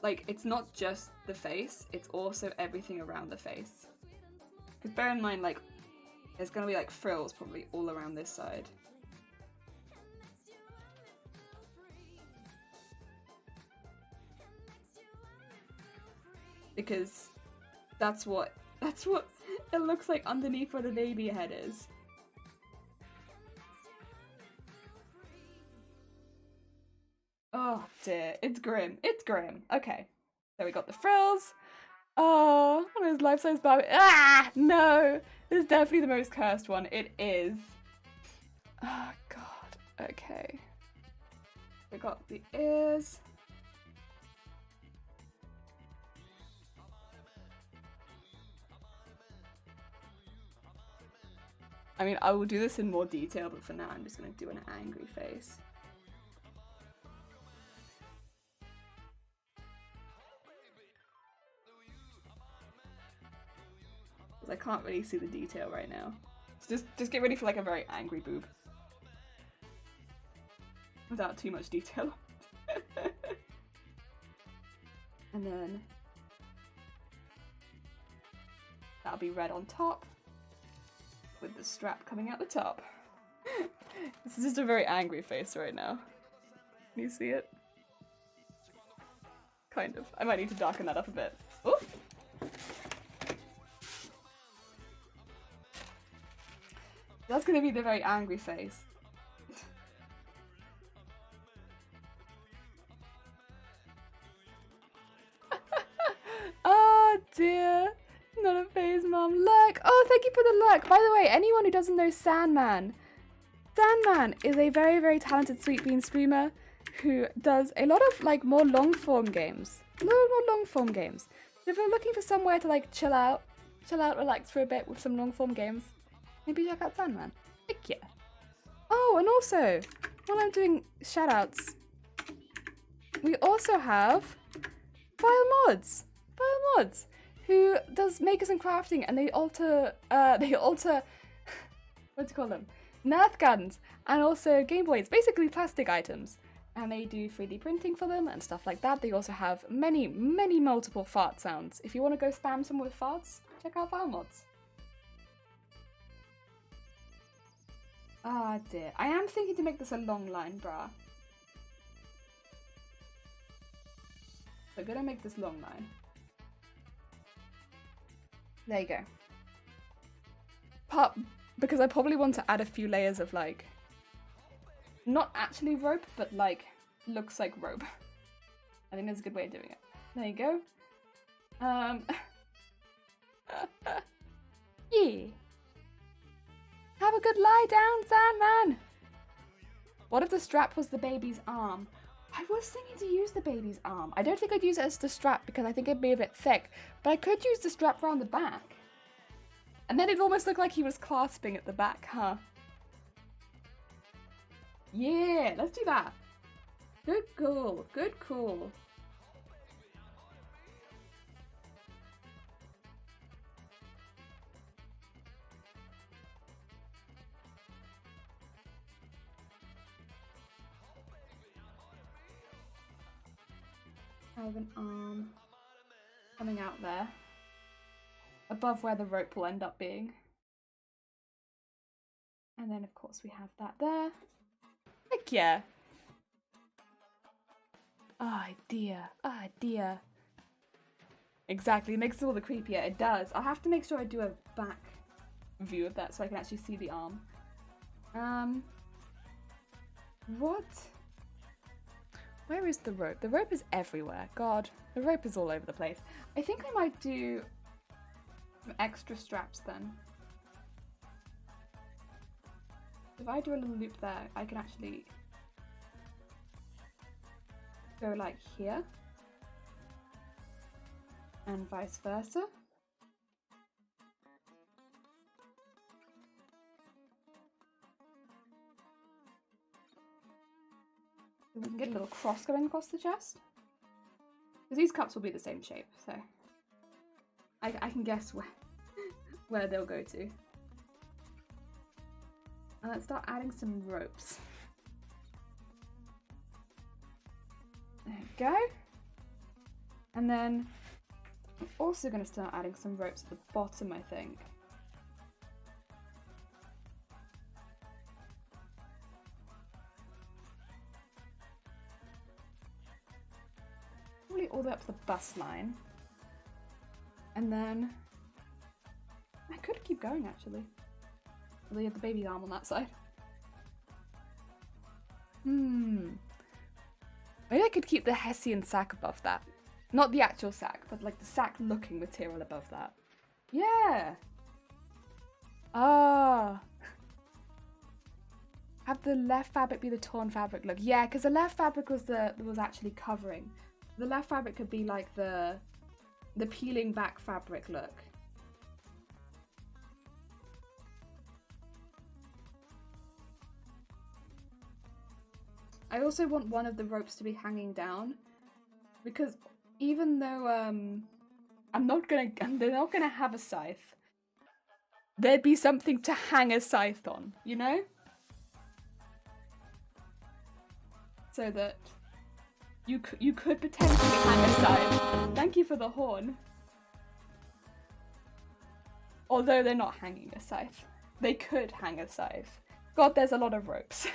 like, it's not just the face, it's also everything around the face. Because bear in mind, like, there's gonna be like frills probably all around this side. Because that's what it looks like underneath where the baby head is. Oh dear, it's grim. It's grim. Okay, so we got the frills. Oh, what is life-size Barbie? Ah, no, this is definitely the most cursed one. It is. Oh god. Okay. We got the ears. I mean, I will do this in more detail, but for now I'm just going to do an angry face. Because I can't really see the detail right now. So just get ready for like a very angry boob. Without too much detail. And then that'll be red on top, with the strap coming out the top. This is just a very angry face right now. Can you see it? Kind of. I might need to darken that up a bit. Oh! That's gonna be the very angry face. Oh dear. Not a phase, Mom. Look! Oh, thank you for the look! By the way, anyone who doesn't know Sandman, Sandman is a very, very talented Sweet Bean streamer who does a lot of, like, more long-form games. A lot more long-form games. So if you're looking for somewhere to, like, chill out, relax for a bit with some long-form games, maybe check out Sandman. Heck yeah. Oh, and also, while I'm doing shout-outs, we also have File Mods. File Mods, who does makers and crafting, and they alter what do you call them? Nerf guns, and also Game Boys, basically plastic items. And they do 3D printing for them and stuff like that. They also have many, many multiple fart sounds. If you want to go spam some with farts, check out File Mods. Ah dear. I am thinking to make this a long line, brah. So I'm gonna make this long line. There you go. Because I probably want to add a few layers of like, not actually rope, but like, looks like rope. I think that's a good way of doing it. There you go. Yeah. Have a good lie down, Sandman! What if the strap was the baby's arm? I was thinking to use the baby's arm. I don't think I'd use it as the strap because I think it'd be a bit thick, but I could use the strap around the back. And then it'd almost look like he was clasping at the back, huh? Yeah, let's do that. Good call, good call. I have an arm coming out there, above where the rope will end up being. And then of course we have that there. Heck yeah. Ah, dear. Ah, dear. Exactly, it makes it all the creepier. It does. I'll have to make sure I do a back view of that so I can actually see the arm. What? Where is the rope? The rope is everywhere. God, the rope is all over the place. I think I might do some extra straps then. If I do a little loop there, I can actually go like here and vice versa. We can get a little cross going across the chest. Because these cups will be the same shape, so I can guess where they'll go to. And let's start adding some ropes. There we go. And then I'm also going to start adding some ropes at the bottom, I think. Probably all the way up to the bust line. And then I could keep going actually. Although you have the baby arm on that side. Maybe I could keep the Hessian sack above that. Not the actual sack, but like the sack looking material above that. Yeah! Ah! Have the left fabric be the torn fabric look. Yeah, because the left fabric was actually covering. The left fabric could be like the peeling back fabric look. I also want one of the ropes to be hanging down, because even though they're not gonna have a scythe, there'd be something to hang a scythe on, you know? So that you could potentially hang a scythe. Thank you for the horn. Although they're not hanging a scythe, they could hang a scythe. God, there's a lot of ropes.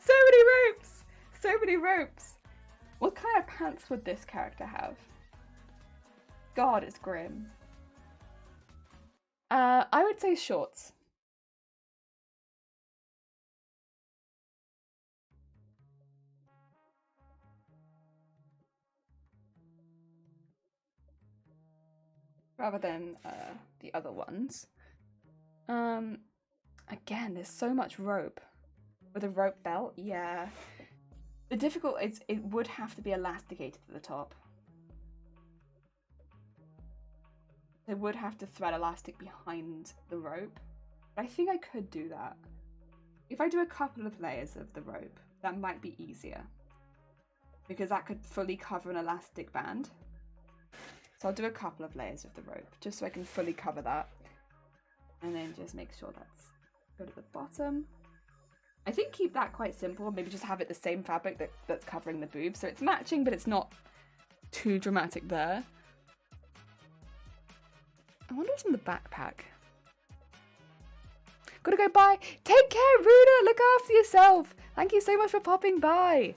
So many ropes! So many ropes! What kind of pants would this character have? God, it's grim. I would say shorts. Rather than the other ones. Again, there's so much rope. With a rope belt, yeah. The difficult is it would have to be elasticated at the top. They would have to thread elastic behind the rope. But I think I could do that. If I do a couple of layers of the rope, that might be easier. because that could fully cover an elastic band. So I'll do a couple of layers of the rope just so I can fully cover that. And then just make sure that's good at the bottom. I think keep that quite simple, maybe just have it the same fabric that's covering the boob. So it's matching, but it's not too dramatic there. I wonder what's in the backpack. Gotta go bye. Take care, Runa. Look after yourself. Thank you so much for popping by.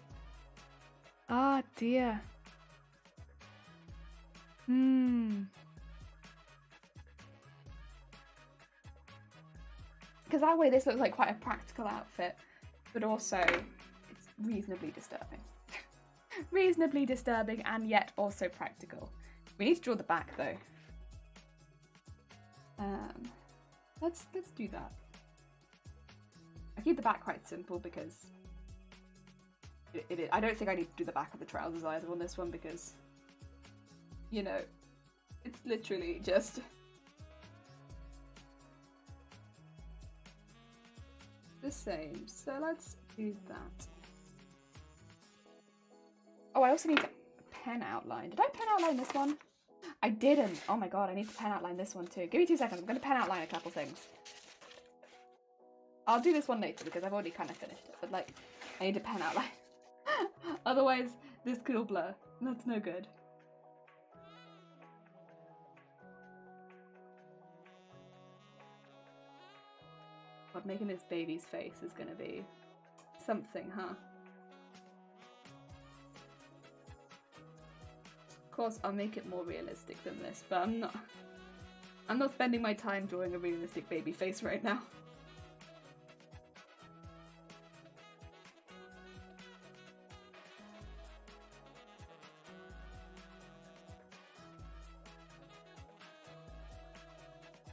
Ah, dear. Because that way this looks like quite a practical outfit, but also it's reasonably disturbing. Reasonably disturbing and yet also practical. We need to draw the back though. Let's do that. I keep the back quite simple because I don't think I need to do the back of the trousers either on this one because, you know, it's literally just the same. So let's do that. Oh, I also need a pen outline. Did I pen outline this one? I didn't. Oh my god, I need to pen outline this one too. Give me 2 seconds. I'm going to pen outline a couple things. I'll do this one later because I've already kind of finished it. But like, I need a pen outline. Otherwise, this could all blur. That's no good. But making this baby's face is going to be something, huh? Of course, I'll make it more realistic than this, but I'm not spending my time drawing a realistic baby face right now.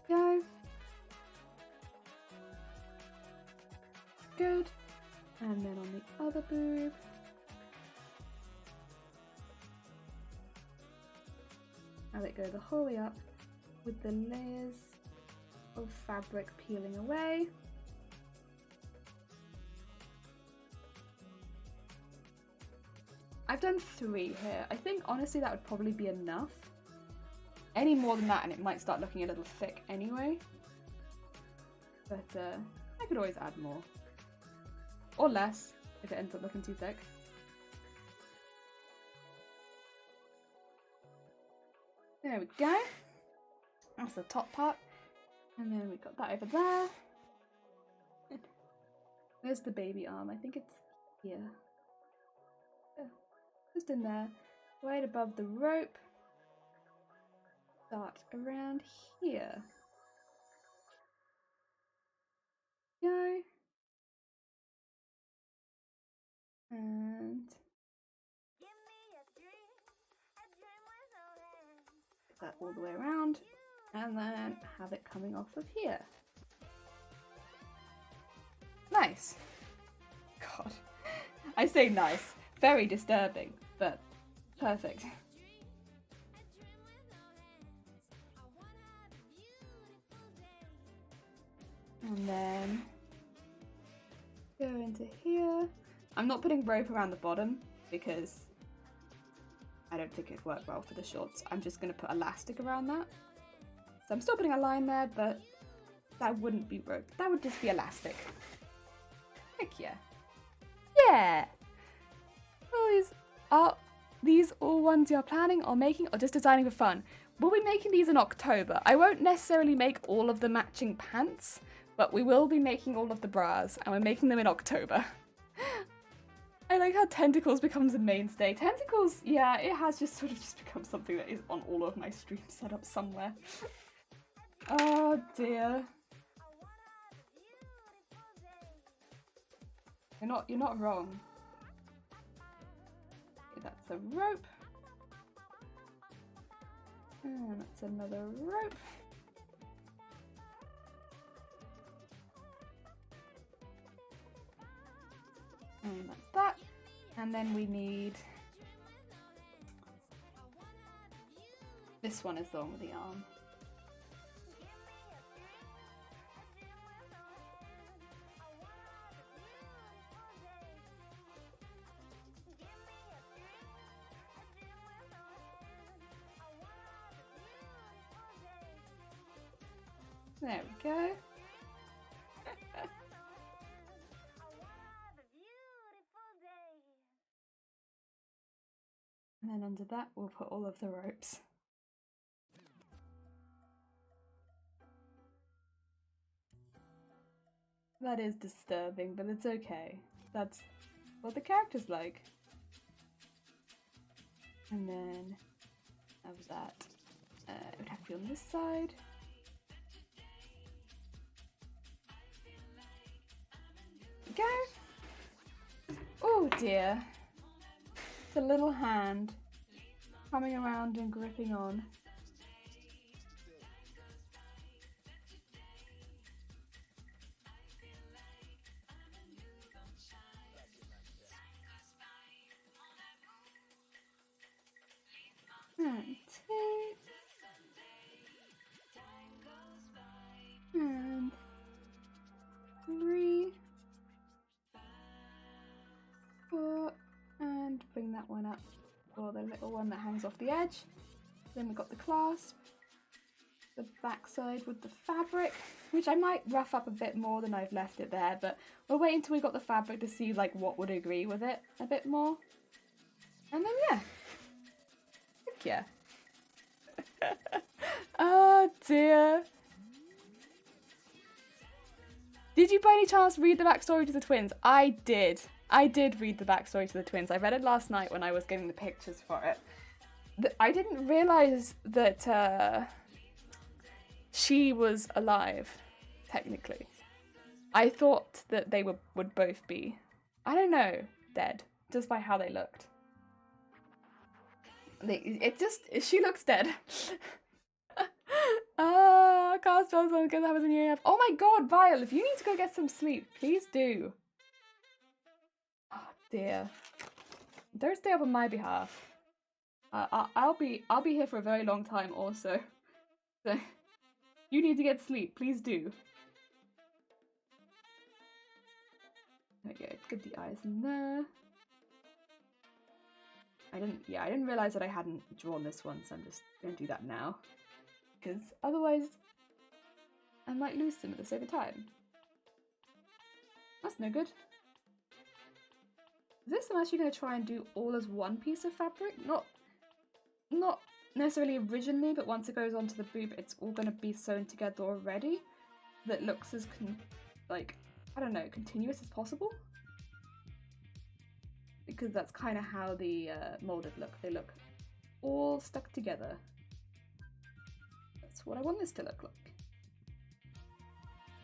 Go. Good. And then on the other boob. Have it go the whole way up with the layers of fabric peeling away. I've done 3 here. I think honestly that would probably be enough. Any more than that and it might start looking a little thick anyway. But I could always add more. Or less if it ends up looking too thick. There we go. That's the top part. And then we've got that over there. There's the baby arm. I think it's here. Yeah, just in there. Right above the rope. Start around here. Go. And get that all the way around. And then have it coming off of here. Nice. God. I say nice. Very disturbing, but perfect. And then go into here. I'm not putting rope around the bottom because I don't think it'd work well for the shorts. I'm just going to put elastic around that. So I'm still putting a line there, but that wouldn't be rope. That would just be elastic. Heck yeah. Yeah! Well, are these all ones you're planning or making or just designing for fun? We'll be making these in October. I won't necessarily make all of the matching pants, but we will be making all of the bras, and we're making them in October. I like how Tentacles becomes a mainstay. Tentacles, yeah, it has just sort of just become something that is on all of my stream setups somewhere. Oh dear. You're not wrong. Okay, that's a rope. And that's another rope. And that's that. And then we need... This one is the one with the arm. There we go. And then under that, we'll put all of the ropes. That is disturbing, but it's okay. That's what the character's like. And then, that was that. It would have to be on this side. Go! Oh dear. The little hand coming around and gripping on. And 2 and 3, 4, and bring that one up for the little one that hangs off the edge. Then we've got the clasp, the back side with the fabric, which I might rough up a bit more than I've left it there, but we'll wait until we got the fabric to see like what would agree with it a bit more. And then yeah. Heck yeah. Oh dear. Did you by any chance read the backstory to the twins? I did. I did read the backstory to the twins. I read it last night when I was getting the pictures for it. I didn't realise that she was alive, technically. I thought that they would both be, I don't know, dead, just by how they looked. She looks dead. I can't spell something because I was in UAF. Oh my god, Vile, if you need to go get some sleep, please do. Oh dear. Don't stay up on my behalf. I'll be here for a very long time also. So you need to get sleep, please do. There we go, get the eyes in there. I didn't realise that I hadn't drawn this one, so I'm just gonna do that now. Because otherwise I might lose some of this over time. That's no good. This I'm actually going to try and do all as one piece of fabric. Not necessarily originally, but once it goes onto the boob, it's all going to be sewn together already. That looks as, like, I don't know, continuous as possible. Because that's kind of how the molded look. They look all stuck together. That's what I want this to look like.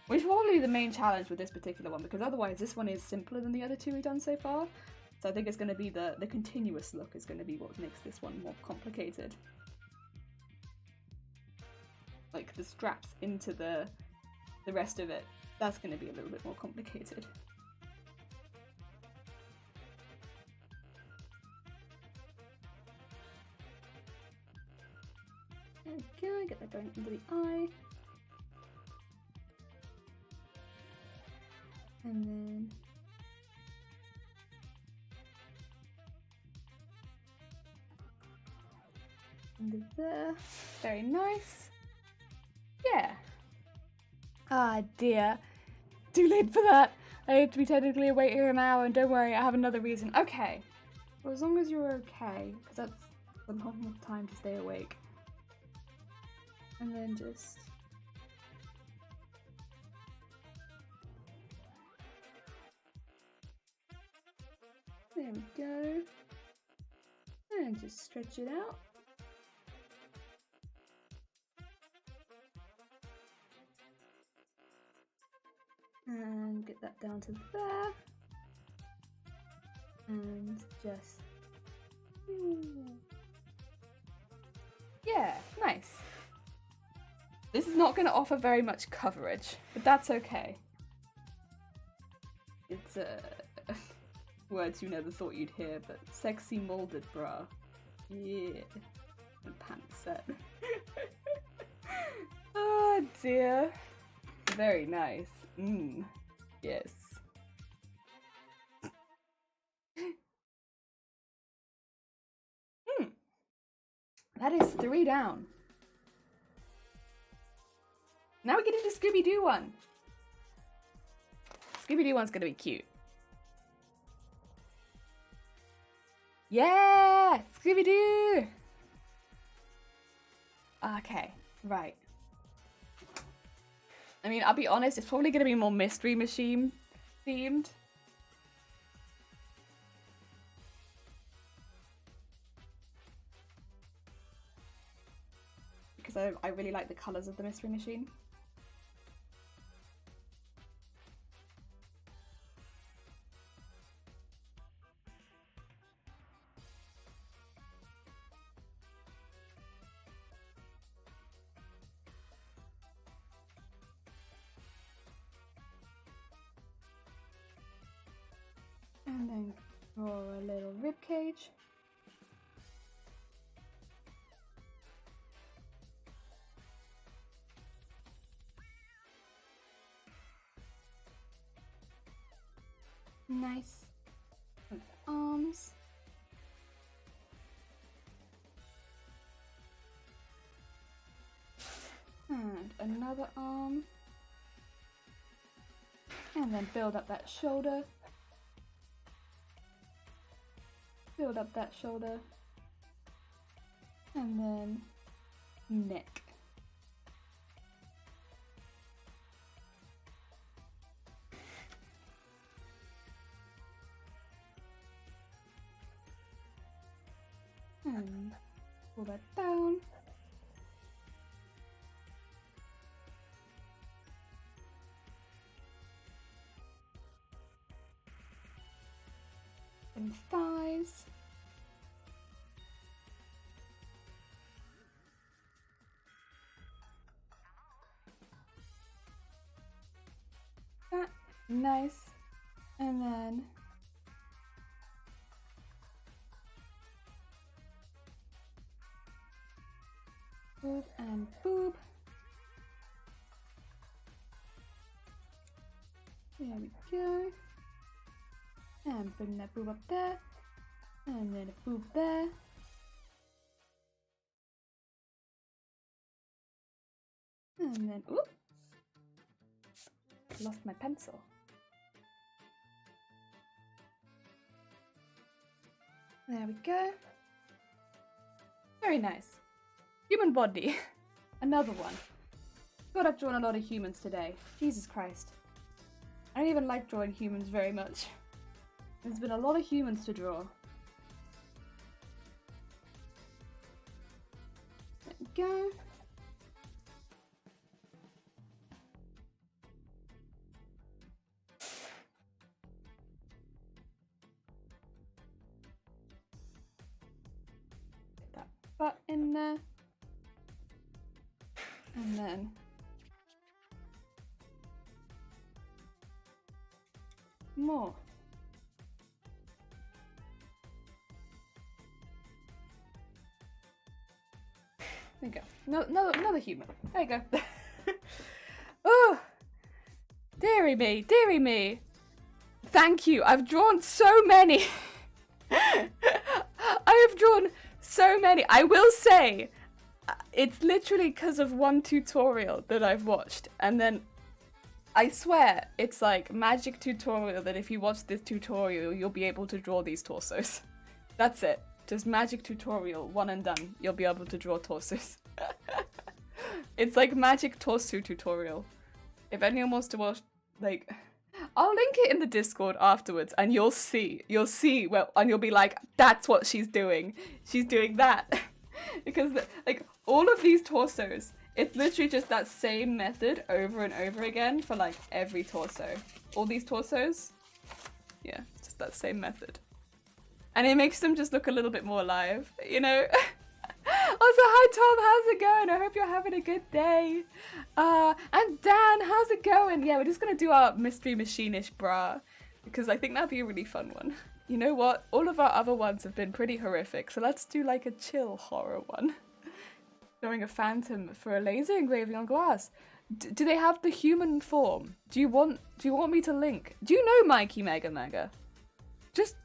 Which is probably the main challenge with this particular one, because otherwise this one is simpler than the other two we've done so far. So I think it's going to be the continuous look is going to be what makes this one more complicated. Like the straps into the rest of it, that's going to be a little bit more complicated. There we go, get that going into the eye. And then under there. Very nice. Yeah. Ah dear. Too late for that. I have to be technically awake here an hour, and don't worry, I have another reason. Okay. Well, as long as you're okay, because that's a long enough time to stay awake. And then just... there we go. And just stretch it out. And get that down to there. And just... yeah, nice. This is not going to offer very much coverage, but that's okay. It's words you never thought you'd hear, but sexy molded bra. Yeah. And pants set. Oh dear. Very nice. Yes. That is 3 down. Now we get into Scooby-Doo one. Scooby-Doo one's gonna be cute. Yeah! Scooby-Doo! Okay, right. I mean, I'll be honest, it's probably gonna be more Mystery Machine themed. Because I really like the colours of the Mystery Machine. And then draw a little rib cage. Nice. And the arms. And another arm. And then build up that shoulder. Build up that shoulder. And then neck. And pull that down. And thighs. That, nice. And then boob and boob. There we go. And bring that boob up there. And then a boob there. And then, oop! Lost my pencil. There we go. Very nice. Human body. Another one. God, I've drawn a lot of humans today. Jesus Christ. I don't even like drawing humans very much. There's been a lot of humans to draw. There we go. Put that butt in there. And then more. There you go. No, another human. There you go. Oh, dearie me, dearie me. Thank you. I've drawn so many. I have drawn so many. I will say, it's literally because of one tutorial that I've watched, and then I swear it's like magic tutorial that if you watch this tutorial, you'll be able to draw these torsos. That's it. Just magic tutorial, one and done. You'll be able to draw torsos. It's like magic torso tutorial. If anyone wants to watch, like, I'll link it in the Discord afterwards, and you'll see. You'll see, well, and you'll be like, that's what she's doing. She's doing that. Because, like, all of these torsos, it's literally just that same method over and over again for, like, every torso. All these torsos, yeah, just that same method. And it makes them just look a little bit more alive, you know? Also, hi Tom, how's it going? I hope you're having a good day. And Dan, how's it going? Yeah, we're just gonna do our Mystery Machine-ish bra, because I think that'd be a really fun one. You know what? All of our other ones have been pretty horrific, so let's do like a chill horror one. Showing a phantom for a laser engraving on glass. Do they have the human form? Do you want me to link? Do you know Mikey Mega Mega? Just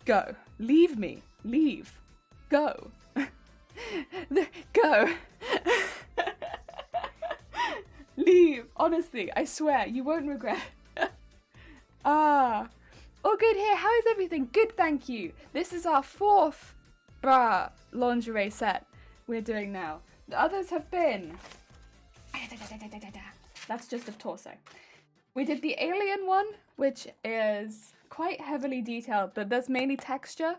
go. Leave me. Leave. Go. Go. Leave. Honestly, I swear, you won't regret. Ah. All good here. How is everything? Good, thank you. This is our 4th bra lingerie set we're doing now. The others have been... That's just a torso. We did the alien one, which is quite heavily detailed, but there's mainly texture.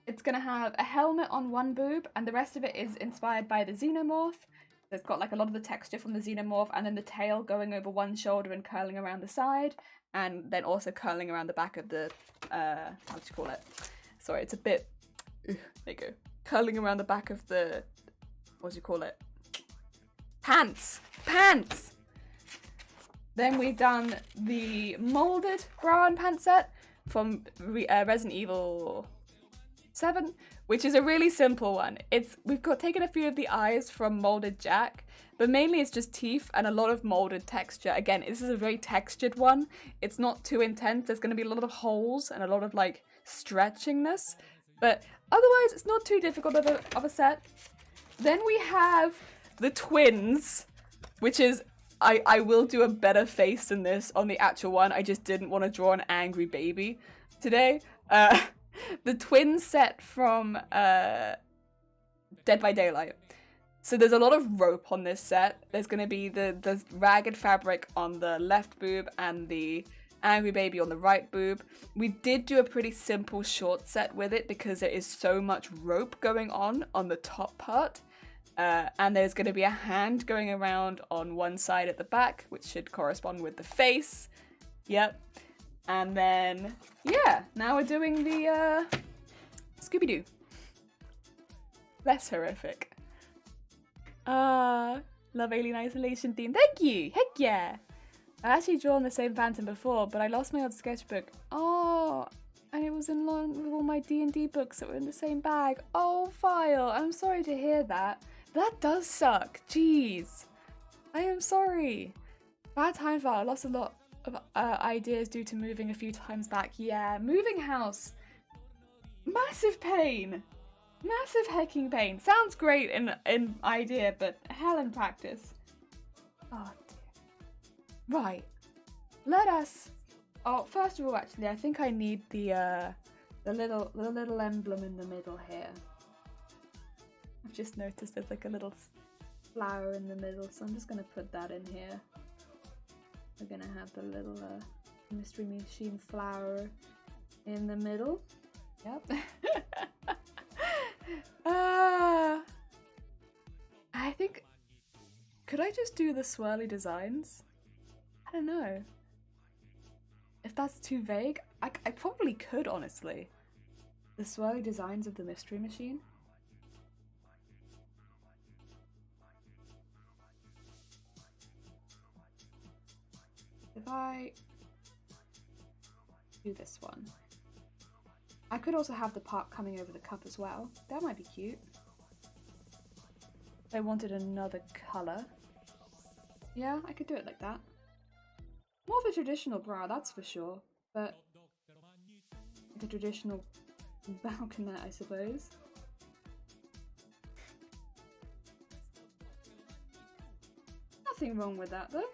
It's going to have a helmet on one boob, and the rest of it is inspired by the xenomorph. It's got like a lot of the texture from the xenomorph, and then the tail going over one shoulder and curling around the side, and then also curling around the back of the, how do you call it? Sorry, it's a bit, there you go. Curling around the back of the, what do you call it? Pants! Pants! Then we've done the molded bra and pants set from Resident Evil 7, which is a really simple one. We've taken a few of the eyes from Molded Jack, but mainly it's just teeth and a lot of molded texture. Again, this is a very textured one. It's not too intense. There's going to be a lot of holes and a lot of like stretchingness, but otherwise it's not too difficult of a set. Then we have the twins, which is, I will do a better face than this on the actual one. I just didn't want to draw an angry baby today. The twin set from Dead by Daylight. So there's a lot of rope on this set. There's going to be the ragged fabric on the left boob and the angry baby on the right boob. We did do a pretty simple short set with it because there is so much rope going on the top part. And there's going to be a hand going around on one side at the back, which should correspond with the face. Yep. And then, yeah, now we're doing the Scooby-Doo. Less horrific. Love Alien Isolation theme. Thank you! Heck yeah! I actually drawn the same Phantom before, but I lost my old sketchbook. Oh, and it was in line with all my D&D books that were in the same bag. Oh, File, I'm sorry to hear that. That does suck. Jeez. I am sorry. Bad time, File. I lost a lot of ideas due to moving a few times back. Yeah, moving house. Massive pain. Massive hecking pain. Sounds great in idea, but hell in practice. Oh dear. Right. Let us. Oh, first of all, actually, I think I need the little emblem in the middle here. I've just noticed there's like a little flower in the middle, so I'm just gonna put that in here. We're gonna have the little Mystery Machine flower in the middle. Yep. I think, could I just do the swirly designs? I don't know. If that's too vague, I probably could, honestly. The swirly designs of the Mystery Machine. If I do this one, I could also have the part coming over the cup as well. That might be cute. If I wanted another colour. Yeah, I could do it like that. More of a traditional bra, that's for sure. But like a traditional balconette, I suppose. Nothing wrong with that though.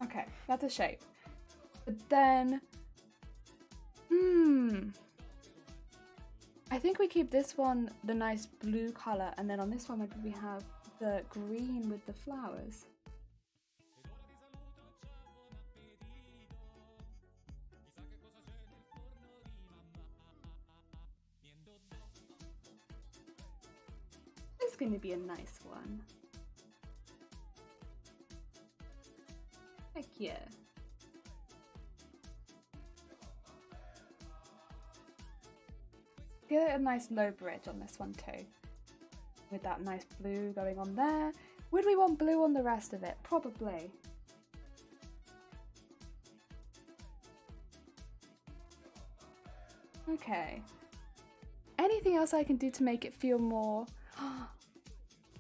Okay, that's a shape. But then, I think we keep this one the nice blue colour, and then on this one maybe we have the green with the flowers. This is going to be a nice one. Heck yeah. Get a nice low bridge on this one too. With that nice blue going on there. Would we want blue on the rest of it? Probably. Okay. Anything else I can do to make it feel more...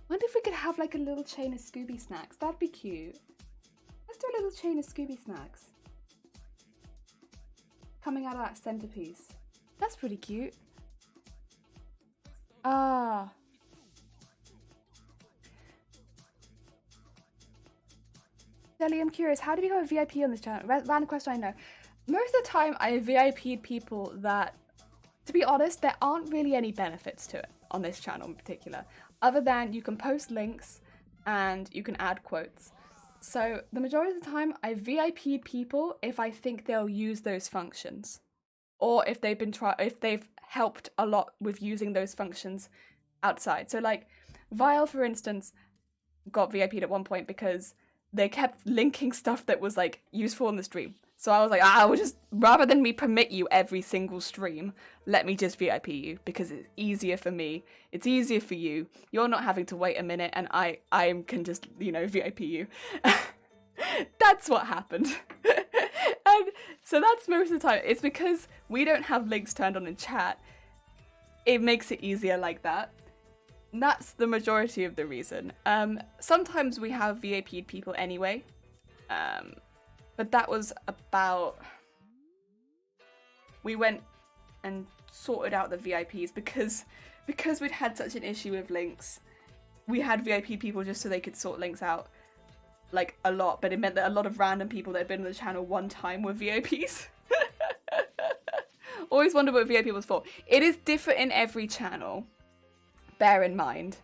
Wonder if we could have like a little chain of Scooby snacks. That'd be cute. Let's do a little chain of Scooby snacks. Coming out of that centerpiece. That's pretty cute. Ah. Delly, I'm curious, how do you become a VIP on this channel? Random question I know. Most of the time, I VIP'd people that, to be honest, there aren't really any benefits to it on this channel in particular, other than you can post links and you can add quotes. So the majority of the time, I VIP'd people if I think they'll use those functions, or if they've helped a lot with using those functions outside. So like Vile, for instance, got VIP'd at one point because they kept linking stuff that was like useful in the stream. So I was like, I would just, rather than me permit you every single stream, let me just VIP you because it's easier for me. It's easier for you. You're not having to wait a minute and I can just, you know, VIP you. That's what happened. And so that's most of the time. It's because we don't have links turned on in chat. It makes it easier like that. And that's the majority of the reason. Sometimes we have VIP'd people anyway. But that was about... We went and sorted out the VIPs because we'd had such an issue with links. We had VIP people just so they could sort links out like a lot, but it meant that a lot of random people that had been on the channel one time were VIPs. Always wondered what VIP was for. It is different in every channel. Bear in mind.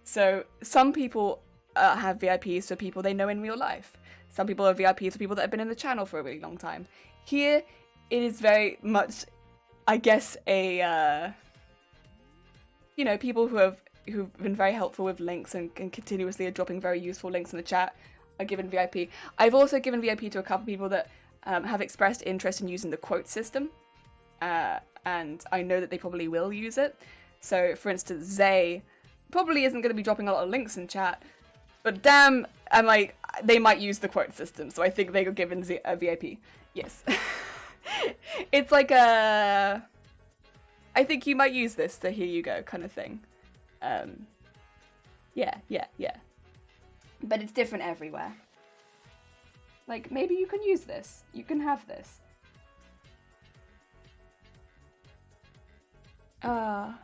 So some people have VIPs for people they know in real life. Some people are VIPs for people that have been in the channel for a really long time. Here, it is very much, I guess, a you know, people who've been very helpful with links and continuously are dropping very useful links in the chat are given VIP. I've also given VIP to a couple of people that have expressed interest in using the quote system, and I know that they probably will use it. So, for instance, Zay probably isn't going to be dropping a lot of links in chat, but damn, they might use the quote system, so I think they got given a VIP. Yes. It's like a... I think you might use this, so here you go, kind of thing. Yeah. But it's different everywhere. Like, maybe you can use this. You can have this. I'm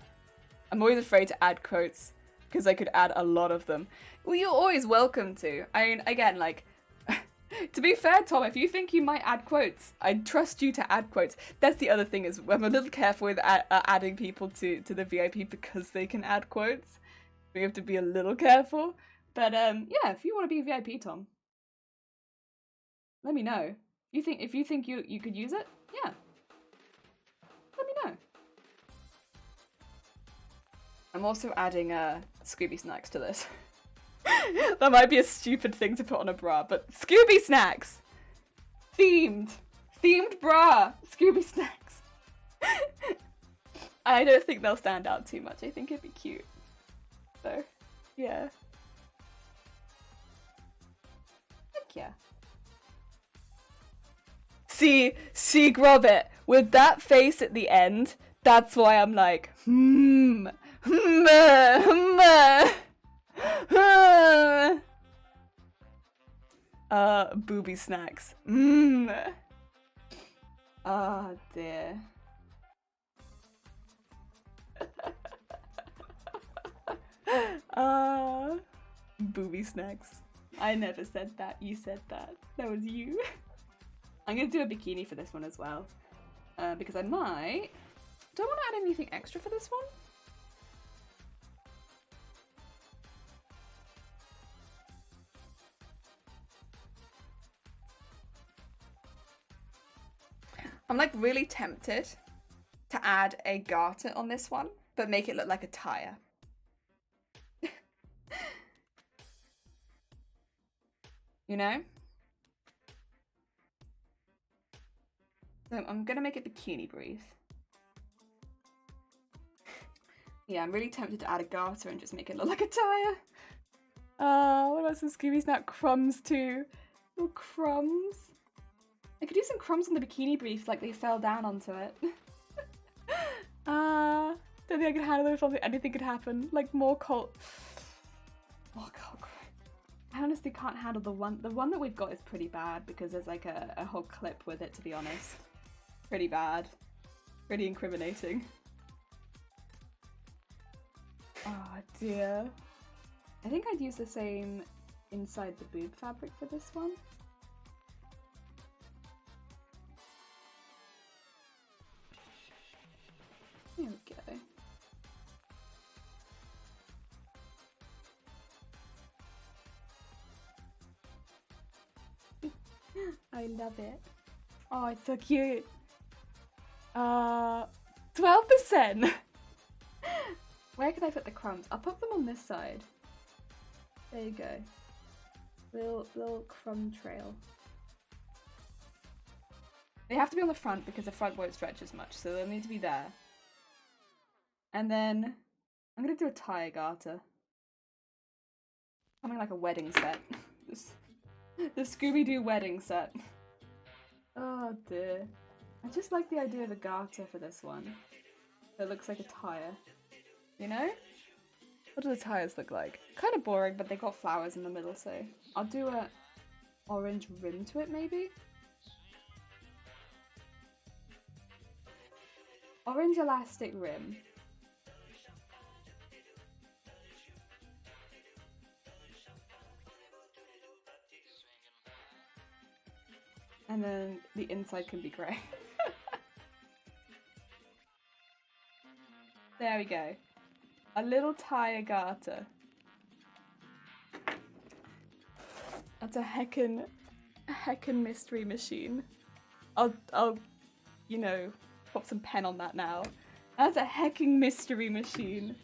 always afraid to add quotes because I could add a lot of them. Well, you're always welcome to. I mean, again, like, to be fair, Tom, if you think you might add quotes, I'd trust you to add quotes. That's the other thing is I'm a little careful with adding people to the VIP because they can add quotes. We have to be a little careful. But yeah, if you want to be a VIP, Tom, let me know. If you think you could use it, yeah. Let me know. I'm also adding Scooby Snacks to this. That might be a stupid thing to put on a bra, but Scooby Snacks! Themed bra! Scooby Snacks! I don't think they'll stand out too much. I think it'd be cute. So, yeah. Heck yeah. See, Grubbit, with that face at the end, that's why I'm like, booby snacks. Oh dear. Booby snacks. I never said that. You said that. That was you. I'm gonna do a bikini for this one as well. Because I might... Do I want to add anything extra for this one? I'm like really tempted to add a garter on this one, but make it look like a tire. You know? So I'm gonna make it bikini brief. Yeah, I'm really tempted to add a garter and just make it look like a tire. What about some Scooby Snack crumbs too? Little crumbs. I could do some crumbs on the bikini brief, like they fell down onto it. Don't think I could handle it if anything could happen. Like more cold. Oh god, I honestly can't handle the one that we've got is pretty bad because there's like a whole clip with it, to be honest. Pretty bad. Pretty incriminating. Oh dear. I think I'd use the same inside the boob fabric for this one. There we go. I love it. Oh, it's so cute. 12%. Where can I put the crumbs? I'll put them on this side. There you go. Little crumb trail. They have to be on the front because the front won't stretch as much, so they'll need to be there. And then I'm gonna do a tie garter. Something like a wedding set. The Scooby-Doo wedding set. Oh dear. I just like the idea of a garter for this one. It looks like a tire. You know? What do the tires look like? Kind of boring, but they got flowers in the middle, so I'll do a orange rim to it, maybe? Orange elastic rim. And then the inside can be grey. There we go. A little tire garter. That's a heckin' mystery machine. I'll you know, pop some pen on that now. That's a heckin' mystery machine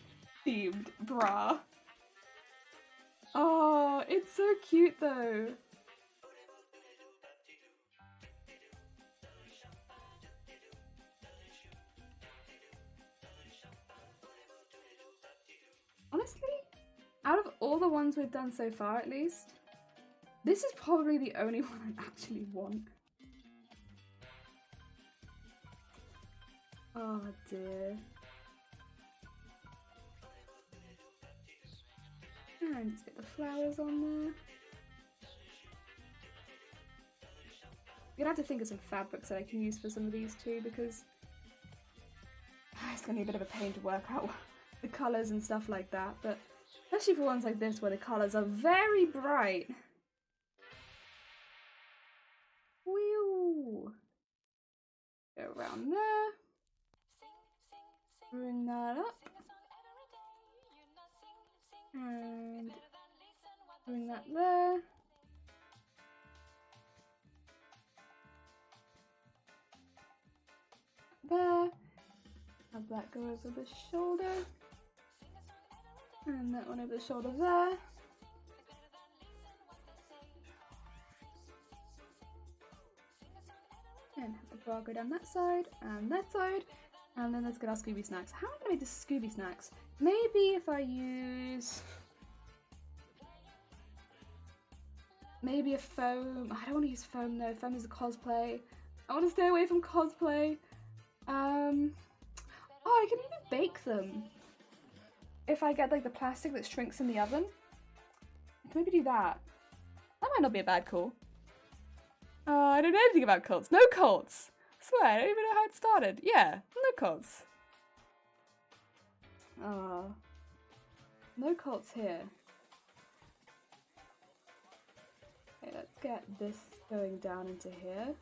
themed bra. Oh, it's so cute though. Honestly, out of all the ones we've done so far at least, this is probably the only one I actually want. Oh dear. And just get the flowers on there. I'm gonna have to think of some fabrics that I can use for some of these too, because it's gonna be a bit of a pain to work out the colours and stuff like that, but especially for ones like this where the colours are very bright. Whew. Go around there. Bring that up. And bring that there. There. Have that go over the shoulder. And that one over the shoulder there. And have the bra go down that side and that side. And then let's get our Scooby snacks. How am I gonna make the Scooby snacks? Maybe if I use... maybe a foam. I don't want to use foam though. Foam is a cosplay. I want to stay away from cosplay. Oh, I can maybe bake them. If I get like the plastic that shrinks in the oven. I can maybe do that. That might not be a bad call. I don't know anything about cults. No cults! I swear, I don't even know how it started. Yeah, no cults. No cults here. Okay, let's get this going down into here.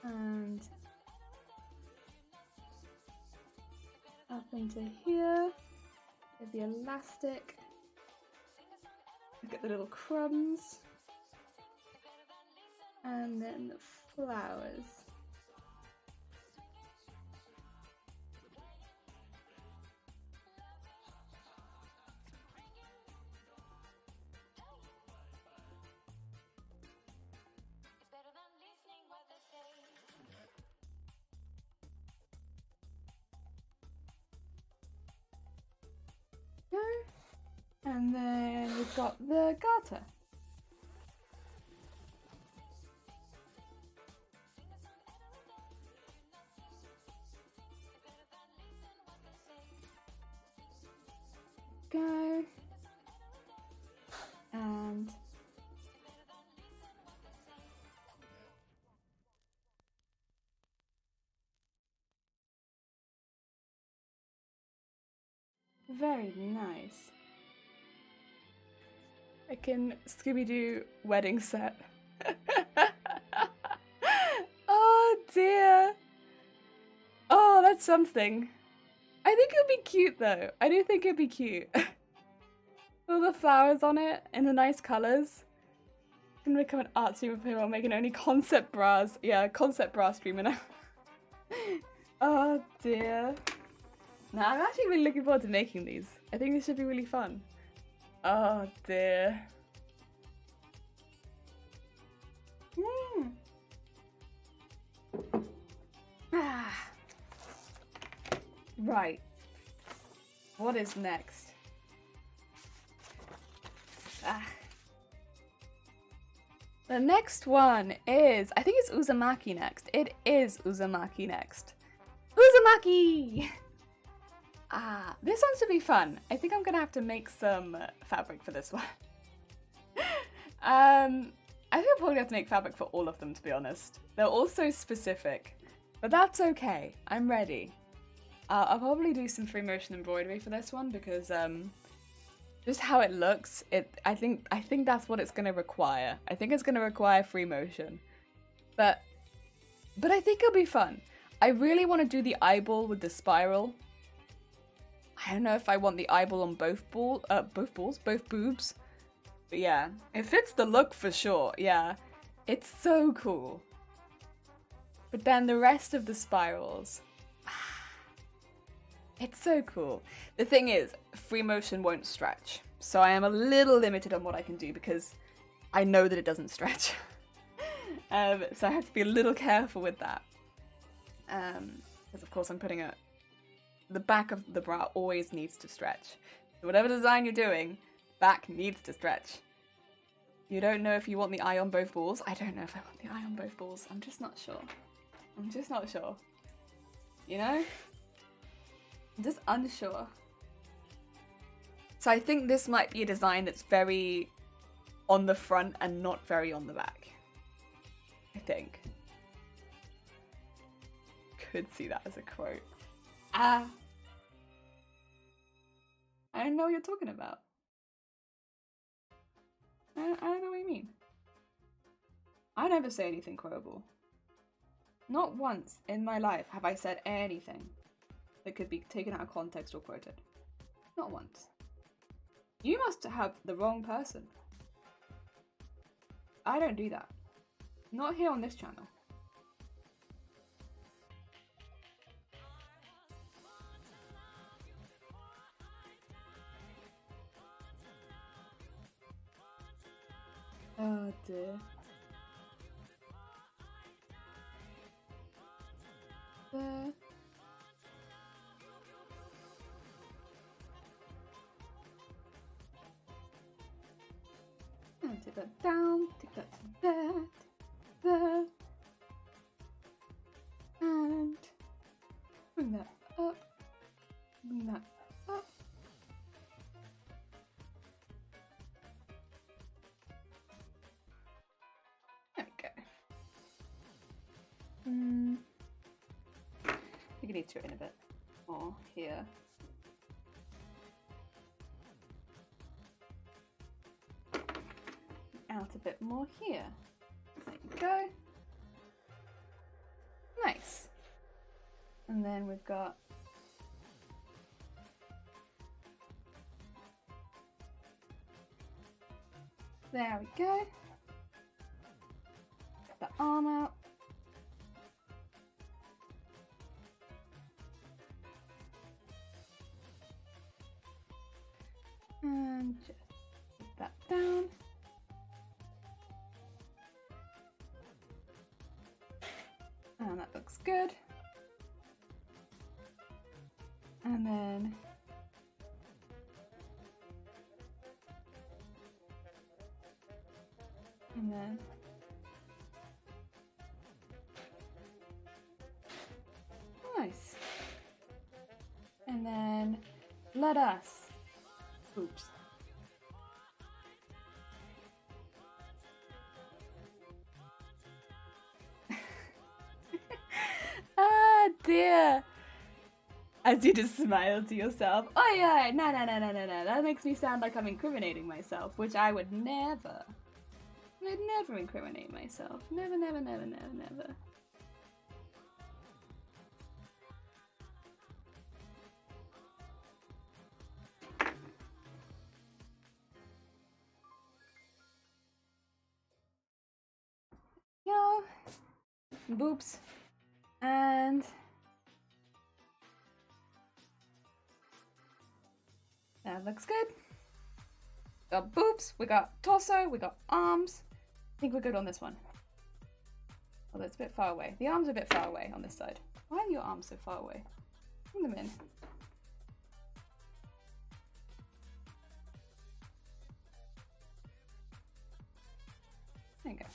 And up into here. Get the elastic. Get the little crumbs. And then the flowers. Go. And then we've got the garter. Go. And Very nice. I can Scooby-Doo wedding set. Oh dear. Oh, that's something. I think it'll be cute though. I do think it'd be cute. All the flowers on it in the nice colours. Can become an art streamer for him while making only concept bras. Yeah, concept bra streamer now. Oh dear. Nah, I'm actually really looking forward to making these. I think this should be really fun. Oh dear. Ah. Right. What is next? Ah. The next one is, I think it's Uzumaki next. It is Uzumaki next. Uzumaki! Ah, this one should be fun. I think I'm gonna have to make some fabric for this one. I think I'll probably have to make fabric for all of them, to be honest. They're all so specific, but that's okay. I'm ready. I'll probably do some free motion embroidery for this one because just how it looks, I think that's what it's gonna require. I think it's gonna require free motion, but I think it'll be fun. I really want to do the eyeball with the spiral. I don't know if I want the eyeball on both boobs. But yeah, it fits the look for sure. Yeah, it's so cool. But then the rest of the spirals, it's so cool. The thing is, free motion won't stretch. So I am a little limited on what I can do because I know that it doesn't stretch. So I have to be a little careful with that. Because of course I'm putting the back of the bra always needs to stretch. So whatever design you're doing, back needs to stretch. You don't know if you want the eye on both balls. I don't know if I want the eye on both balls. I'm just not sure. You know? I'm just unsure. So I think this might be a design that's very on the front and not very on the back. I think. Could see that as a quote. Ah. I don't know what you're talking about. I don't know what you mean. I never say anything quotable. Not once in my life have I said anything that could be taken out of context or quoted. Not once. You must have the wrong person. I don't do that. Not here on this channel. Oh dear. There. And take that down, take that to there, and bring that up, bring that up. There we go. I think I need to in a bit more here. Out a bit more here. There you go. Nice. And then we've got there we go. Get the arm out. And just put that down. And that looks good. And then nice. And then let us, oops. Ah dear. As you just smile to yourself. Oh yeah, no. That makes me sound like I'm incriminating myself, which I would never. I'd never incriminate myself. Never. Yo. Boops. And that looks good. Got boobs, we got torso, we got arms. I think we're good on this one. Although it's a bit far away. The arms are a bit far away on this side. Why are your arms so far away? Bring them in. There you go.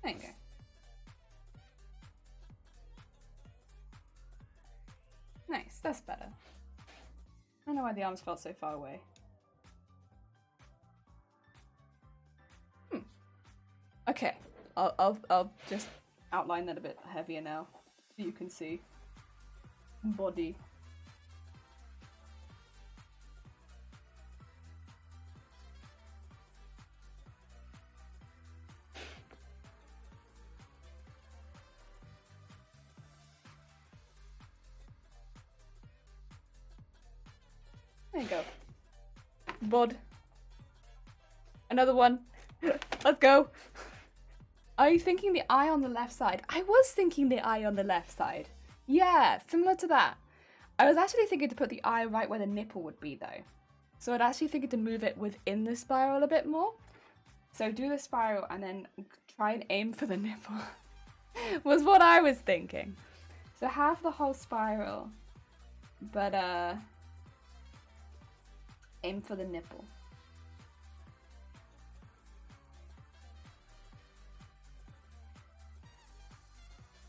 There you go. Nice, that's better. I don't know why the arms felt so far away. Okay, I'll just outline that a bit heavier now, so you can see body. There you go. Bod. Another one. Let's go. Are you thinking the eye on the left side? I was thinking the eye on the left side. Yeah, similar to that. I was actually thinking to put the eye right where the nipple would be though. So I'd actually thinking to move it within the spiral a bit more. So do the spiral and then try and aim for the nipple. Was what I was thinking. So have the whole spiral, but aim for the nipple.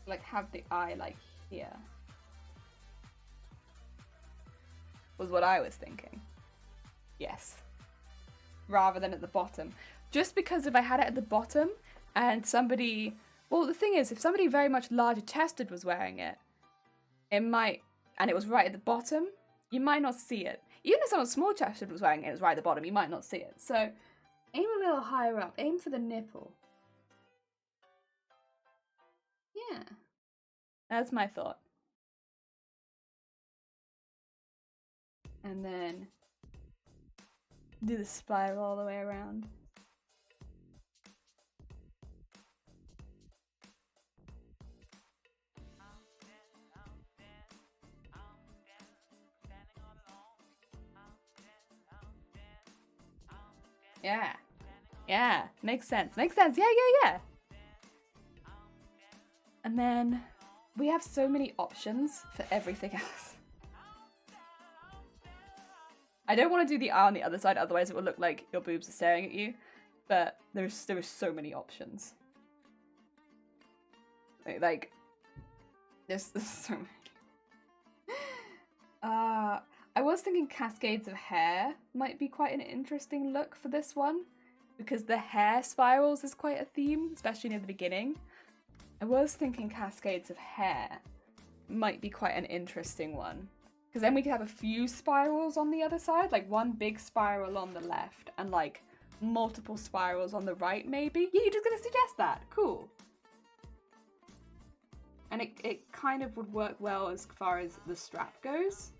Like have the eye like here. Was what I was thinking. Yes. Rather than at the bottom. Just because if I had it at the bottom and somebody, well the thing is if somebody very much larger chested was wearing it, it might, and it was right at the bottom, you might not see it. Even if someone small chested was wearing it, it was right at the bottom, you might not see it. So aim a little higher up, aim for the nipple. Yeah. That's my thought. And then do the spiral all the way around. Yeah. Yeah. Makes sense. Makes sense. Yeah. And then we have so many options for everything else. I don't want to do the eye on the other side, otherwise it will look like your boobs are staring at you. But there is so many options. Like there's so many. I was thinking cascades of hair might be quite an interesting look for this one, because the hair spirals is quite a theme, especially near the beginning. I was thinking cascades of hair might be quite an interesting one, because then we could have a few spirals on the other side, like one big spiral on the left and like multiple spirals on the right maybe. Yeah, you're just gonna suggest that. Cool. And it kind of would work well as far as the strap goes.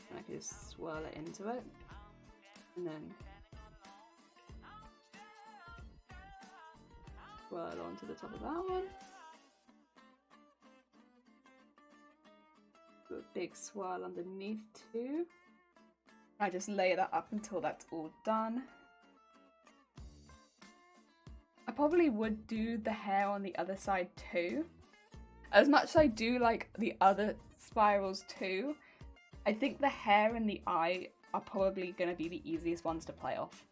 And I could just swirl it into it. And then swirl onto the top of that one. Do a big swirl underneath too. I just lay that up until that's all done. I probably would do the hair on the other side too. As much as I do like the other spirals too, I think the hair and the eye are probably going to be the easiest ones to play off.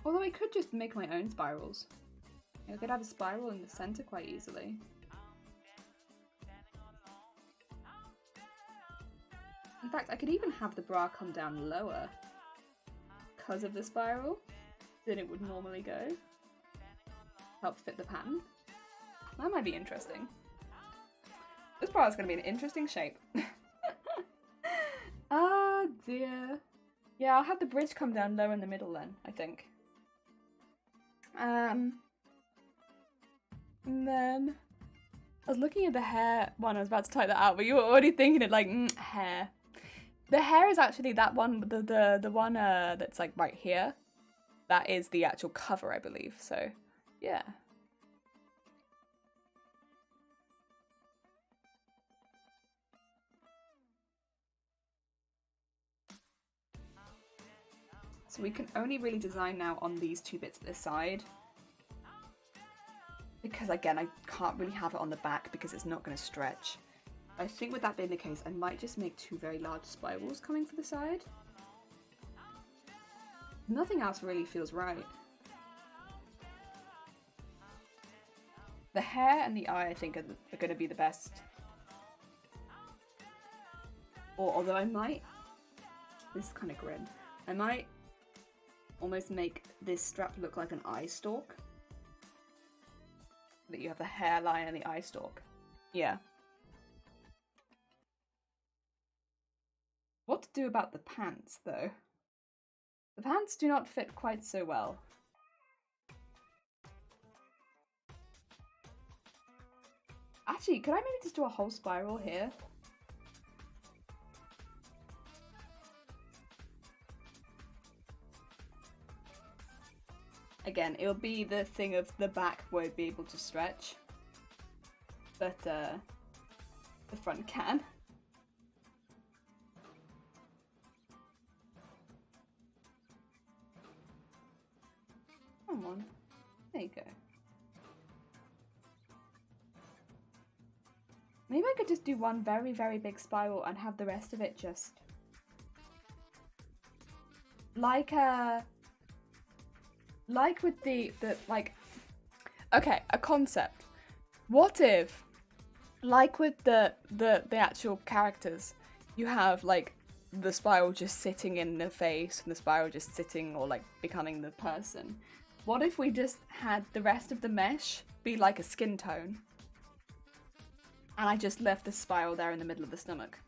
Although I could just make my own spirals. I could have a spiral in the center quite easily. In fact, I could even have the bra come down lower because of the spiral than it would normally go. Help fit the pattern. That might be interesting. This bra is going to be an interesting shape. Oh dear. Yeah, I'll have the bridge come down low in the middle then, I think. And then I was looking at the hair one, I was about to type that out, but you were already thinking it like, hair. The hair is actually that one, the one that's like right here. That is the actual cover, I believe, so yeah. So we can only really design now on these two bits at the side. Because again, I can't really have it on the back because it's not going to stretch. I think with that being the case, I might just make two very large spirals coming for the side. Nothing else really feels right. The hair and the eye, I think, are going to be the best. Or although I might, this is kind of grim, I might almost make this strap look like an eye stalk. That you have the hairline and the eye stalk. Yeah. What to do about the pants, though? The pants do not fit quite so well. Actually, could I maybe just do a whole spiral here? Again, it'll be the thing of the back won't be able to stretch, but the front can. Come on, there you go. Maybe I could just do one very, very big spiral and have the rest of it just like with the like, okay, a concept. What if, like with the actual characters, you have like the spiral just sitting in the face and the spiral just sitting or like becoming the person? What if we just had the rest of the mesh be like a skin tone? And I just left the spiral there in the middle of the stomach.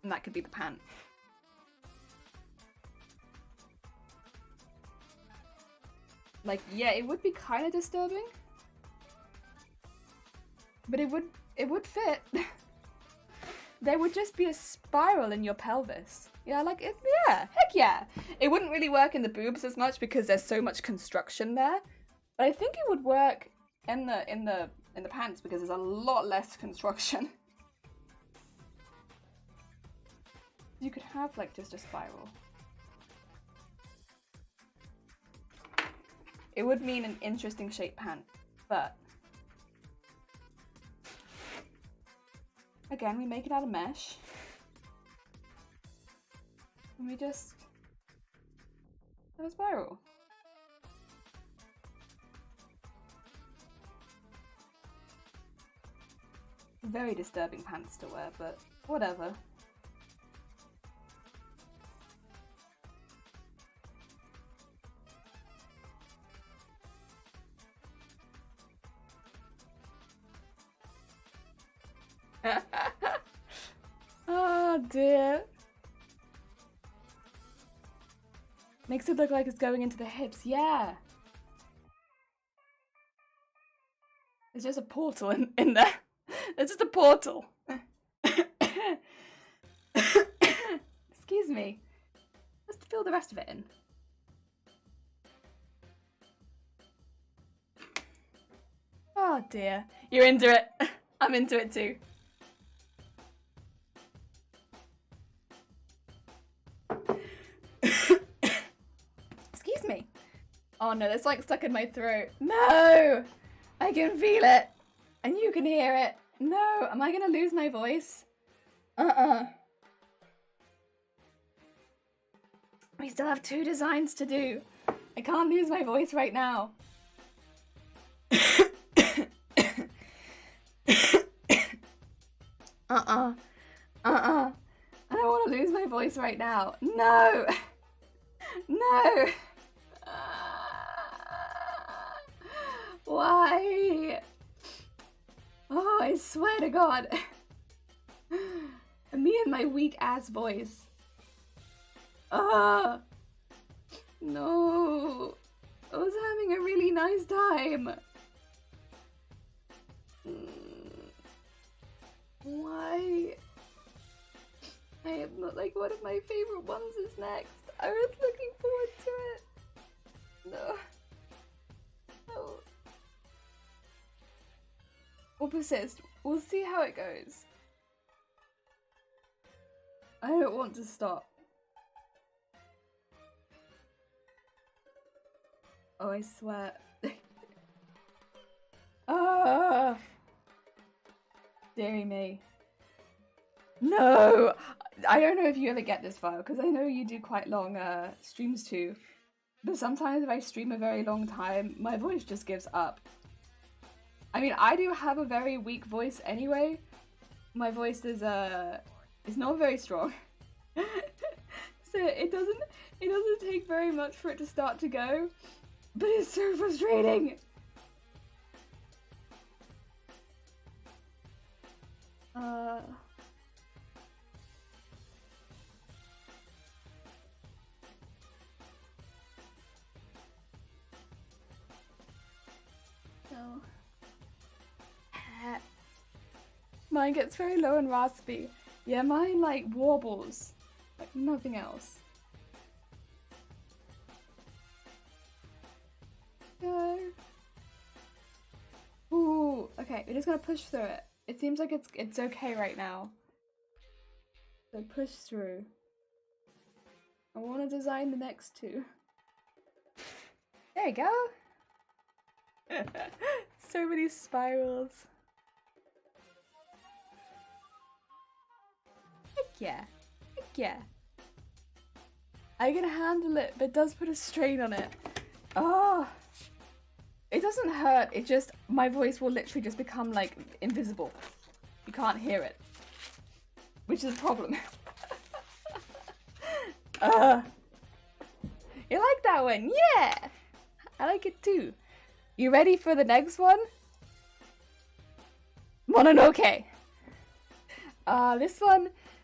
And that could be the pant. Like, yeah, it would be kind of disturbing. But it would fit. There would just be a spiral in your pelvis. Yeah, like, yeah, heck yeah. It wouldn't really work in the boobs as much because there's so much construction there. But I think it would work in the pants because there's a lot less construction. You could have like just a spiral. It would mean an interesting shaped pant, but again, we make it out of mesh. And we just have a spiral. Very disturbing pants to wear, but whatever. Oh dear. Makes it look like it's going into the hips, yeah. There's just a portal in there. There's just a portal. Excuse me. Let's fill the rest of it in. Oh dear. You're into it. I'm into it too. Excuse me. Oh no, that's like stuck in my throat. No! I can feel it. And you can hear it. No, am I gonna lose my voice? We still have 2 designs to do. I can't lose my voice right now. I don't want to lose my voice right now. No! No! Why? Oh, I swear to God. Me and my weak ass voice. No. I was having a really nice time. Why? I am not like one of my favorite ones is next. I was looking forward to it. No. No. We'll persist. We'll see how it goes. I don't want to stop. Oh, I swear. Ah! Deary me. No! I don't know if you ever get this far, because I know you do quite long streams too. But sometimes if I stream a very long time, my voice just gives up. I mean, I do have a very weak voice anyway. My voice is not very strong. So it doesn't take very much for it to start to go. But it's so frustrating. No. Mine gets very low and raspy. Yeah, mine like warbles. Like nothing else. Go. Ooh, okay, we're just gonna push through it. It seems like it's okay right now. So push through. I want to design the next two. There you go. So many spirals. Heck yeah. Heck yeah. I can handle it, but it does put a strain on it. Oh. It doesn't hurt, it just, my voice will literally just become like invisible. You can't hear it. Which is a problem. You like that one? Yeah! I like it too. You ready for the next one? Mononoke!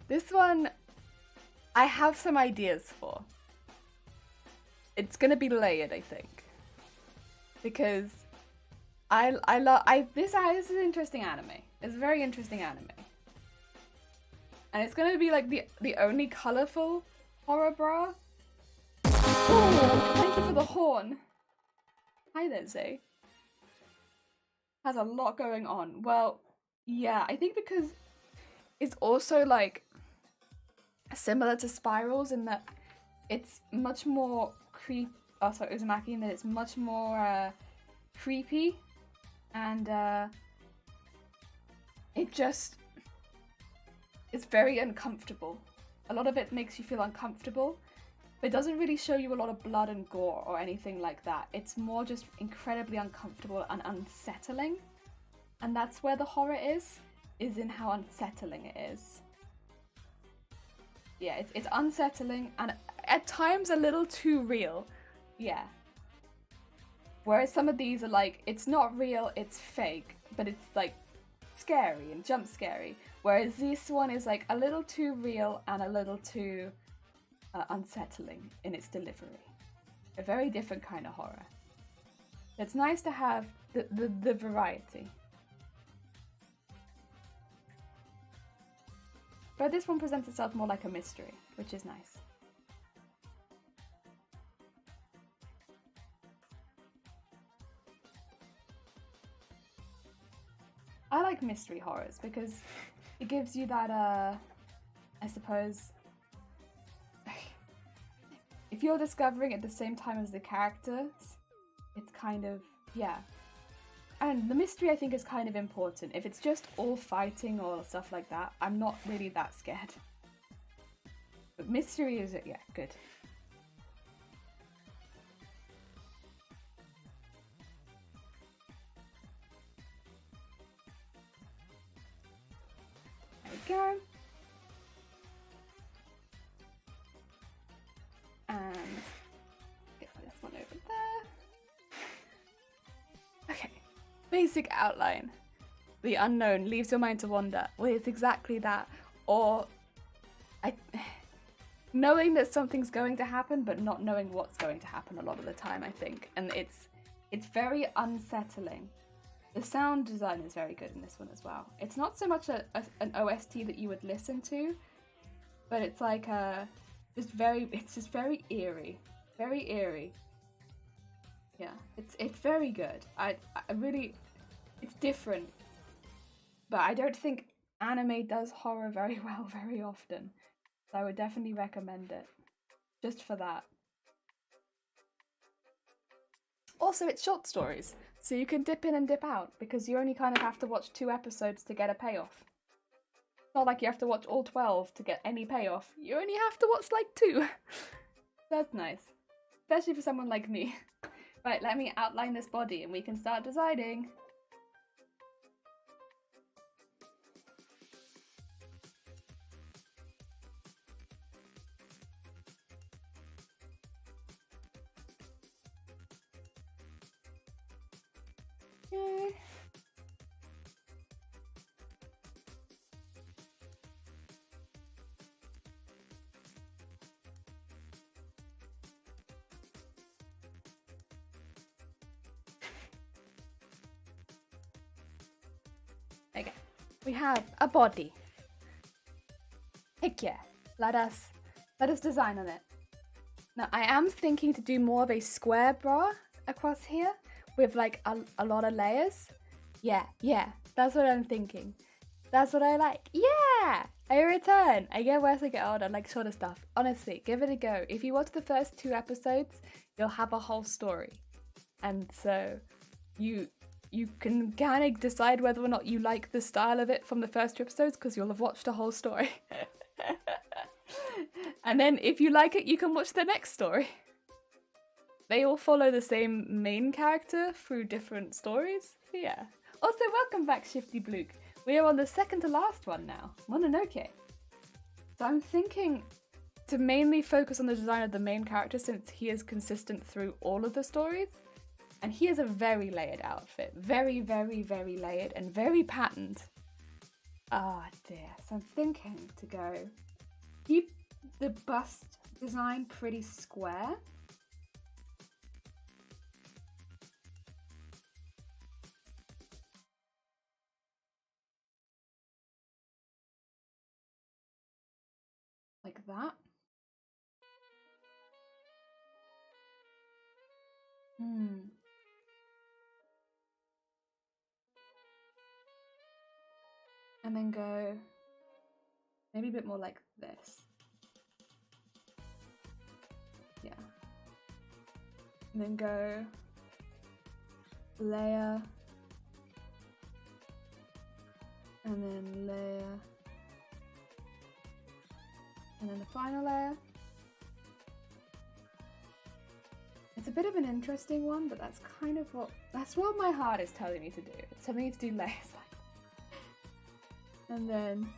This one, I have some ideas for. It's gonna be layered, I think. Because this is an interesting anime. It's a very interesting anime. And it's gonna be like the only colourful horror bra. Oh, thank you for the horn. Hi there, Zay. Has a lot going on. Well, yeah, I think because it's also like similar to Spirals in that it's much more Uzumaki, in that it's much more creepy, and it's very uncomfortable. A lot of it makes you feel uncomfortable, but it doesn't really show you a lot of blood and gore or anything like that. It's more just incredibly uncomfortable and unsettling, and that's where the horror is in how unsettling it is. Yeah, it's unsettling and at times a little too real. Yeah. Whereas some of these are like, it's not real, it's fake, but it's like scary and jump scary. Whereas this one is like a little too real and a little too unsettling in its delivery. A very different kind of horror. It's nice to have the variety. But this one presents itself more like a mystery, which is nice. I like mystery horrors because it gives you that, I suppose, if you're discovering at the same time as the characters, it's kind of, yeah. And the mystery I think is kind of important. If it's just all fighting or stuff like that, I'm not really that scared. But mystery is, yeah, good. There we go. basic outline. The unknown leaves your mind to wander. Well, it's exactly that. Or knowing that something's going to happen, but not knowing what's going to happen a lot of the time, I think. And it's very unsettling. The sound design is very good in this one as well. It's not so much an OST that you would listen to, but it's like it's just very eerie. Very eerie. Yeah, it's very good. I really, it's different. But I don't think anime does horror very well very often. So I would definitely recommend it. Just for that. Also, it's short stories. So you can dip in and dip out. Because you only kind of have to watch 2 episodes to get a payoff. It's not like you have to watch all 12 to get any payoff. You only have to watch like 2. That's nice. Especially for someone like me. Right, let me outline this body and we can start deciding. Yay. Okay, we have a body. Heck yeah, let us design on it. Now I am thinking to do more of a square bra across here with like a lot of layers. Yeah, that's what I'm thinking. That's what I like. Yeah, I return. I get worse as I get older, I like shorter stuff. Honestly, give it a go. If you watch the first 2 episodes, you'll have a whole story. And so you can kind of decide whether or not you like the style of it from the first 2 episodes because you'll have watched a whole story. And then if you like it, you can watch the next story. They all follow the same main character through different stories. So yeah. Also, welcome back, Shifty Bluke. We are on the second to last one now, Mononoke. So I'm thinking to mainly focus on the design of the main character since he is consistent through all of the stories. And he has a very layered outfit. Very, very, very layered and very patterned. Ah dear. So I'm thinking to go keep the bust design pretty square. Like that. And then go maybe a bit more like this. Yeah. And then go layer. And then layer. And then the final layer. It's a bit of an interesting one, but that's kind of that's what my heart is telling me to do. It's telling me to do layers like that. And then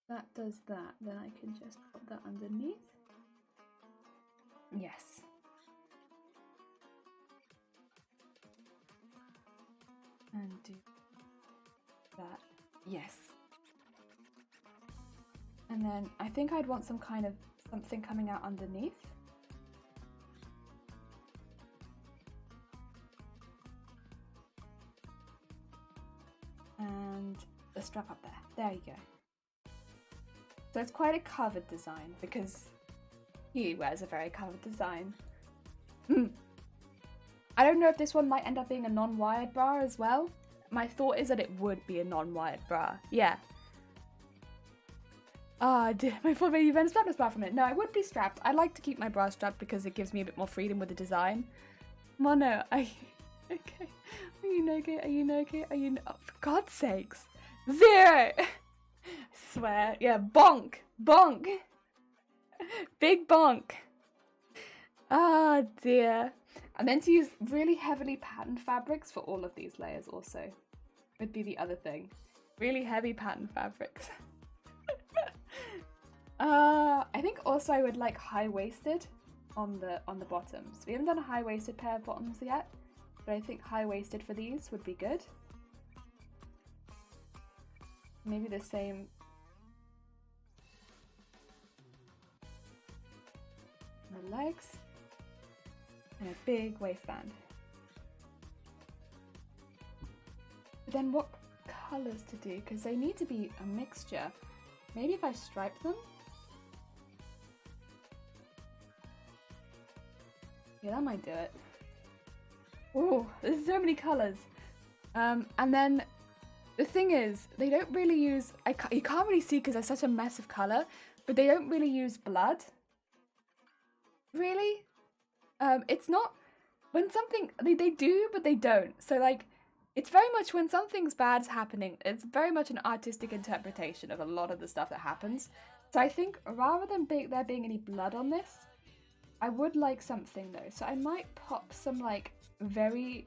that does that. Then I can just put that underneath. Yes. And do that. Yes. And then I think I'd want some kind of something coming out underneath. And the strap up there. There you go. So it's quite a covered design because he wears a very covered design. I don't know if this one might end up being a non-wired bra as well. My thought is that it would be a non-wired bra. Yeah. Ah, my poor baby Ben strapless bra from it. No, I would be strapped. I like to keep my bra strapped because it gives me a bit more freedom with the design. Mono, are you okay? Are you okay? Are you okay? Are you? Oh, for God's sakes! 0. I swear. Yeah, bonk, bonk, big bonk. Ah dear. I meant to use really heavily patterned fabrics for all of these layers. Also, would be the other thing. Really heavy patterned fabrics. I think also I would like high-waisted on the bottoms. We haven't done a high-waisted pair of bottoms yet, but I think high-waisted for these would be good. Maybe the same. The legs and a big waistband. But then what colors to do? Because they need to be a mixture. Maybe if I stripe them? Yeah, that might do it. Oh, there's so many colors. And then the thing is, they don't really use, you can't really see because there's such a mess of color, but they don't really use blood. Really? It's not, when something, they do, but they don't. So like, it's very much when something's bad's happening, it's very much an artistic interpretation of a lot of the stuff that happens. So I think rather than there being any blood on this, I would like something though. So I might pop some like very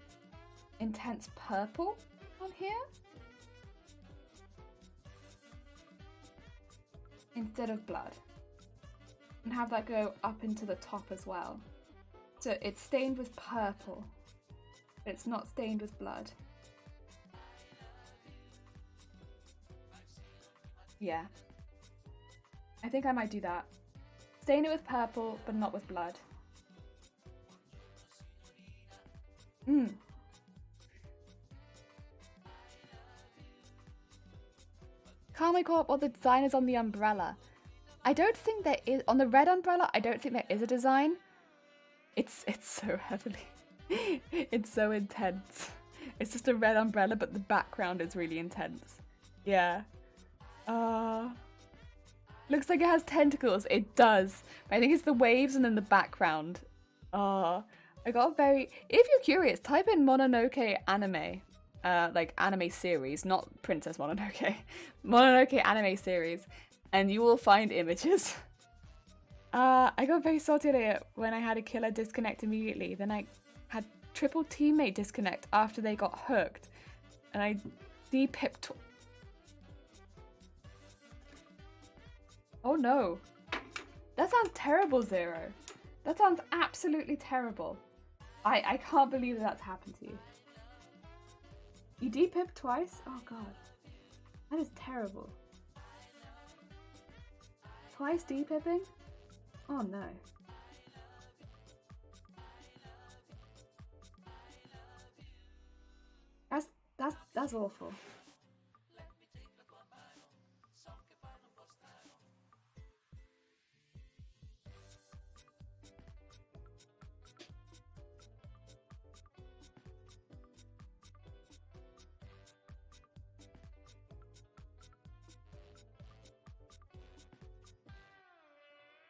intense purple on here instead of blood, and have that go up into the top as well. So it's stained with purple, but it's not stained with blood. Yeah, I think I might do that. Stain it with purple, but not with blood. Can't make out what the design is on the umbrella. I don't think there is, on the red umbrella, I don't think there is a design. It's so heavily, it's so intense. It's just a red umbrella, but the background is really intense. Yeah. Looks like it has tentacles. It does. But I think it's the waves and then the background. I got a very... If you're curious, type in Mononoke anime. Like anime series, not Princess Mononoke. Mononoke anime series. And you will find images. I got very salty at it when I had a killer disconnect immediately. Then I had triple teammate disconnect after they got hooked. And I de-pipped... Oh no. That sounds terrible, Zero. That sounds absolutely terrible. I can't believe that's happened to you. You de-pipped twice? Oh god. That is terrible. Twice de-pipping? Oh no. That's awful.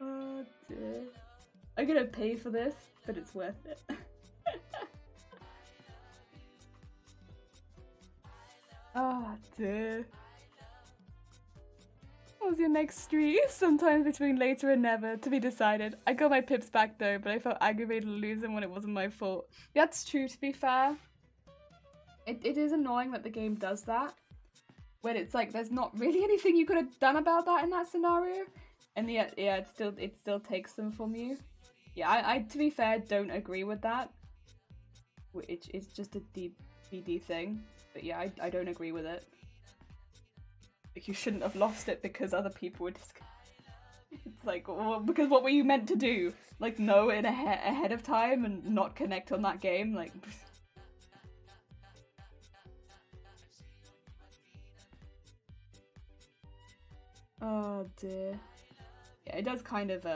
Oh dear. I'm gonna pay for this, but it's worth it. Oh dear. What was your next street? Sometimes between later and never, to be decided. I got my pips back though, but I felt aggravated to lose them when it wasn't my fault. That's true, to be fair. It is annoying that the game does that. When it's like, there's not really anything you could have done about that in that scenario. And yet, yeah, it still takes them from you. Yeah, I to be fair, don't agree with that. It's just a DBD thing. But yeah, I don't agree with it. Like, you shouldn't have lost it because other people were just... It's like, well, because what were you meant to do? Like, know it ahead of time and not connect on that game? Like... Oh dear. Yeah, it does kind of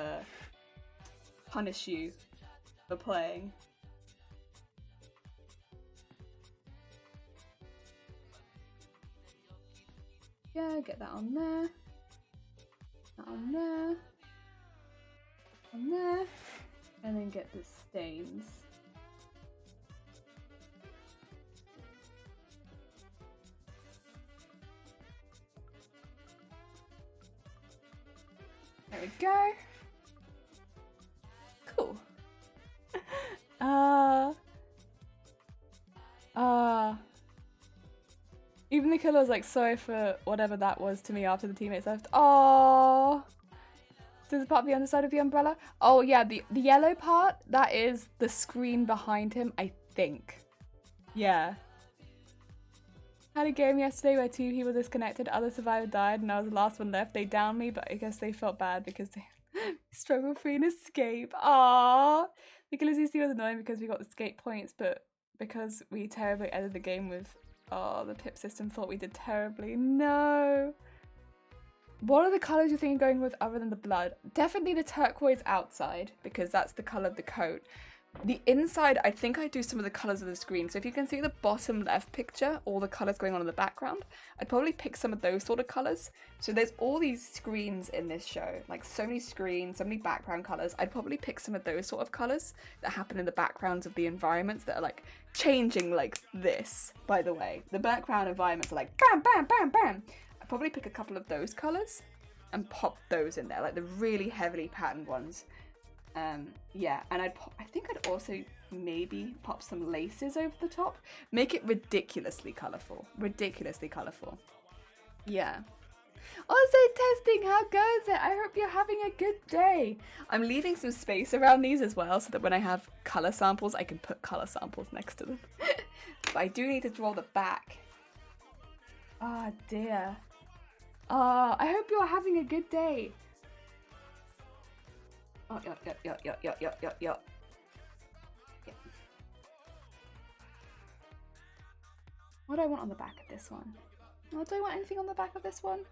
punish you for playing. Yeah, get that on there. That on there. On there. And then get the stains. There we go. Cool. Even the killer was like, sorry for whatever that was to me after the teammates left. Oh, So this is part of the underside of the umbrella. Oh yeah, the yellow part, that is the screen behind him, I think. Yeah. Had a game yesterday where 2 people disconnected, other survivor died, and I was the last one left. They downed me, but I guess they felt bad because they struggled free and escape. Aww. The Killers UC was annoying because we got escape points, but because we terribly ended the game with... Oh, the pip system thought we did terribly. No. What are the colours you're thinking going with other than the blood? Definitely the turquoise outside, because that's the colour of the coat. The inside, I think I do some of the colours of the screen. So if you can see the bottom left picture, all the colours going on in the background, I'd probably pick some of those sort of colours. So there's all these screens in this show, like so many screens, so many background colours. I'd probably pick some of those sort of colours that happen in the backgrounds of the environments that are like changing like this, by the way. The background environments are like bam, bam, bam, bam. I'd probably pick a couple of those colours and pop those in there, like the really heavily patterned ones. Yeah, and I think I'd also maybe pop some laces over the top. Make it ridiculously colourful. Ridiculously colourful. Yeah. Also testing, how goes it? I hope you're having a good day. I'm leaving some space around these as well so that when I have colour samples, I can put colour samples next to them. But I do need to draw the back. Oh dear. Oh, I hope you're having a good day. Oh, yeah. What do I want on the back of this one? Oh, do I want anything on the back of this one?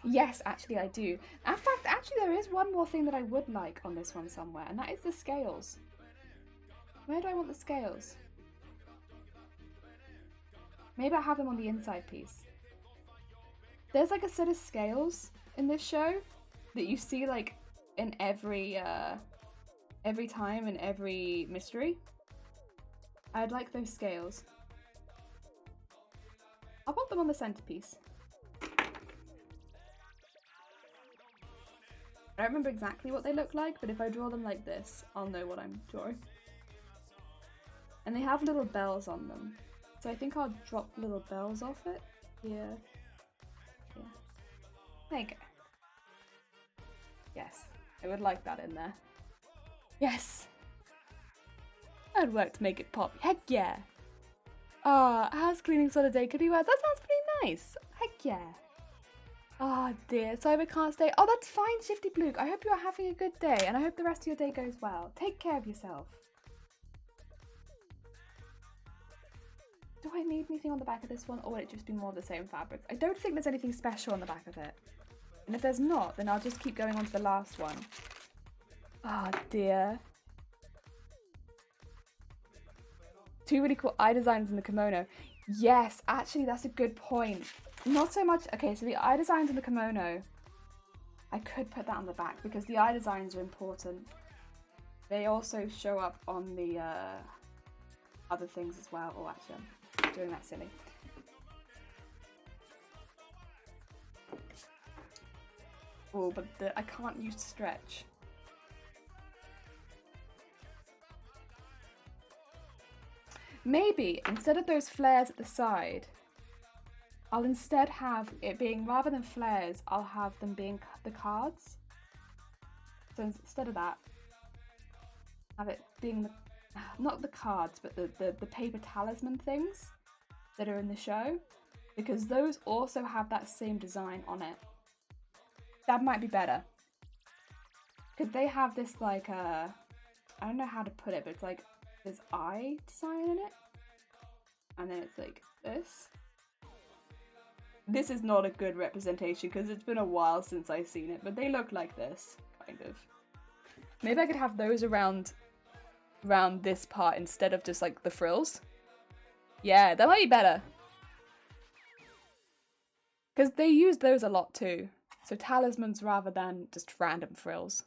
Yes, actually I do. In fact, actually there is one more thing that I would like on this one somewhere, and that is the scales. Where do I want the scales? Maybe I have them on the inside piece. There's like a set of scales in this show that you see like in every time in every mystery. I'd like those scales. I'll put them on the centerpiece. I don't remember exactly what they look like, but if I draw them like this, I'll know what I'm drawing. And they have little bells on them. So I think I'll drop little bells off it. Yeah. Yeah. There you go. Yes. I would like that in there. Yes! I'd work to make it pop. Heck yeah! Ah, house cleaning sort of day could be worse. That sounds pretty nice. Heck yeah. Oh dear, Cyber can't stay. Oh, that's fine, Shifty Bluke. I hope you're having a good day, and I hope the rest of your day goes well. Take care of yourself. Do I need anything on the back of this one, or would it just be more of the same fabrics? I don't think there's anything special on the back of it. And if there's not, then I'll just keep going on to the last one. Oh dear. 2 really cool eye designs in the kimono. Yes, actually that's a good point. Not so much, okay, so the eye designs in the kimono, I could put that on the back because the eye designs are important. They also show up on the other things as well. Oh, actually, I'm doing that silly. Oh, but I can't use stretch. Maybe, instead of those flares at the side, I'll instead have it being, rather than flares, I'll have them being the cards. So instead of that, have it being the, not the cards, but the paper talisman things that are in the show. Because those also have that same design on it. That might be better. Because they have this like, I don't know how to put it, but it's like this eye design in it. And then it's like this. This is not a good representation because it's been a while since I've seen it, but they look like this, kind of. Maybe I could have those around this part instead of just like the frills. Yeah, that might be better. Because they use those a lot too. So talismans rather than just random frills.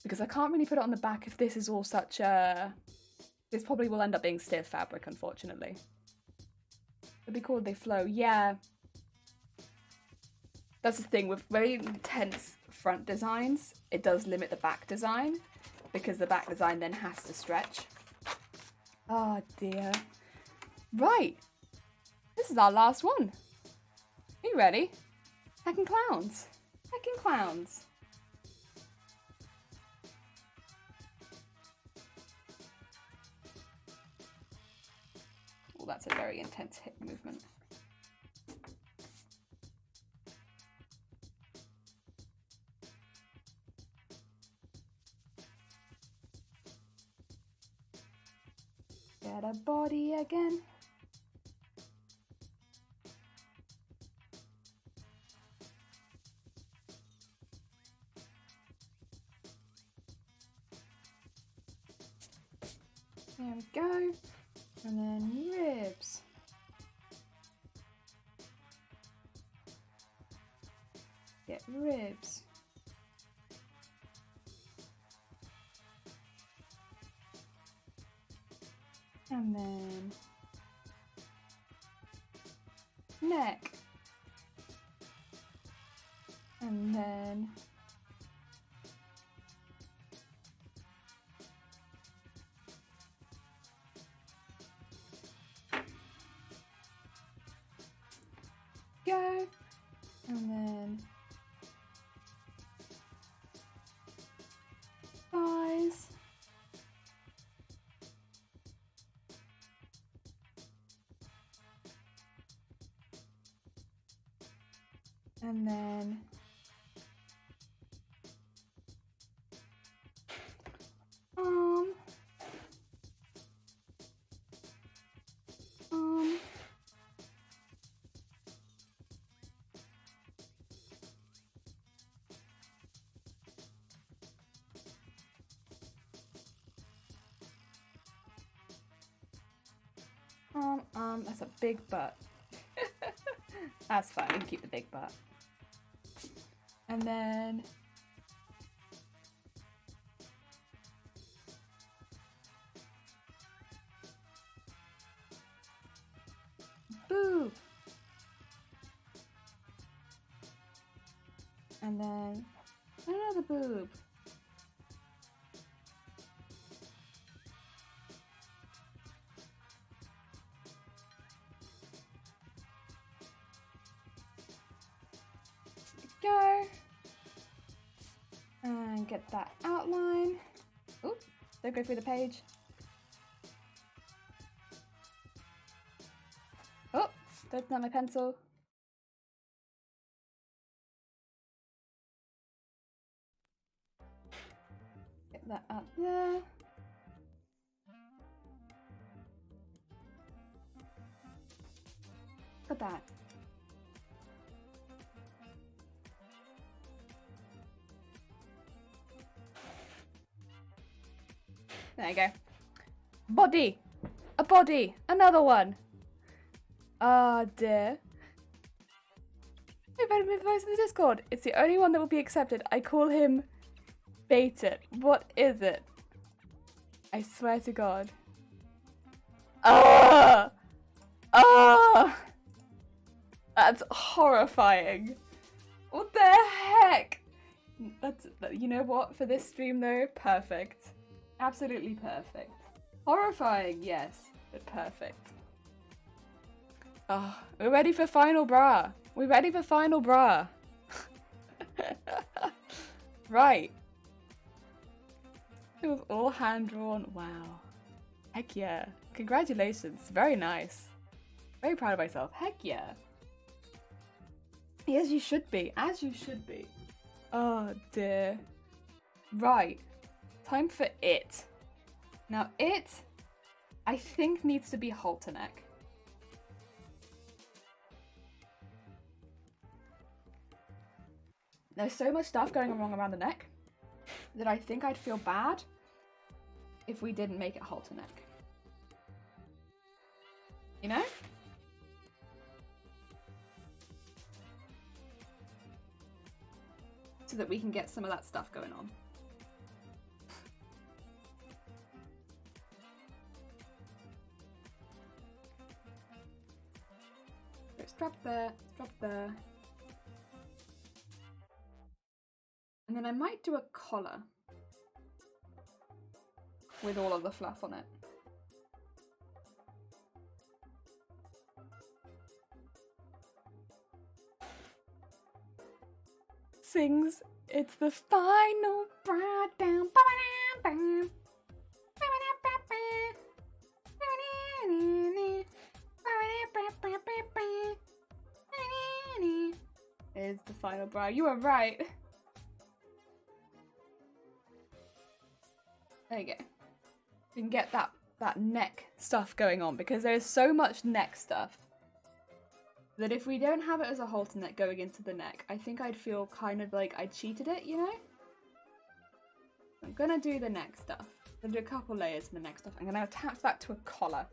Because I can't really put it on the back if this is all such a... This probably will end up being stiff fabric, unfortunately. It'd be cool if they flow. Yeah. That's the thing, with very intense front designs, it does limit the back design, because the back design then has to stretch. Oh dear. Right. This is our last one. you ready? Heckin' clowns. Heckin' clowns. Oh, that's a very intense hip movement. Get a body again. There we go. And then ribs. Get ribs. And then neck. And then go. And then thighs. And then arm. That's a big butt. That's fine, we can keep the big butt. And then boob. And then another boob. Go. And get that outline. Oop, don't go through the page. Oh, don't snap my pencil. Get that up there. Look at that. There you go. Body. A body. Another one. Ah, dear. I've had him advice in the Discord. It's the only one that will be accepted. I call him Bait It. What is it? I swear to God. Ah! Ah! That's horrifying. What the heck? That's, you know what? For this stream though, perfect. Absolutely perfect. Horrifying, yes, but perfect. Oh, we're ready for final bra. We're ready for final bra. Right. It was all hand drawn. Wow. Heck yeah. Congratulations. Very nice. Very proud of myself. Heck yeah. As you should be. As you should be. Oh dear. Right. Time for it. Now it, I think, needs to be halter neck. There's so much stuff going wrong around the neck that I think I'd feel bad if we didn't make it halter neck. You know? So that we can get some of that stuff going on. So strap there, strap there. And then I might do a collar with all of the fluff on it. sings, it's the final bra down. It's the final bra. You were right. There you go. You can get that neck stuff going on because there's so much neck stuff that if we don't have it as a halter neck going into the neck, I think I'd feel kind of like I cheated it, you know? I'm gonna do the neck stuff. I'm gonna do a couple layers in the neck stuff. I'm gonna attach that to a collar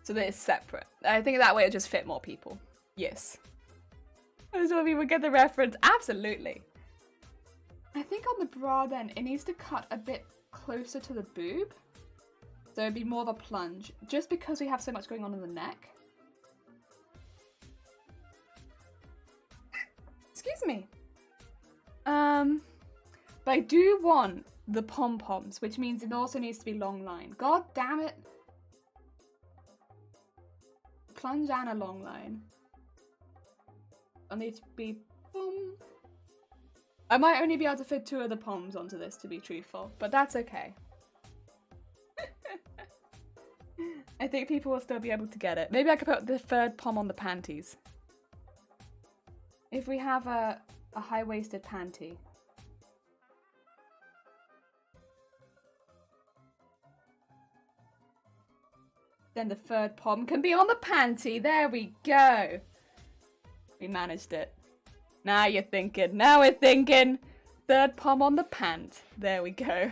so that it's separate. I think that way it'll just fit more people. Yes. I'm sure people get the reference. Absolutely. I think on the bra then, it needs to cut a bit closer to the boob. So it'd be more of a plunge, just because we have so much going on in the neck. Excuse me. But I do want the pom-poms, which means it also needs to be long line. God damn it. Plunge and a long line. I need to be boom. I might only be able to fit 2 of the poms onto this, to be truthful, but that's okay. I think people will still be able to get it. Maybe I could put the 3rd pom on the panties. If we have a high-waisted panty. Then the 3rd pom can be on the panty. There we go. We managed it. Now you're thinking. Now we're thinking. 3rd pom on the pant. There we go.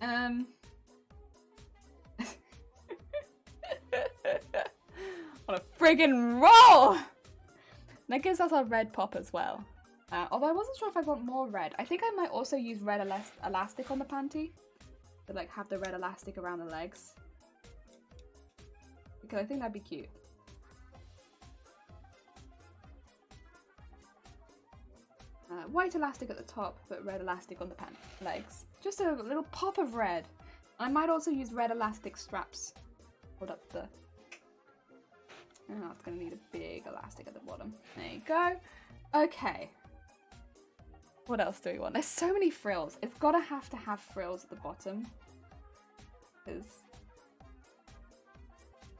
On a friggin' roll! That gives us our red pop as well. Although I wasn't sure if I want more red. I think I might also use red elastic on the panty. To like have the red elastic around the legs. Because I think that'd be cute. White elastic at the top, but red elastic on the legs. Just a little pop of red. I might also use red elastic straps. Hold up the... Oh, it's going to need a big elastic at the bottom. There you go. Okay. What else do we want? There's so many frills. It's got to have frills at the bottom. Because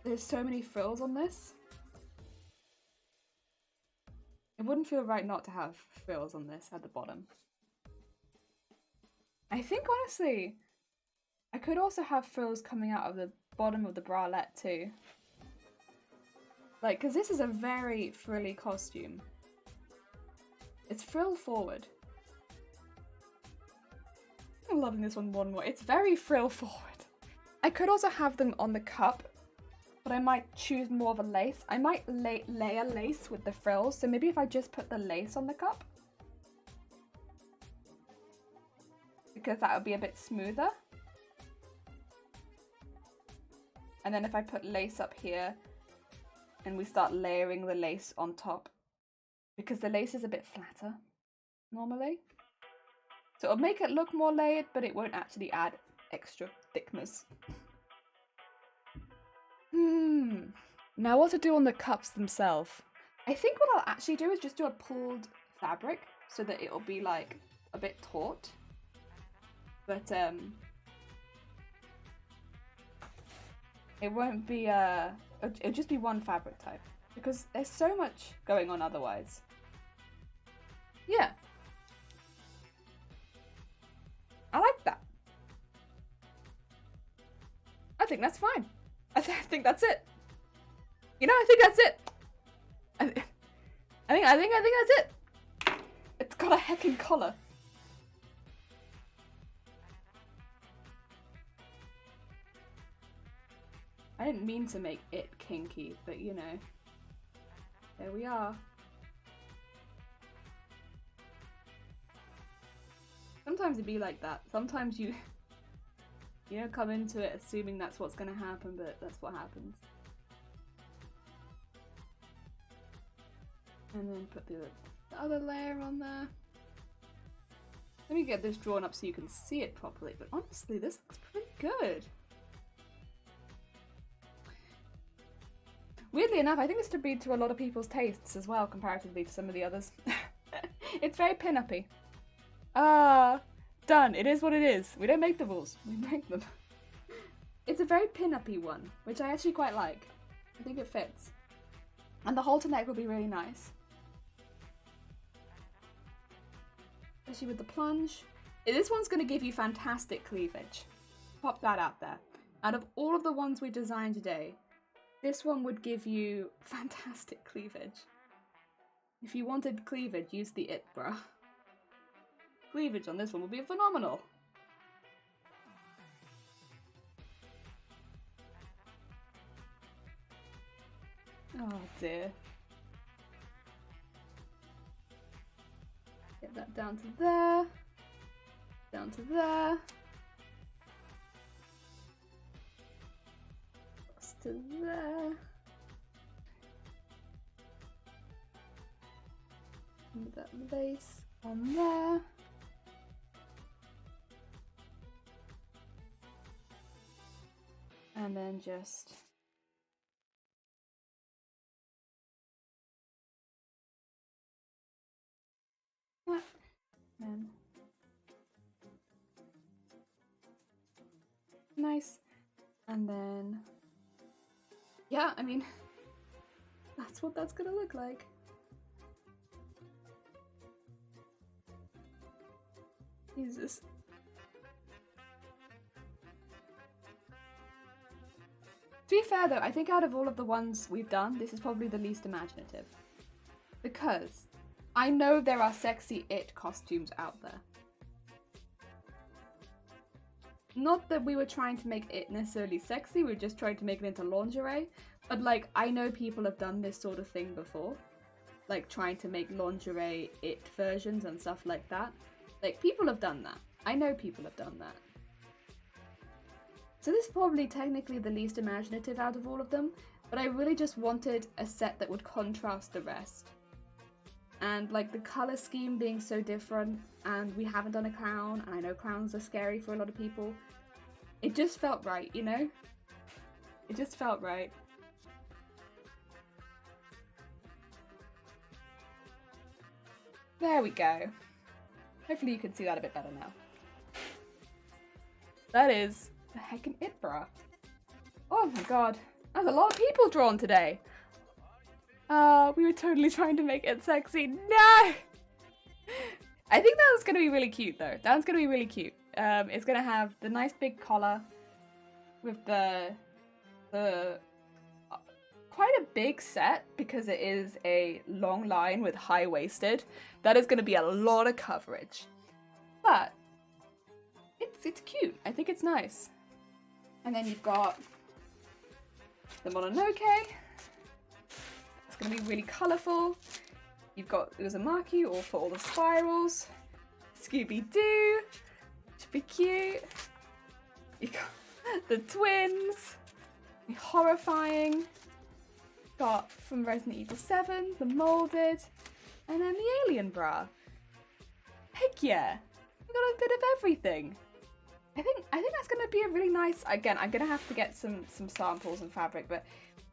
there's so many frills on this. It wouldn't feel right not to have frills on this at the bottom. I think, honestly, I could also have frills coming out of the bottom of the bralette too. Like, because this is a very frilly costume. It's frill forward. I'm loving this one more and more. It's very frill forward. I could also have them on the cup, but I might choose more of a lace. I might layer lace with the frills, so maybe if I just put the lace on the cup. Because that would be a bit smoother. And then if I put lace up here, and we start layering the lace on top, because the lace is a bit flatter, normally. So it'll make it look more layered, but it won't actually add extra thickness. Now what to do on the cups themselves? I think what I'll actually do is just do a pulled fabric so that it'll be like a bit taut. But it won't be it'll just be one fabric type because there's so much going on otherwise. Yeah. I like that. I think that's fine. I think that's it. You know, I think that's it. I think that's it. It's got a heckin' collar. I didn't mean to make it kinky, but you know, there we are. Sometimes it'd be like that. Sometimes you know, come into it assuming that's what's gonna happen, but that's what happens. And then put the other layer on there. Let me get this drawn up so you can see it properly, but honestly, this looks pretty good. Weirdly enough, I think this would be to a lot of people's tastes as well, comparatively to some of the others. It's very pin-uppy. Ah, done. It is what it is. We don't make the rules. We make them. It's a very pin-uppy one, which I actually quite like. I think it fits. And the halter neck will be really nice. Especially with the plunge. This one's going to give you fantastic cleavage. Pop that out there. Out of all of the ones we designed today, this one would give you fantastic cleavage. If you wanted cleavage, use the It Bra. Cleavage on this one will be phenomenal. Oh dear. Get that down to there. Down to there. Across to there. And that lace on there. And then just that. Then nice. And then yeah, I mean that's what that's gonna look like. Jesus. To be fair though, I think out of all of the ones we've done, this is probably the least imaginative. Because I know there are sexy It costumes out there. Not that we were trying to make it necessarily sexy, we were just trying to make it into lingerie. But like, I know people have done this sort of thing before. Like trying to make lingerie It versions and stuff like that. Like, people have done that. I know people have done that. So this is probably technically the least imaginative out of all of them, but I really just wanted a set that would contrast the rest. And like the colour scheme being so different, and we haven't done a clown, and I know clowns are scary for a lot of people. It just felt right, you know? It just felt right. There we go. Hopefully you can see that a bit better now. That is the heckin' It Bra. Oh my god. There's a lot of people drawn today. We were totally trying to make it sexy. No! I think that one's going to be really cute though. That one's going to be really cute. It's going to have the nice big collar with the quite a big set because it is a long line with high-waisted. That is going to be a lot of coverage. But it's cute. I think it's nice. And then you've got the Mononoke. It's going to be really colourful. You've got Uzumaki all for all the spirals. Scooby-Doo. Should be cute. You got the twins. Horrifying. Got from Resident Evil 7, the molded, and then the alien bra. Heck yeah! We got a bit of everything. I think that's gonna be a really nice. Again, I'm gonna have to get some samples and fabric, but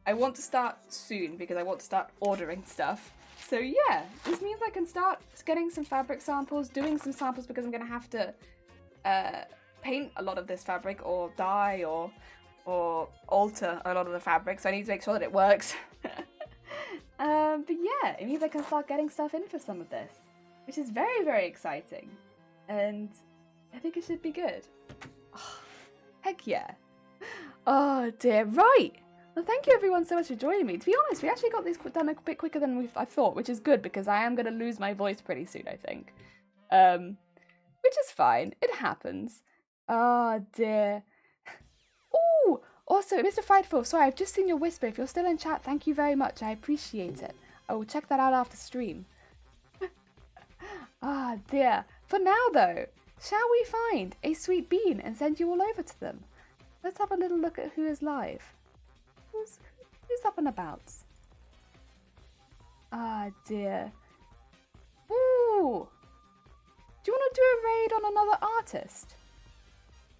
I want to start soon because I want to start ordering stuff. So yeah, this means I can start getting some fabric samples, doing some samples because I'm gonna have to paint a lot of this fabric or dye or alter a lot of the fabric, so I need to make sure that it works. But yeah, it means I can start getting stuff in for some of this, which is very, very exciting, and I think it should be good. Oh, heck yeah. Oh dear, right. Well, thank you everyone so much for joining me. To be honest, we actually got this done a bit quicker than I thought, which is good because I am going to lose my voice pretty soon, I think. Which is fine. It happens. Oh dear. Oh, also, Mr. Frightful, sorry, I've just seen your whisper. If you're still in chat, thank you very much. I appreciate it. I will check that out after stream. Ah, dear. For now, though, shall we find a sweet bean and send you all over to them? Let's have a little look at who is live. Who's up and about? Ah, dear. Ooh. Do you want to do a raid on another artist?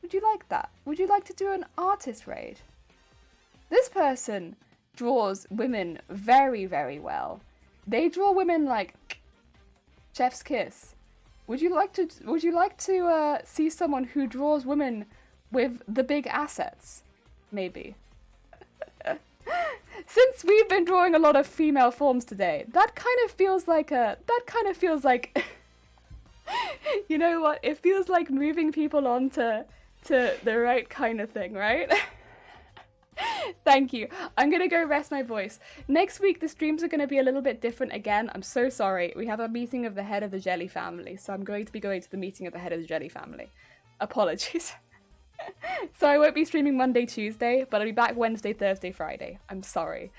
Would you like that? Would you like to do an artist raid? This person draws women very, very well. They draw women like Chef's kiss. Would you like to see someone who draws women with the big assets? Maybe. Since we've been drawing a lot of female forms today, that kind of feels like you know what? It feels like moving people on to the right kind of thing, right? Thank you. I'm gonna go rest my voice. Next week the streams are gonna be a little bit different again. I'm so sorry. We have a meeting of the head of the Jelly family, so I'm going to be going to the meeting of the head of the Jelly family. Apologies. So I won't be streaming Monday, Tuesday, but I'll be back Wednesday, Thursday, Friday. I'm sorry.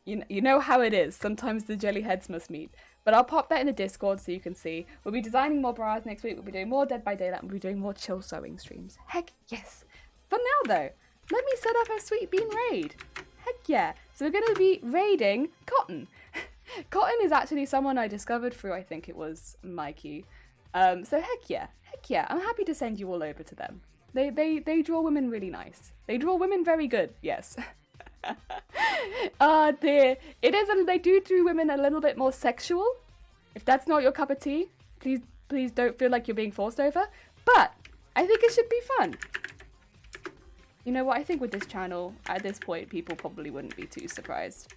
You know how it is. Sometimes the Jelly heads must meet. But I'll pop that in the Discord so you can see. We'll be designing more bras next week. We'll be doing more Dead by Daylight. We'll be doing more chill sewing streams. Heck yes. For now though, let me set up a Sweet Bean raid. Heck yeah. So we're going to be raiding Cotton. Cotton is actually someone I discovered through, I think it was Mikey. So heck yeah. I'm happy to send you all over to them. They draw women really nice. They draw women very good, yes. Dear. They do women a little bit more sexual. If that's not your cup of tea, please don't feel like you're being forced over. But I think it should be fun. You know what, I think with this channel, at this point, people probably wouldn't be too surprised.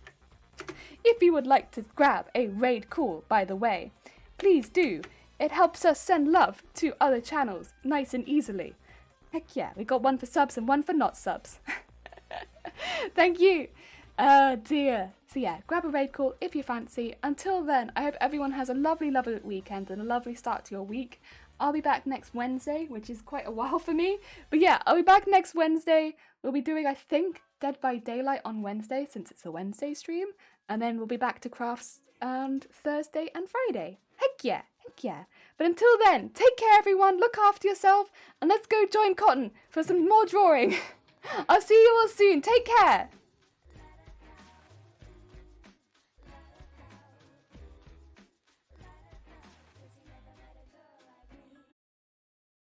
If you would like to grab a raid call, by the way, please do. It helps us send love to other channels nice and easily. Heck yeah, we got one for subs and one for not subs. Thank you. Dear. So yeah, grab a raid call if you fancy. Until then, I hope everyone has a lovely, lovely weekend and a lovely start to your week. I'll be back next Wednesday, which is quite a while for me. But yeah, I'll be back next Wednesday. We'll be doing, I think, Dead by Daylight on Wednesday, since it's a Wednesday stream. And then we'll be back to crafts on Thursday and Friday. Heck yeah. But until then, take care everyone, look after yourself, and let's go join Cotton for some more drawing. I'll see you all soon. Take care.